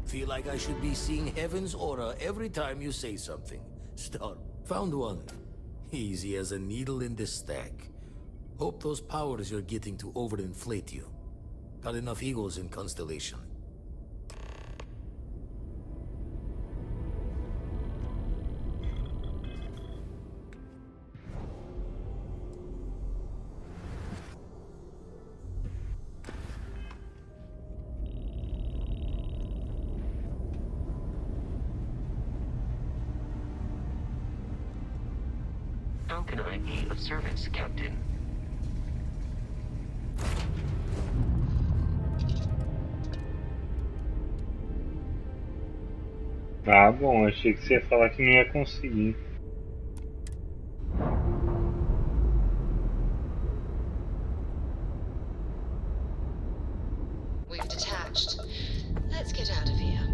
Feel like I should be seeing heaven's aura every time you say something. Star, found one. Easy as a needle in the stack. Hope those powers you're getting to overinflate you. Got enough egos in Constellation. How can I be of service, Captain? Ah, bom, achei que você ia falar que não ia conseguir. We've detached. Let's get out of here.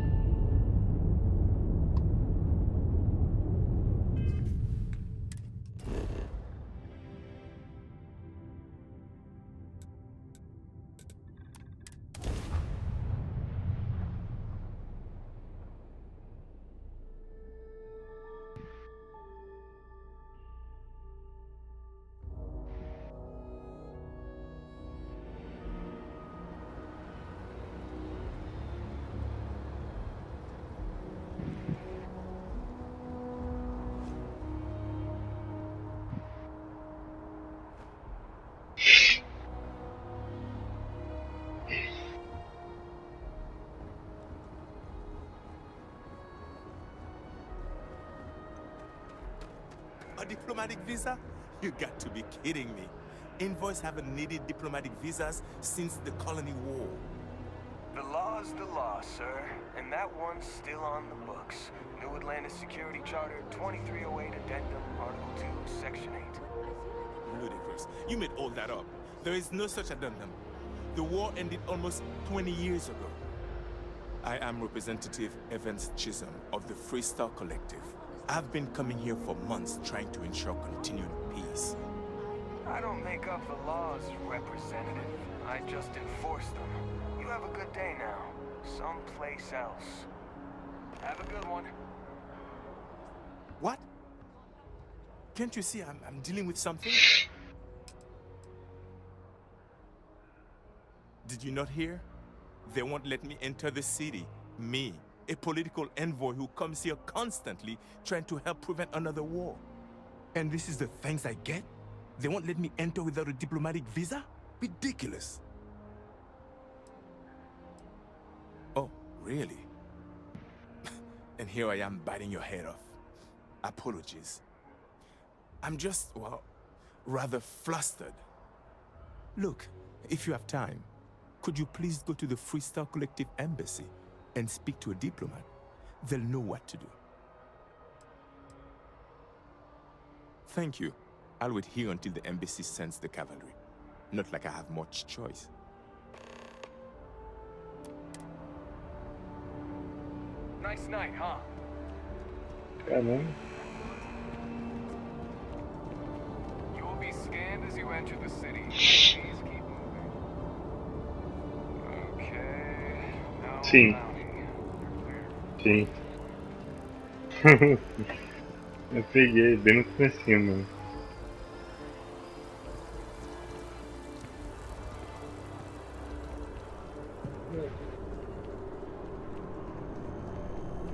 A diplomatic visa? You got to be kidding me. Envoys haven't needed diplomatic visas since the Colony War. The law's the law, sir. And that one's still on the books. New Atlantis Security Charter 2308 Addendum, Article 2, Section 8. Ludicrous. You made all that up. There is no such addendum. The war ended almost 20 years ago. I am Representative Evans Chisholm of the Freestar Collective. I've been coming here for months trying to ensure continued peace. I don't make up the laws, Representative. I just enforce them. You have a good day now. Someplace else. Have a good one. What? Can't you see I'm dealing with something? Did you not hear? They won't let me enter the city. Me, a political envoy who comes here constantly trying to help prevent another war. And this is the thanks I get? They won't let me enter without a diplomatic visa? Ridiculous. Oh, really? And here I am biting your head off. Apologies. I'm just, well, rather flustered. Look, if you have time, could you please go to the Freestar Collective embassy and speak to a diplomat? They'll know what to do. Thank you. I'll wait here until the embassy sends the cavalry. Not like I have much choice. Nice night, huh? Caramba. You will be scanned as you enter the city. Please keep moving. Okay. No Sim. bounty. Sim. Eu peguei bem no comecinho, mano.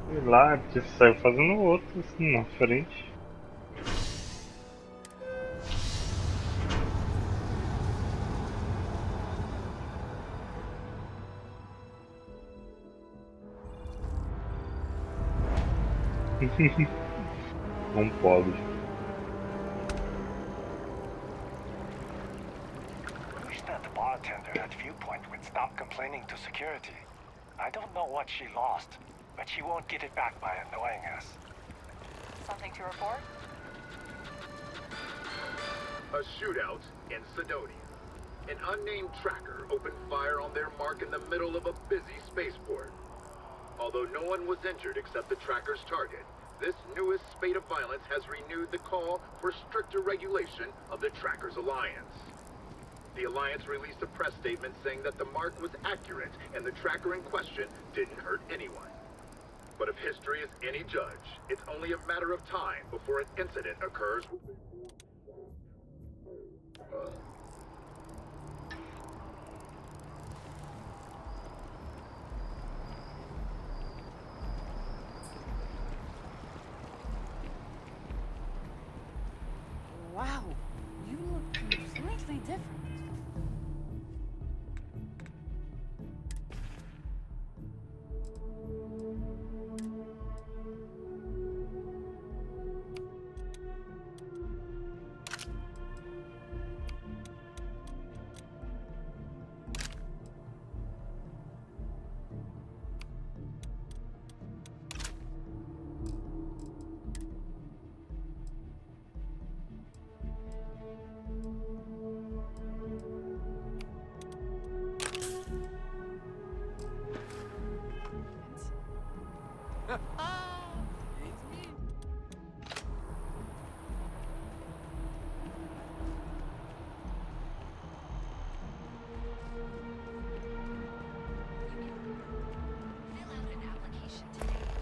Sei lá, porque saiu fazendo outro assim na frente. Não pode. Wish that bartender at Viewpoint would stop complaining to security. I don't know what she lost, but she won't get it back by annoying us. Something to report? A shootout in Sidonia. An unnamed tracker opened fire on their mark in the middle of a busy spaceport. Although no one was injured except the tracker's target, this newest spate of violence has renewed the call for stricter regulation of the tracker's alliance. The alliance released a press statement saying that the mark was accurate and the tracker in question didn't hurt anyone. But if history is any judge, it's only a matter of time before an incident occurs. Wow, you look completely different.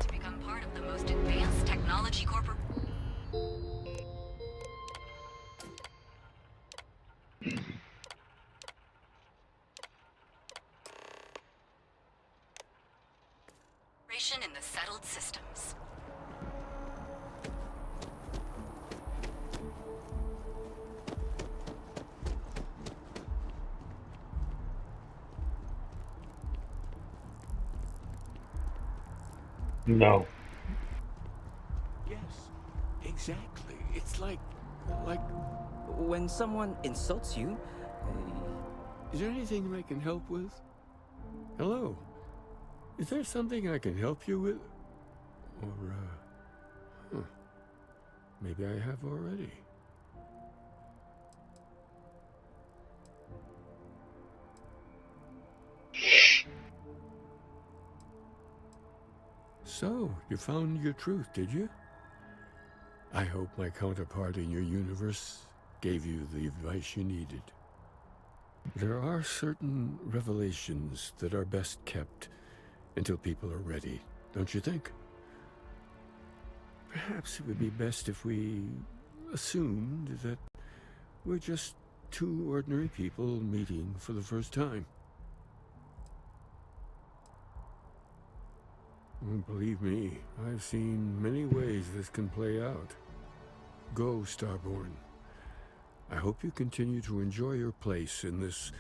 To become part of the most advanced technology corporation in the settled systems. No. Yes, exactly. It's like when someone insults you. Is there anything I can help with? Hello. Is there something I can help you with? Or, maybe I have already. So, you found your truth, did you? I hope my counterpart in your universe gave you the advice you needed. There are certain revelations that are best kept until people are ready, don't you think? Perhaps it would be best if we assumed that we're just two ordinary people meeting for the first time. Believe me, I've seen many ways this can play out. Go, Starborn. I hope you continue to enjoy your place in this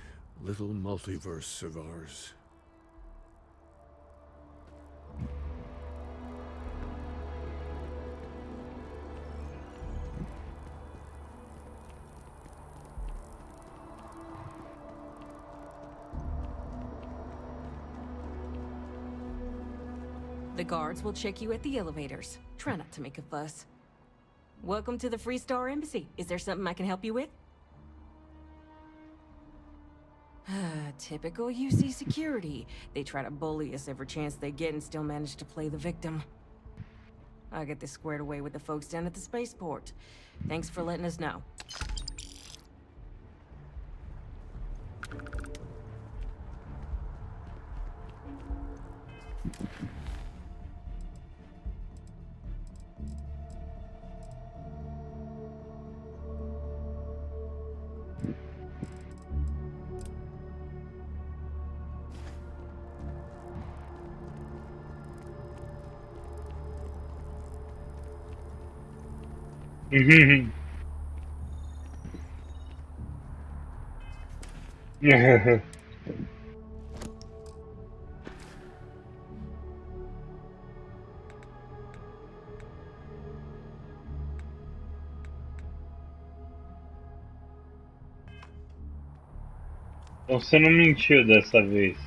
little multiverse of ours. The guards will check you at the elevators. Try not to make a fuss. Welcome to the Freestar Embassy. Is there something I can help you with? Typical UC security. They try to bully us every chance they get and still manage to play the victim. I'll get this squared away with the folks down at the spaceport. Thanks for letting us know. Então você não mentiu dessa vez.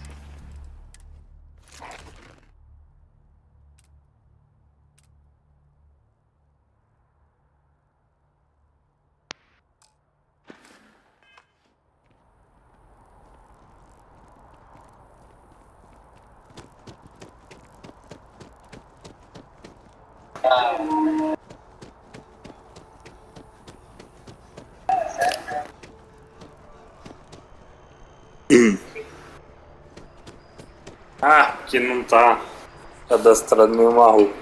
Ah, que não tá cadastrado nenhuma roupa.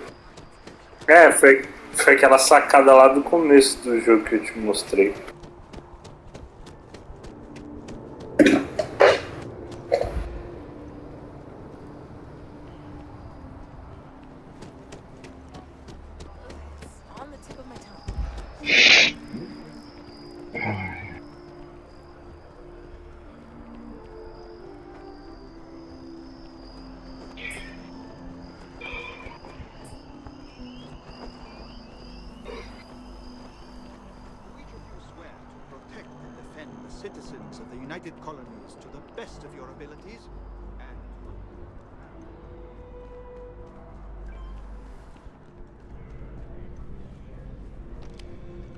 É, foi aquela sacada lá do começo do jogo que eu te mostrei. On the tip of my tongue. Protect and defend the citizens of the United Colonies to the best of your abilities, and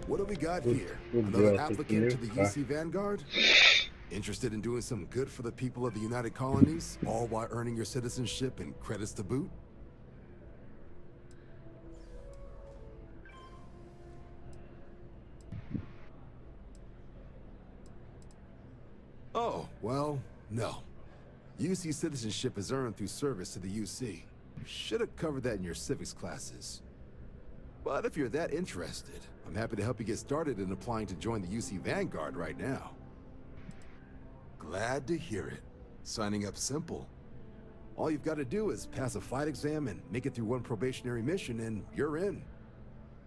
what do we got here? Another applicant to the UC Vanguard? Interested in doing some good for the people of the United Colonies, all while earning your citizenship and credits to boot? Oh, well, no. UC citizenship is earned through service to the UC. Should have covered that in your civics classes. But if you're that interested, I'm happy to help you get started in applying to join the UC Vanguard right now. Glad to hear it. Signing up simple. All you've got to do is pass a fight exam and make it through one probationary mission and you're in.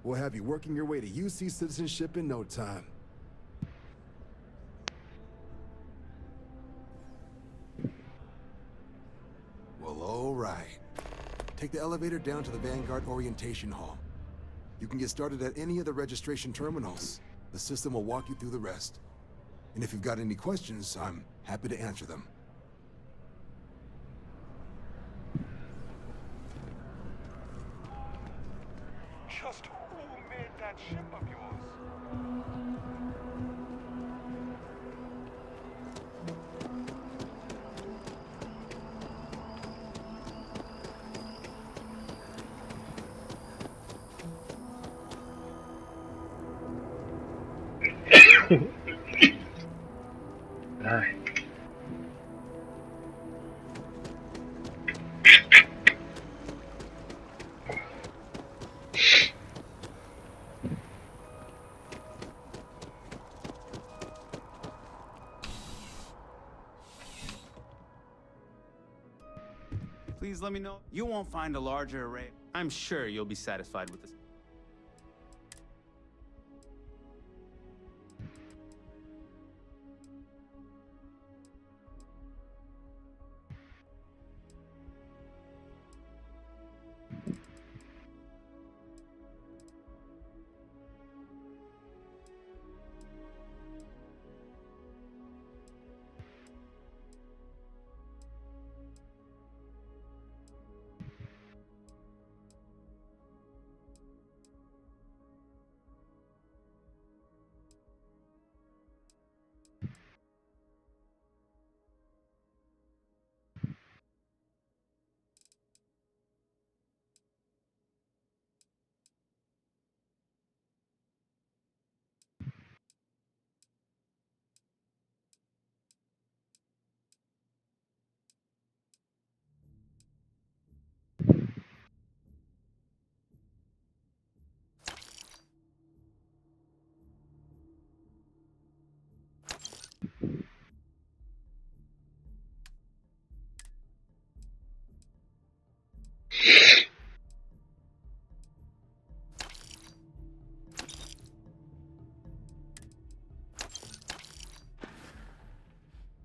We'll have you working your way to UC citizenship in no time. Well, all right. Take the elevator down to the Vanguard Orientation Hall. You can get started at any of the registration terminals. The system will walk you through the rest. And if you've got any questions, I'm happy to answer them. Just who made that ship of yours? Ai. Please please let me know. You won't find a larger array. I'm sure you'll be satisfied with this.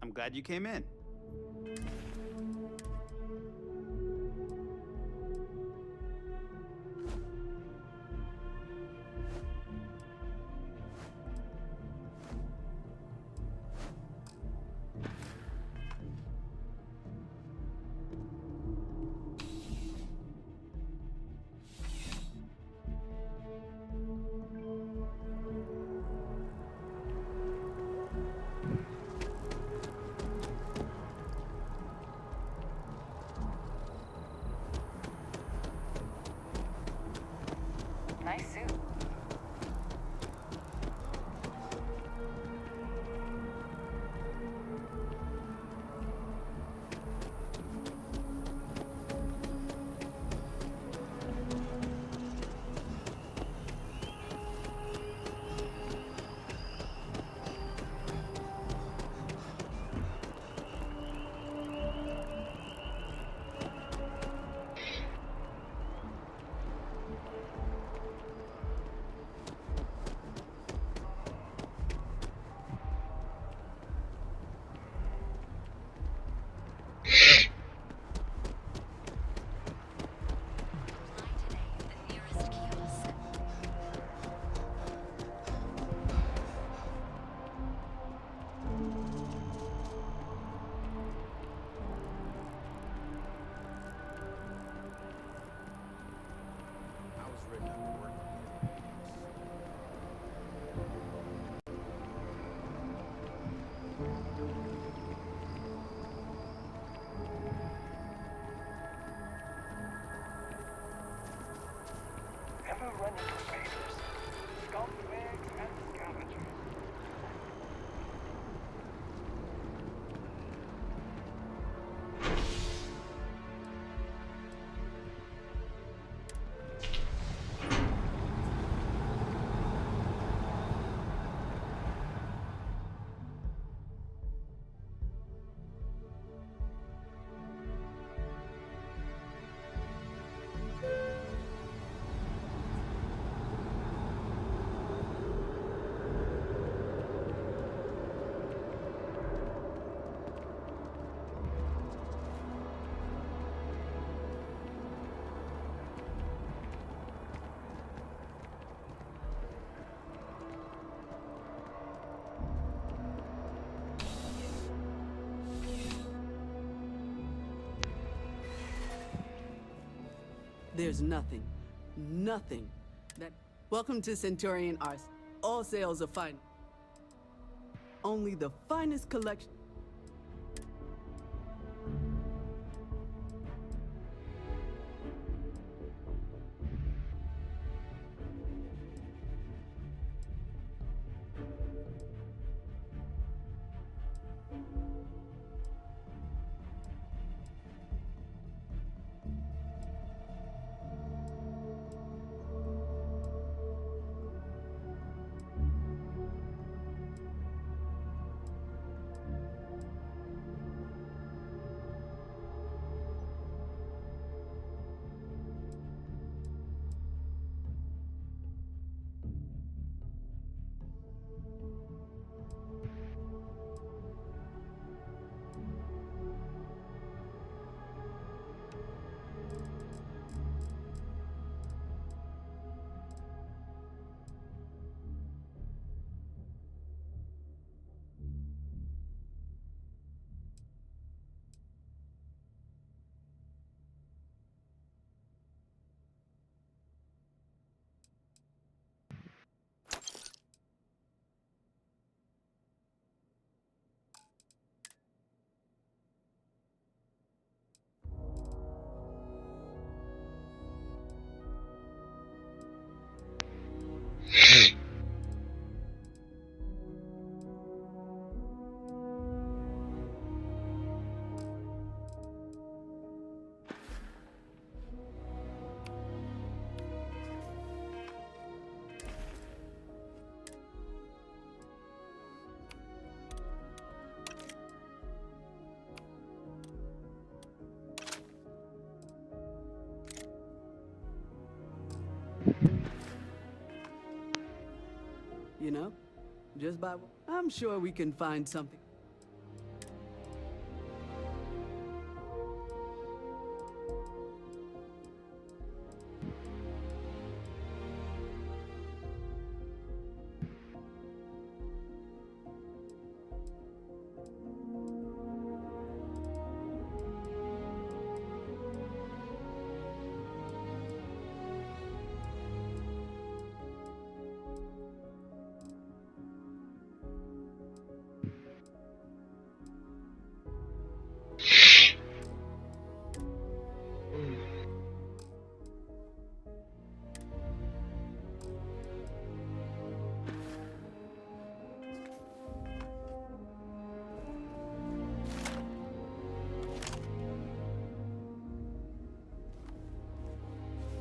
I'm glad you came in. Nice suit. Ever run into raiders? Scumbags and scavengers. There's nothing that... Welcome to Centurion Arts. All sales are final. Only the finest collection... You know, just by... I'm sure we can find something.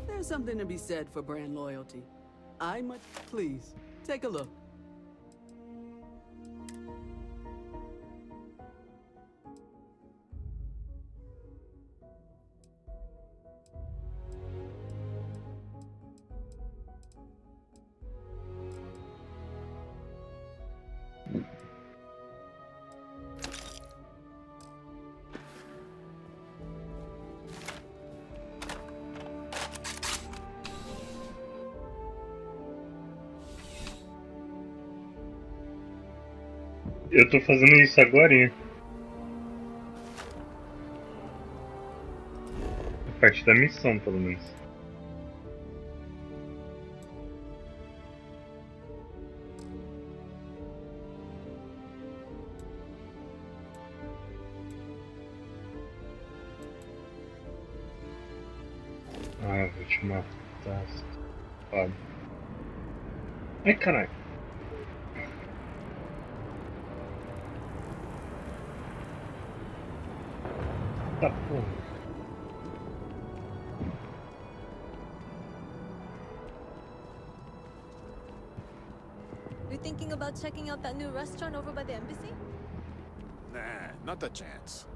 There's something to be said for brand loyalty. Please, take a look. Eu tô fazendo isso agorinha. É parte da missão, pelo menos. Ah, eu vou te matar. Foda. Ai, caralho. Tá porra. You thinking about checking out that new restaurant over by the embassy? Nah, not a chance.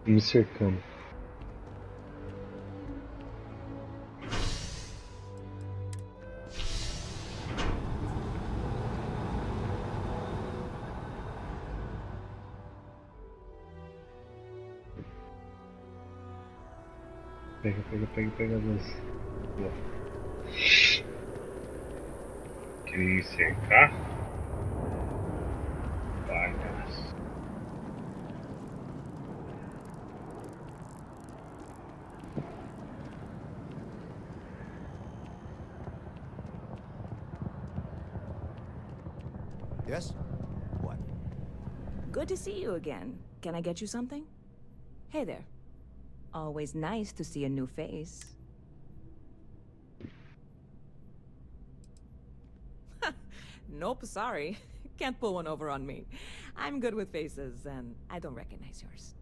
Me cercando. Pega a luz. Boa. Querem me cercar? Palhaço. Yes? What? Good to see you again. Can I get you something? Hey there. Always nice to see a new face. Nope, sorry. Can't pull one over on me. I'm good with faces, and I don't recognize yours.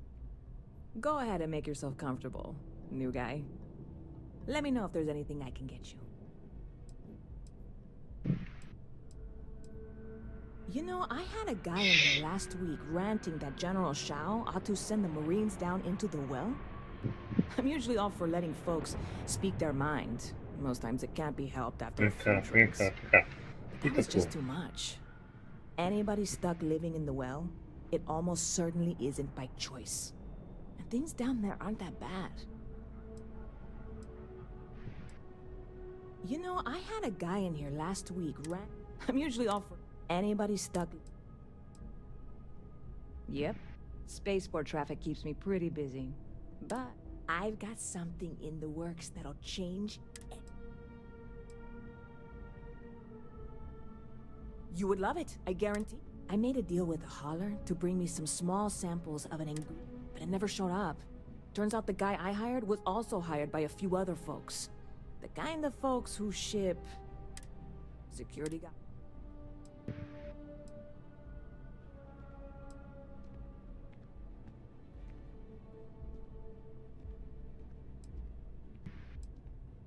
Go ahead and make yourself comfortable, new guy. Let me know if there's anything I can get you. You know, I had a guy in here last week ranting that General Shao ought to send the Marines down into the well. I'm usually all for letting folks speak their mind. Most times it can't be helped after a few drinks. That was just too much. Anybody stuck living in the well, it almost certainly isn't by choice. And things down there aren't that bad. You know, I had a guy in here last week I'm usually all for anybody stuck. Yep. Spaceport traffic keeps me pretty busy. But I've got something in the works that'll change. You would love it, I guarantee. I made a deal with a hauler to bring me some small samples of an ingredient, but it never showed up. Turns out the guy I hired was also hired by a few other folks. The kind of folks who ship security guys.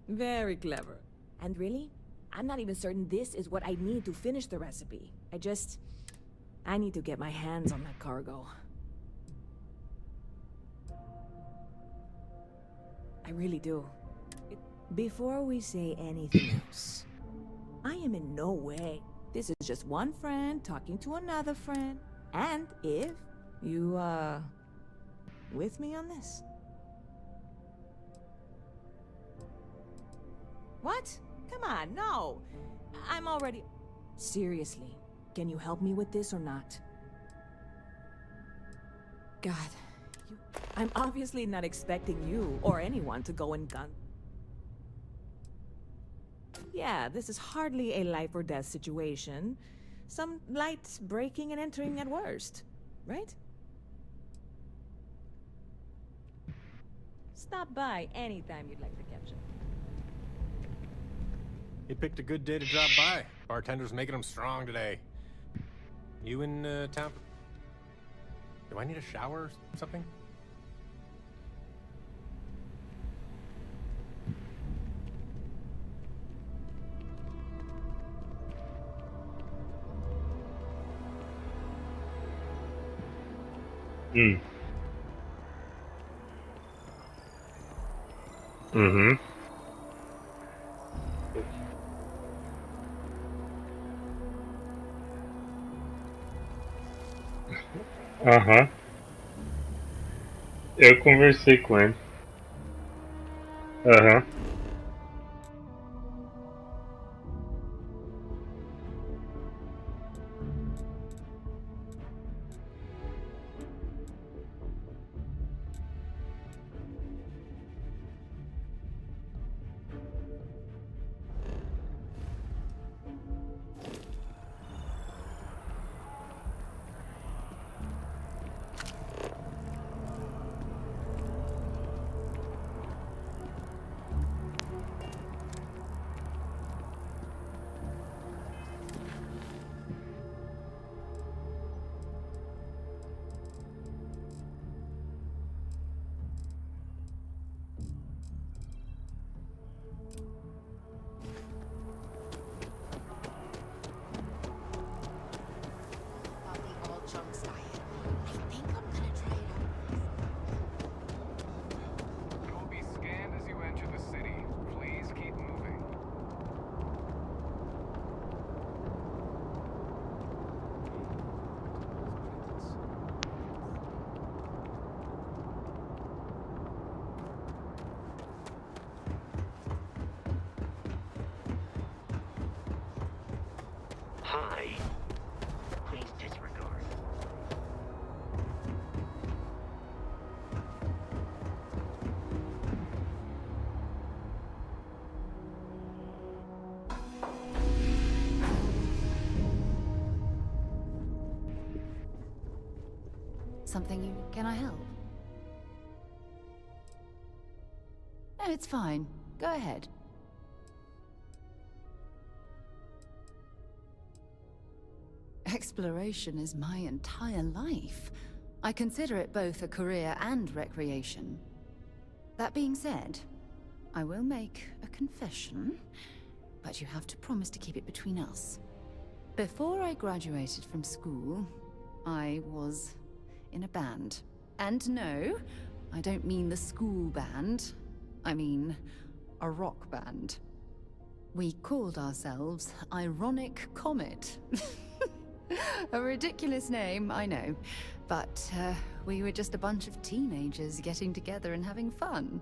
Very clever. And really, I'm not even certain this is what I need to finish the recipe. I need to get my hands on that cargo. I really do. Before we say anything else, I am in no way. This is just one friend talking to another friend. And if you, with me on this? What? Come on, no. I'm already... Seriously, can you help me with this or not? God, I'm obviously not expecting you or anyone to go and gun. Yeah, this is hardly a life or death situation. Some light breaking and entering at worst, right? Stop by anytime you'd like to catch up. He picked a good day to drop by. Bartender's making him strong today. You in town? Do I need a shower or something? Mm. Mm-hmm. Aham. Eu conversei com ele. Aham. You will be scanned as you enter the city. Please keep moving. Hi. Please disregard. Something you... Can I help? No, it's fine. Go ahead. Exploration is my entire life. I consider it both a career and recreation. That being said, I will make a confession, but you have to promise to keep it between us. Before I graduated from school, I was in a band. And no, I don't mean the school band. I mean a rock band. We called ourselves Ironic Comet. A ridiculous name, I know. But we were just a bunch of teenagers getting together and having fun.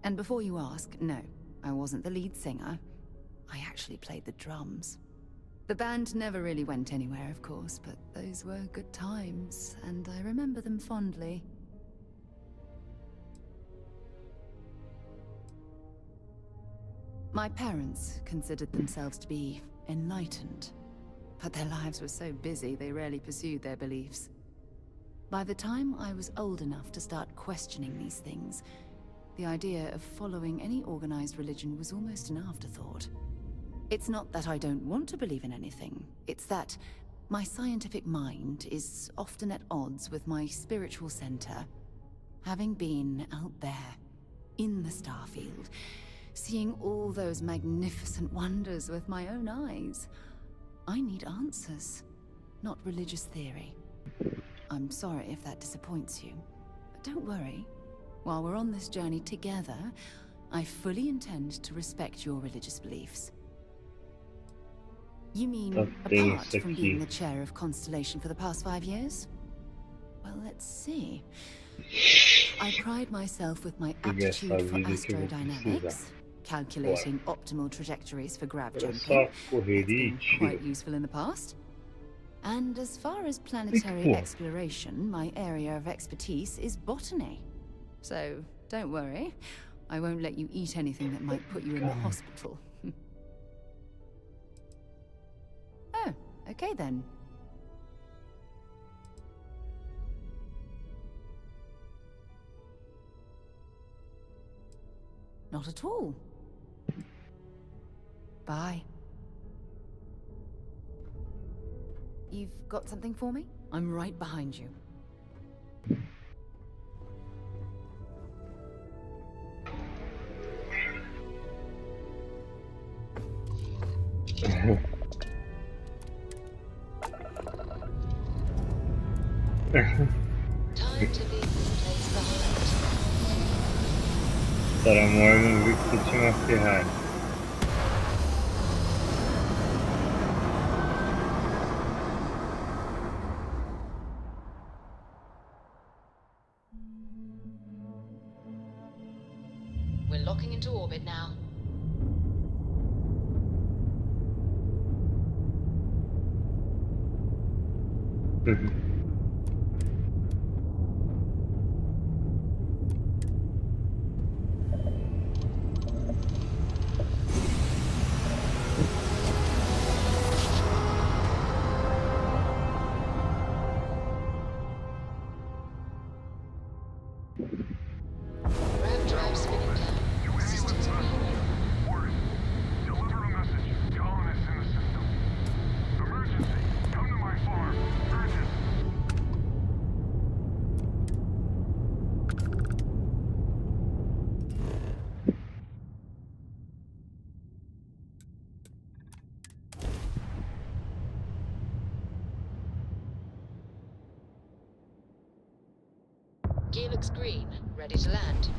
And before you ask, no, I wasn't the lead singer. I actually played the drums. The band never really went anywhere, of course, but those were good times, and I remember them fondly. My parents considered themselves to be enlightened, but their lives were so busy they rarely pursued their beliefs. By the time I was old enough to start questioning these things, the idea of following any organized religion was almost an afterthought. It's not that I don't want to believe in anything, it's that my scientific mind is often at odds with my spiritual center. Having been out there, in the Starfield, seeing all those magnificent wonders with my own eyes, I need answers, not religious theory. I'm sorry if that disappoints you, but don't worry. While we're on this journey together, I fully intend to respect your religious beliefs. You mean apart from being the chair of Constellation for the past 5 years? Well, let's see. I pride myself with my aptitude for astrodynamics, calculating optimal trajectories for grav jumping. That's been quite useful in the past. And as far as planetary exploration, my area of expertise is botany. So, don't worry. I won't let you eat anything that might put you in the hospital. Oh, okay then. Not at all. Bye. You've got something for me? I'm right behind you. Para Morgan, vi que você tinha uma Ferrari. We're locking into orbit now. Rev drive spinning down. Systems green. Deliver a message. Colonists in the system. Emergency. Come to my farm. Urgent. Gear looks green. Ready to land.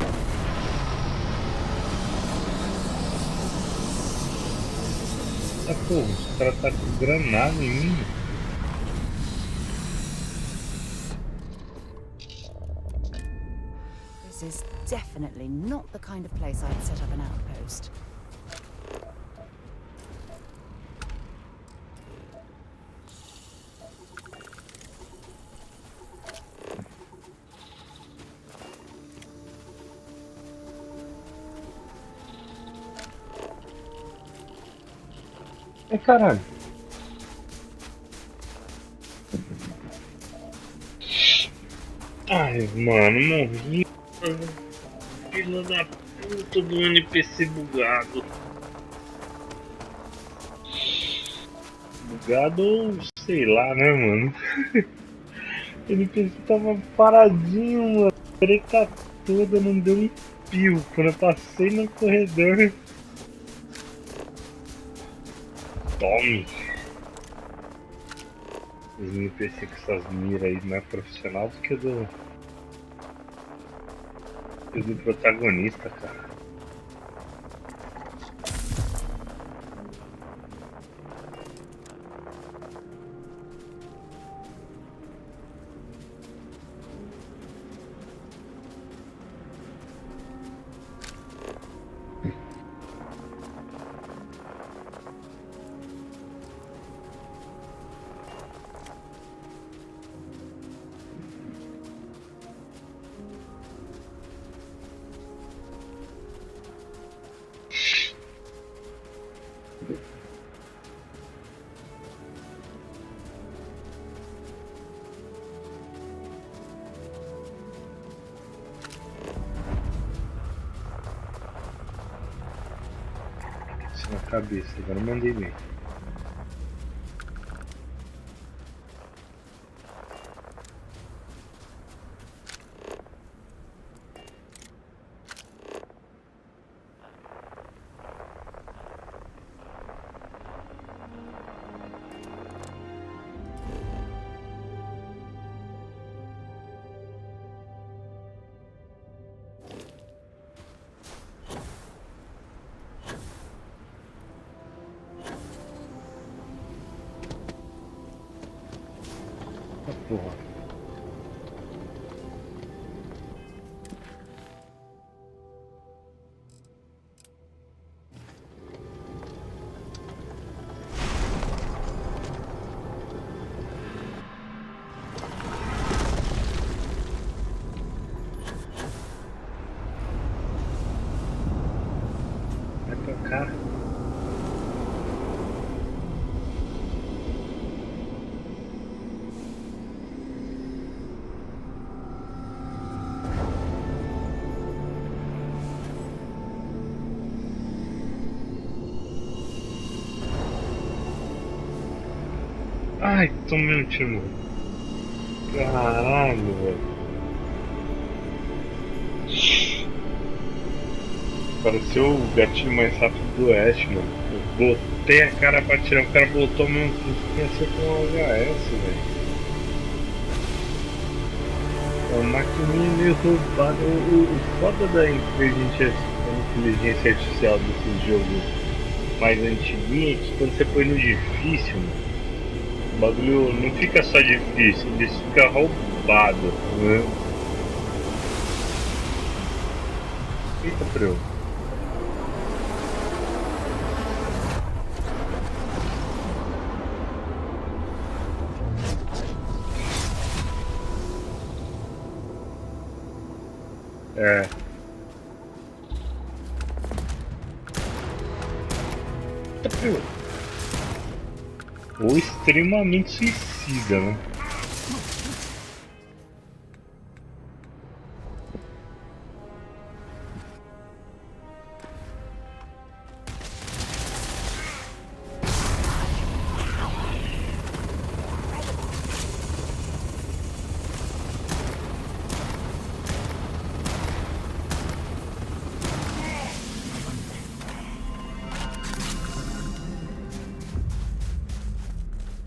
Ah, pô, os caras tá com granada em mim. This is definitely not the kind of place I'd set up an outpost. Ai, caralho. Ai, mano, morri. Filha da puta do NPC bugado. Bugado ou sei lá, né, mano? O NPC tava paradinho, mano. A treta toda, não deu um pio. Quando eu passei no corredor. Tome! Os NPC com essas miras aí mais profissional do que do protagonista, cara. Na cabeça, agora mandei bem. Porra. Vai pra cá. Ai, tomei um tiro. Caralho, velho. Pareceu o gatinho mais rápido do Oeste, mano. Eu botei a cara pra tirar, o cara botou mesmo. Pensei com um VHS, velho. É uma maquininha meio roubada. O foda da inteligência artificial desses jogos mais antiguinhos é que quando você põe no difícil, mano, o bagulho não fica só difícil, ele fica roubado, né? Eita, preu. É. Ou extremamente suicida, né?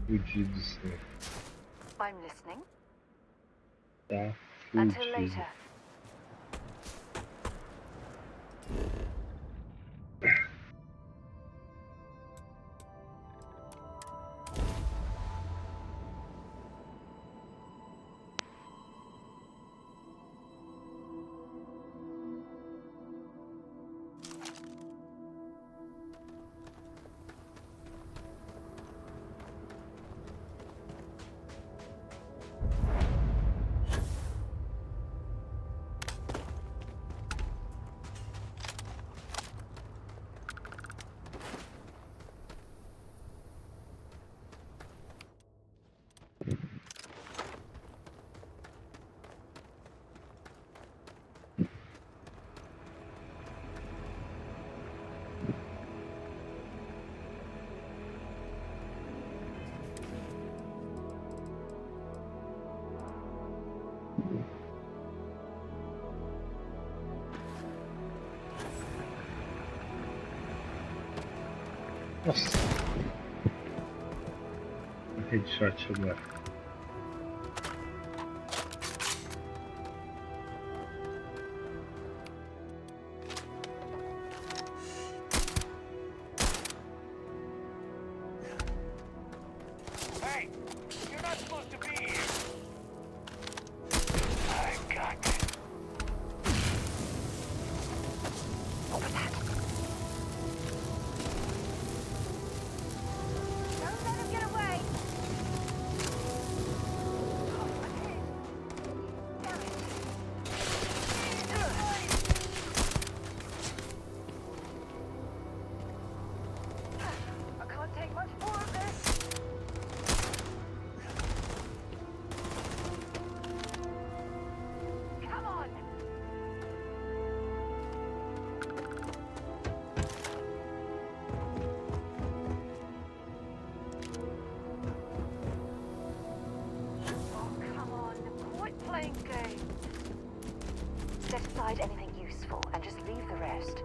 Fudido, senhor. I'm listening. Tá Until fudido. later. Nossa. Headshot agora. Hey, you're not supposed to be here. I got you. Open that. Don't let him get away. I can't take much more of this. Come on. Oh, come on. Quit playing games. Set aside anything useful and just leave the rest.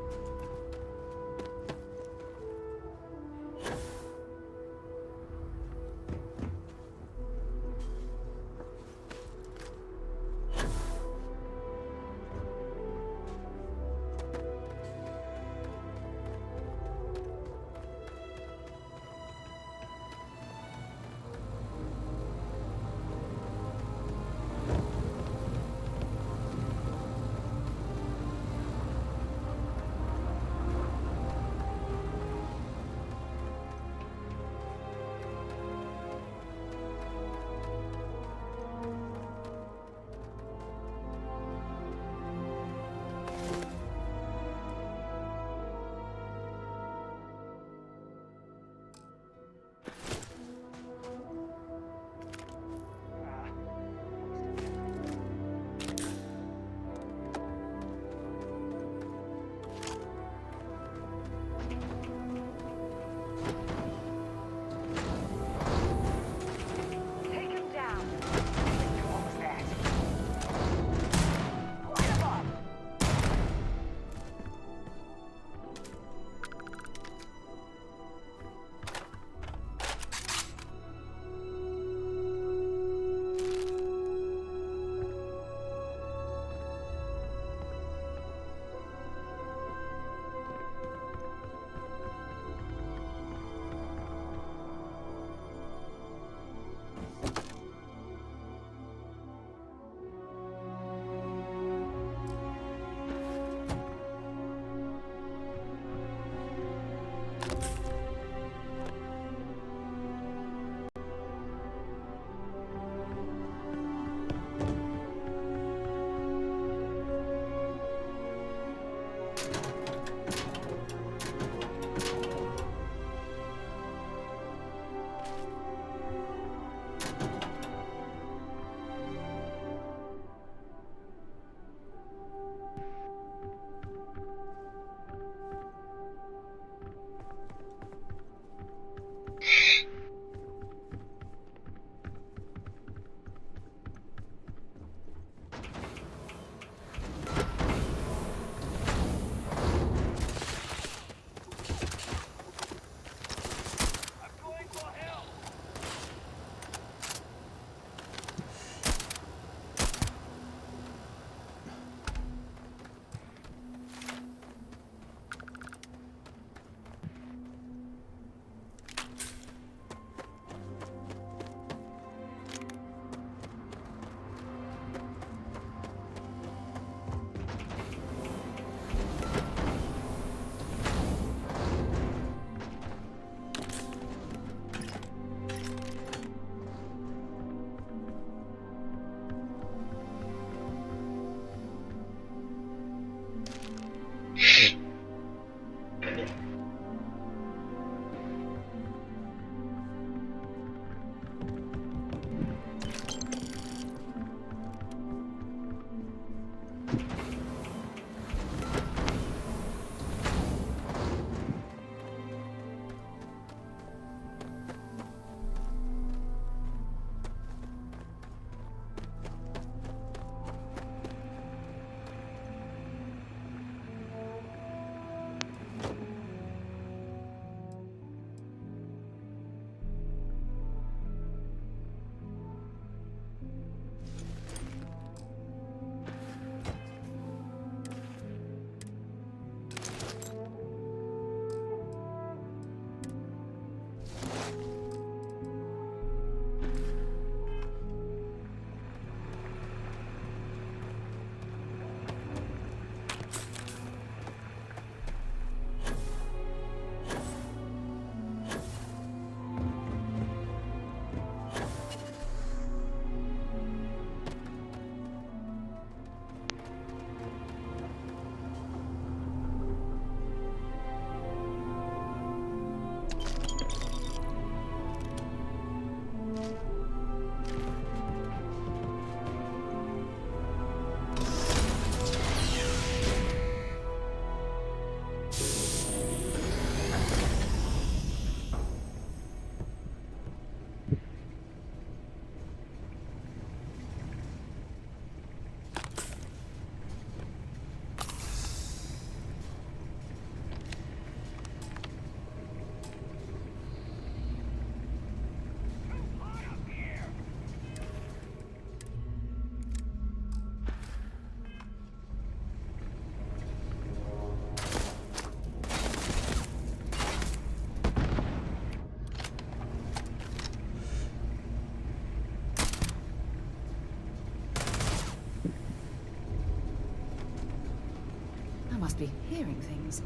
must be hearing things.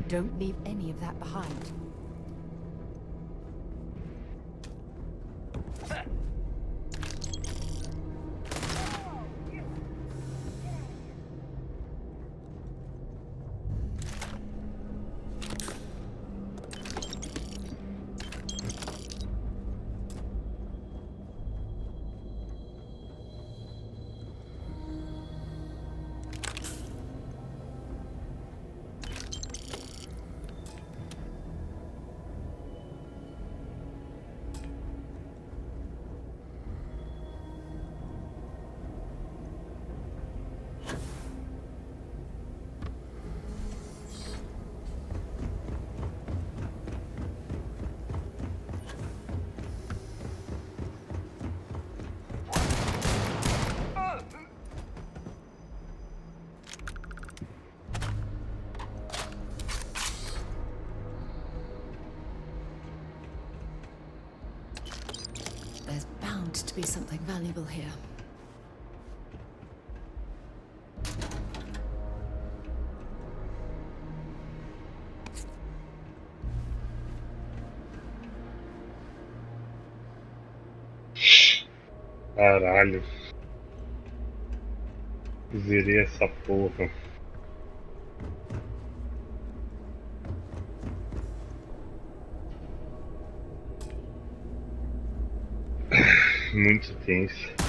Don't leave any of that behind. There's bound to be something valuable here. Caralho. Zerei essa porra. Muito tenso.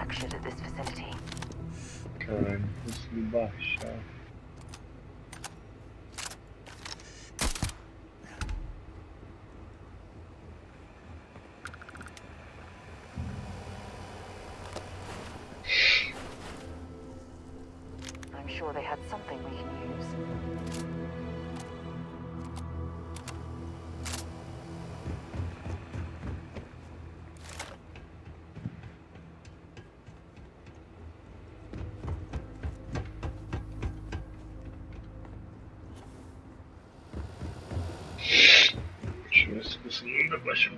manufactured at this facility. Caralho, não consegui baixar. I'm sure they had something we can use. Deixa eu ver se consigo ainda baixar.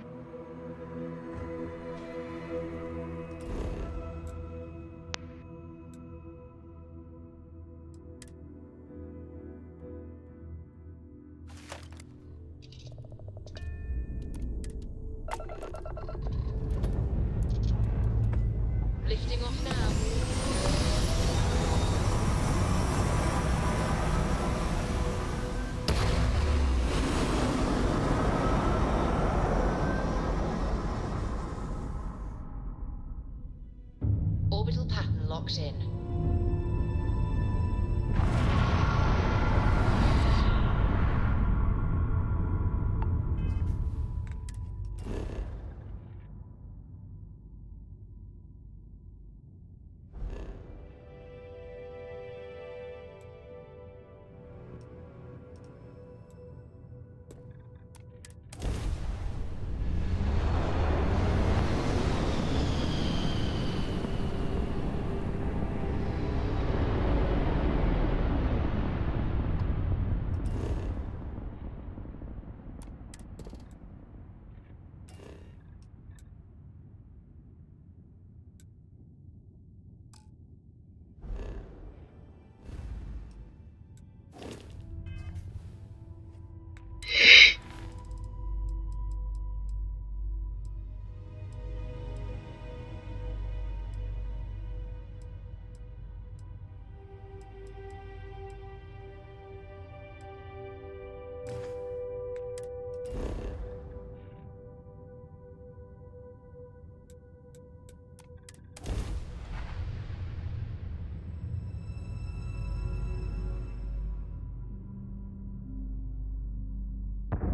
Lifting off now. Orbital pattern locked in.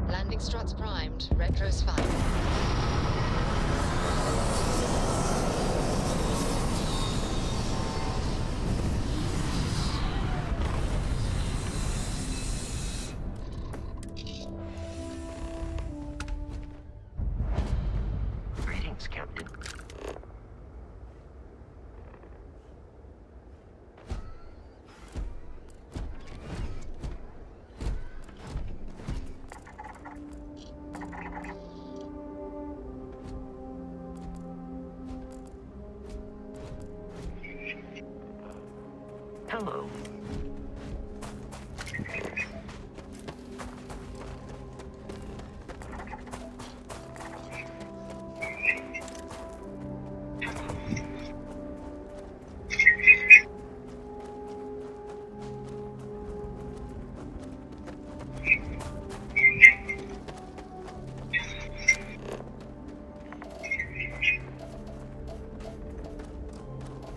Landing struts primed. Retros fired. Greetings, Captain. Hello.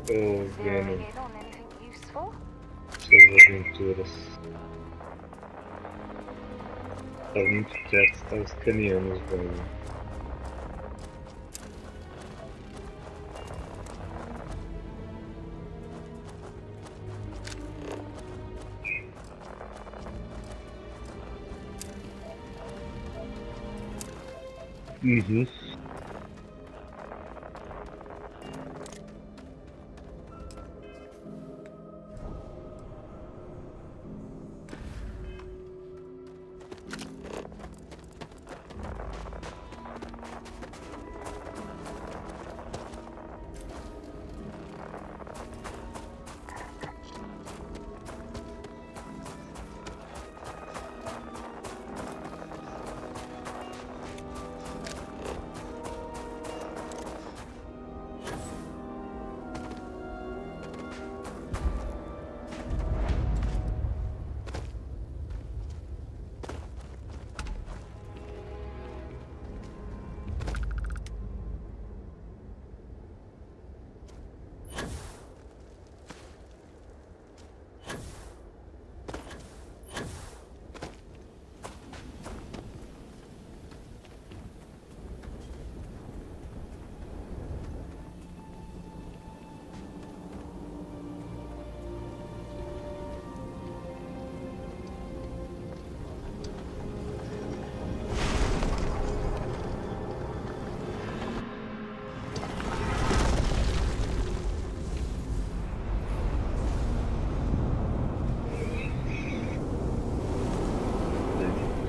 Tô vendo In on anything useful? suas aventuras. Tava muito quieto, tava escaneando os bagulhos. Uhum.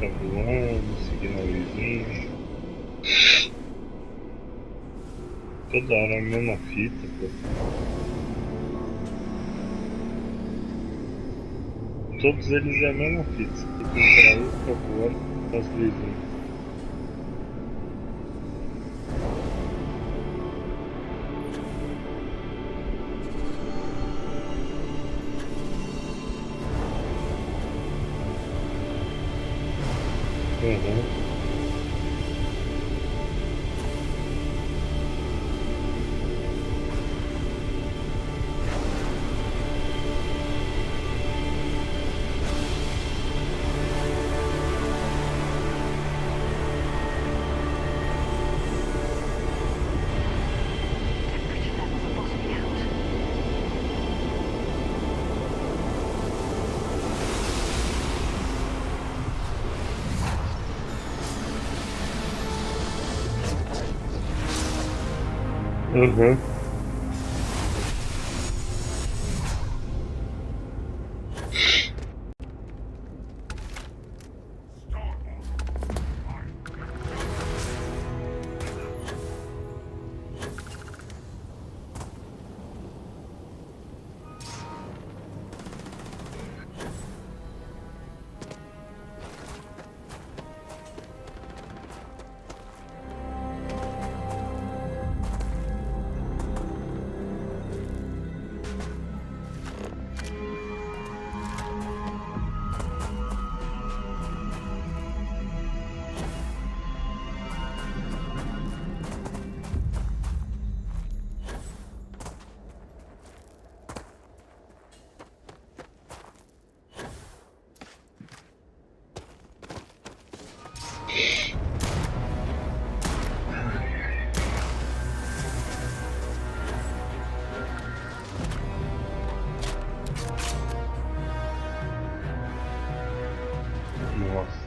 tá voando, seguindo a luzinha. Toda hora a mesma fita, pô. Todos eles é a mesma fita. Você tem que entrar aí, fica voando com as luzinhas. Uhum. Nossa.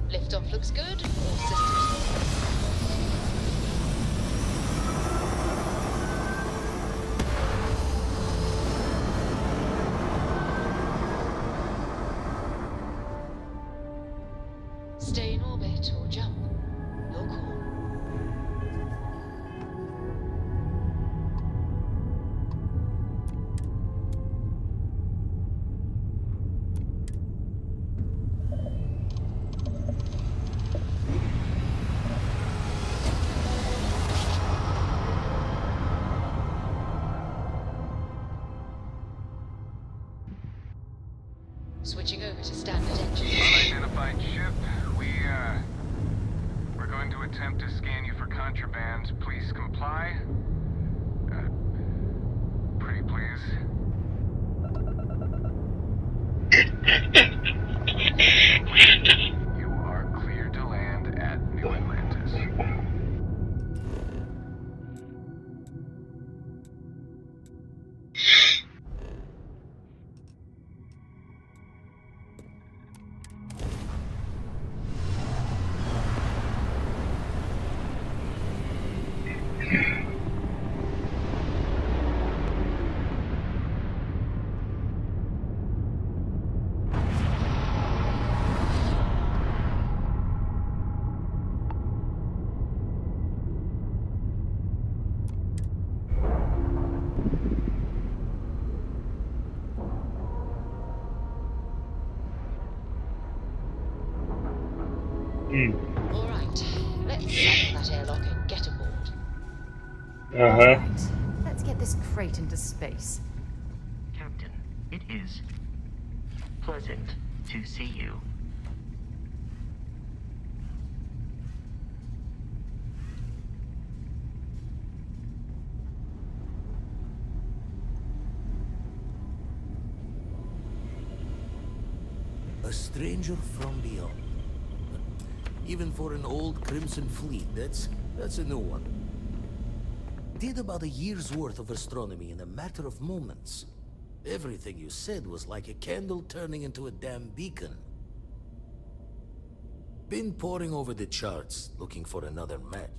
Liftoff looks good. All systems. Stay in orbit or jump. Your call. Switching over to standard engine. Unidentified ship. We're going to attempt to scan you for contraband. Please comply. Pretty please. You are cleared to land at New Atlantis. All right, let's open that airlock and get aboard. Right. Let's get this crate into space. Captain, it is pleasant to see you. A stranger from beyond. Even for an old Crimson Fleet, that's a new one. Did about a year's worth of astronomy in a matter of moments. Everything you said was like a candle turning into a damn beacon. Been poring over the charts, looking for another match.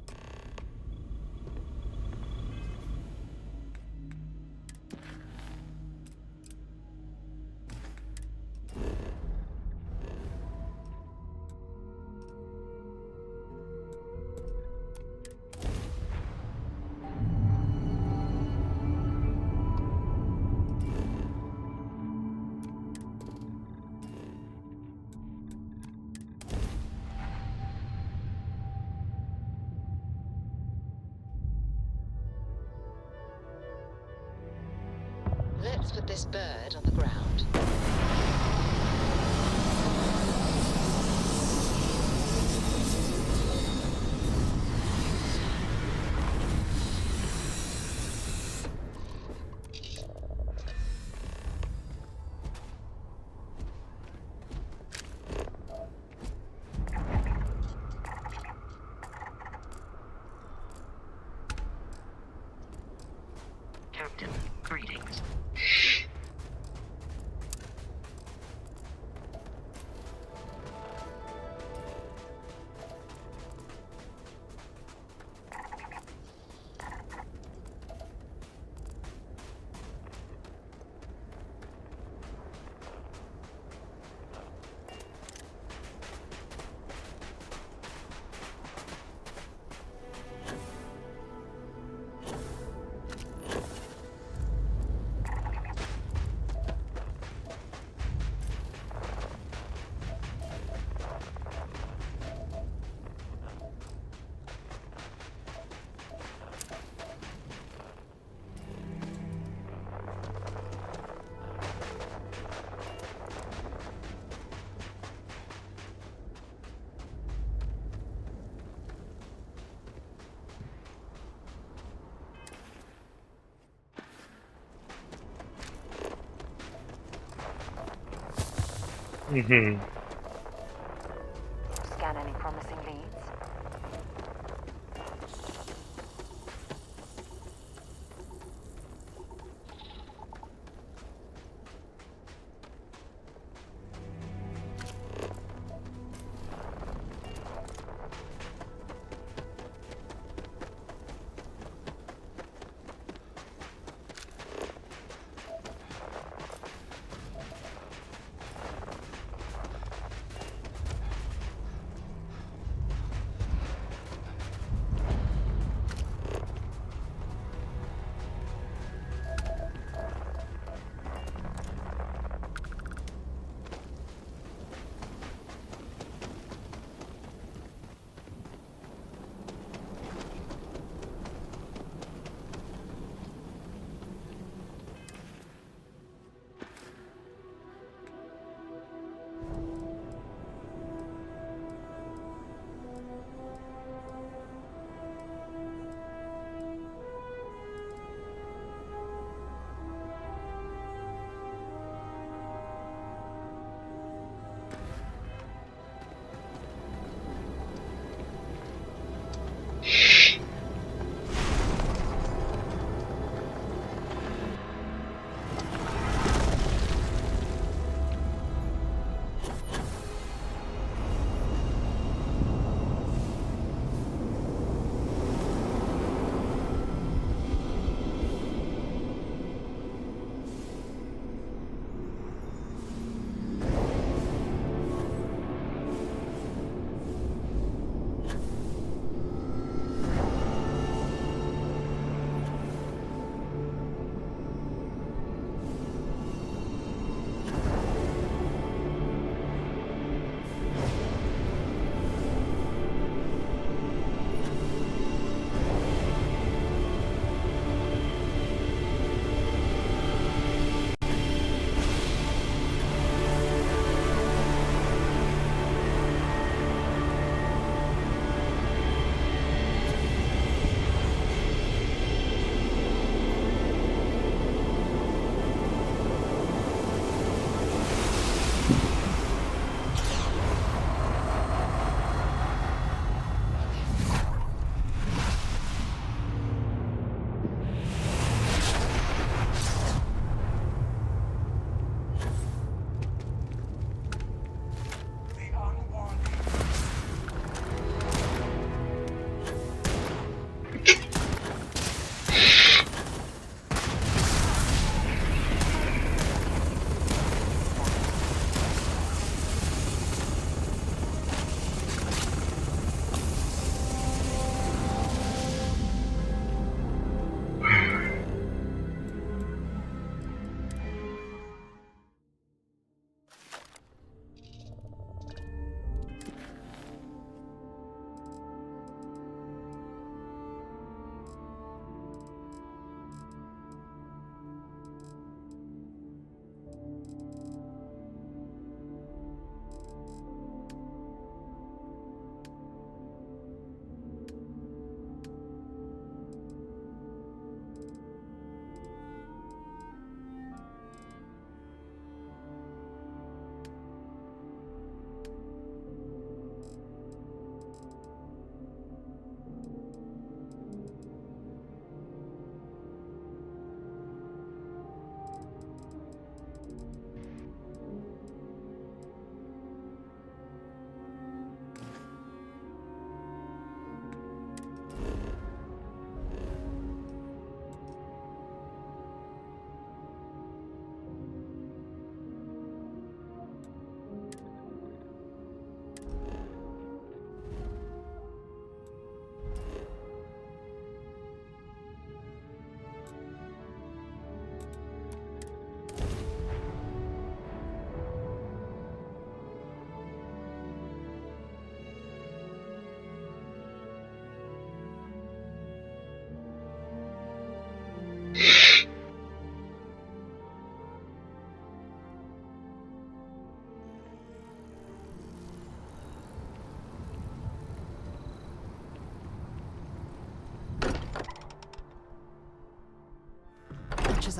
Let's put this bird on the ground. Captain, greetings. Uhum. Scan any promising leads?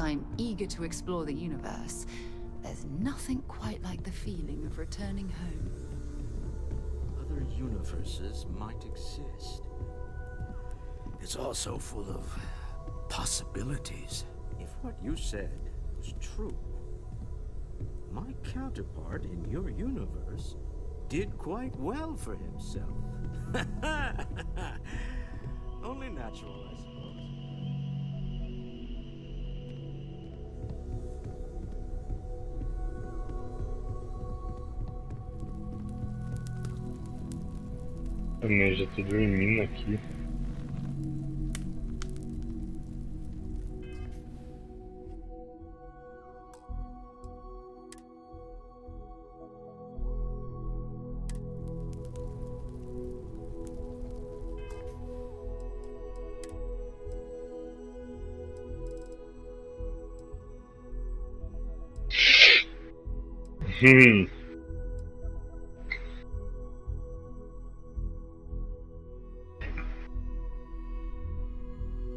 I'm eager to explore the universe, there's nothing quite like the feeling of returning home. Other universes might exist. It's also full of possibilities. If what you said was true, my counterpart in your universe did quite well for himself. Only natural, I suppose. Também já tô dormindo aqui.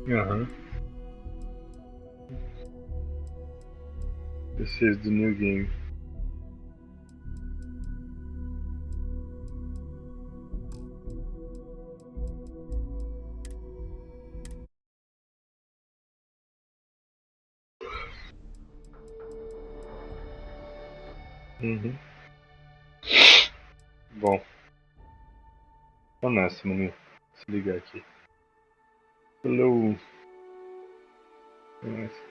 Aham. This is the new game. Uhum. Bom. Tô nessa, mano. Se ligar aqui. Hello. Nice.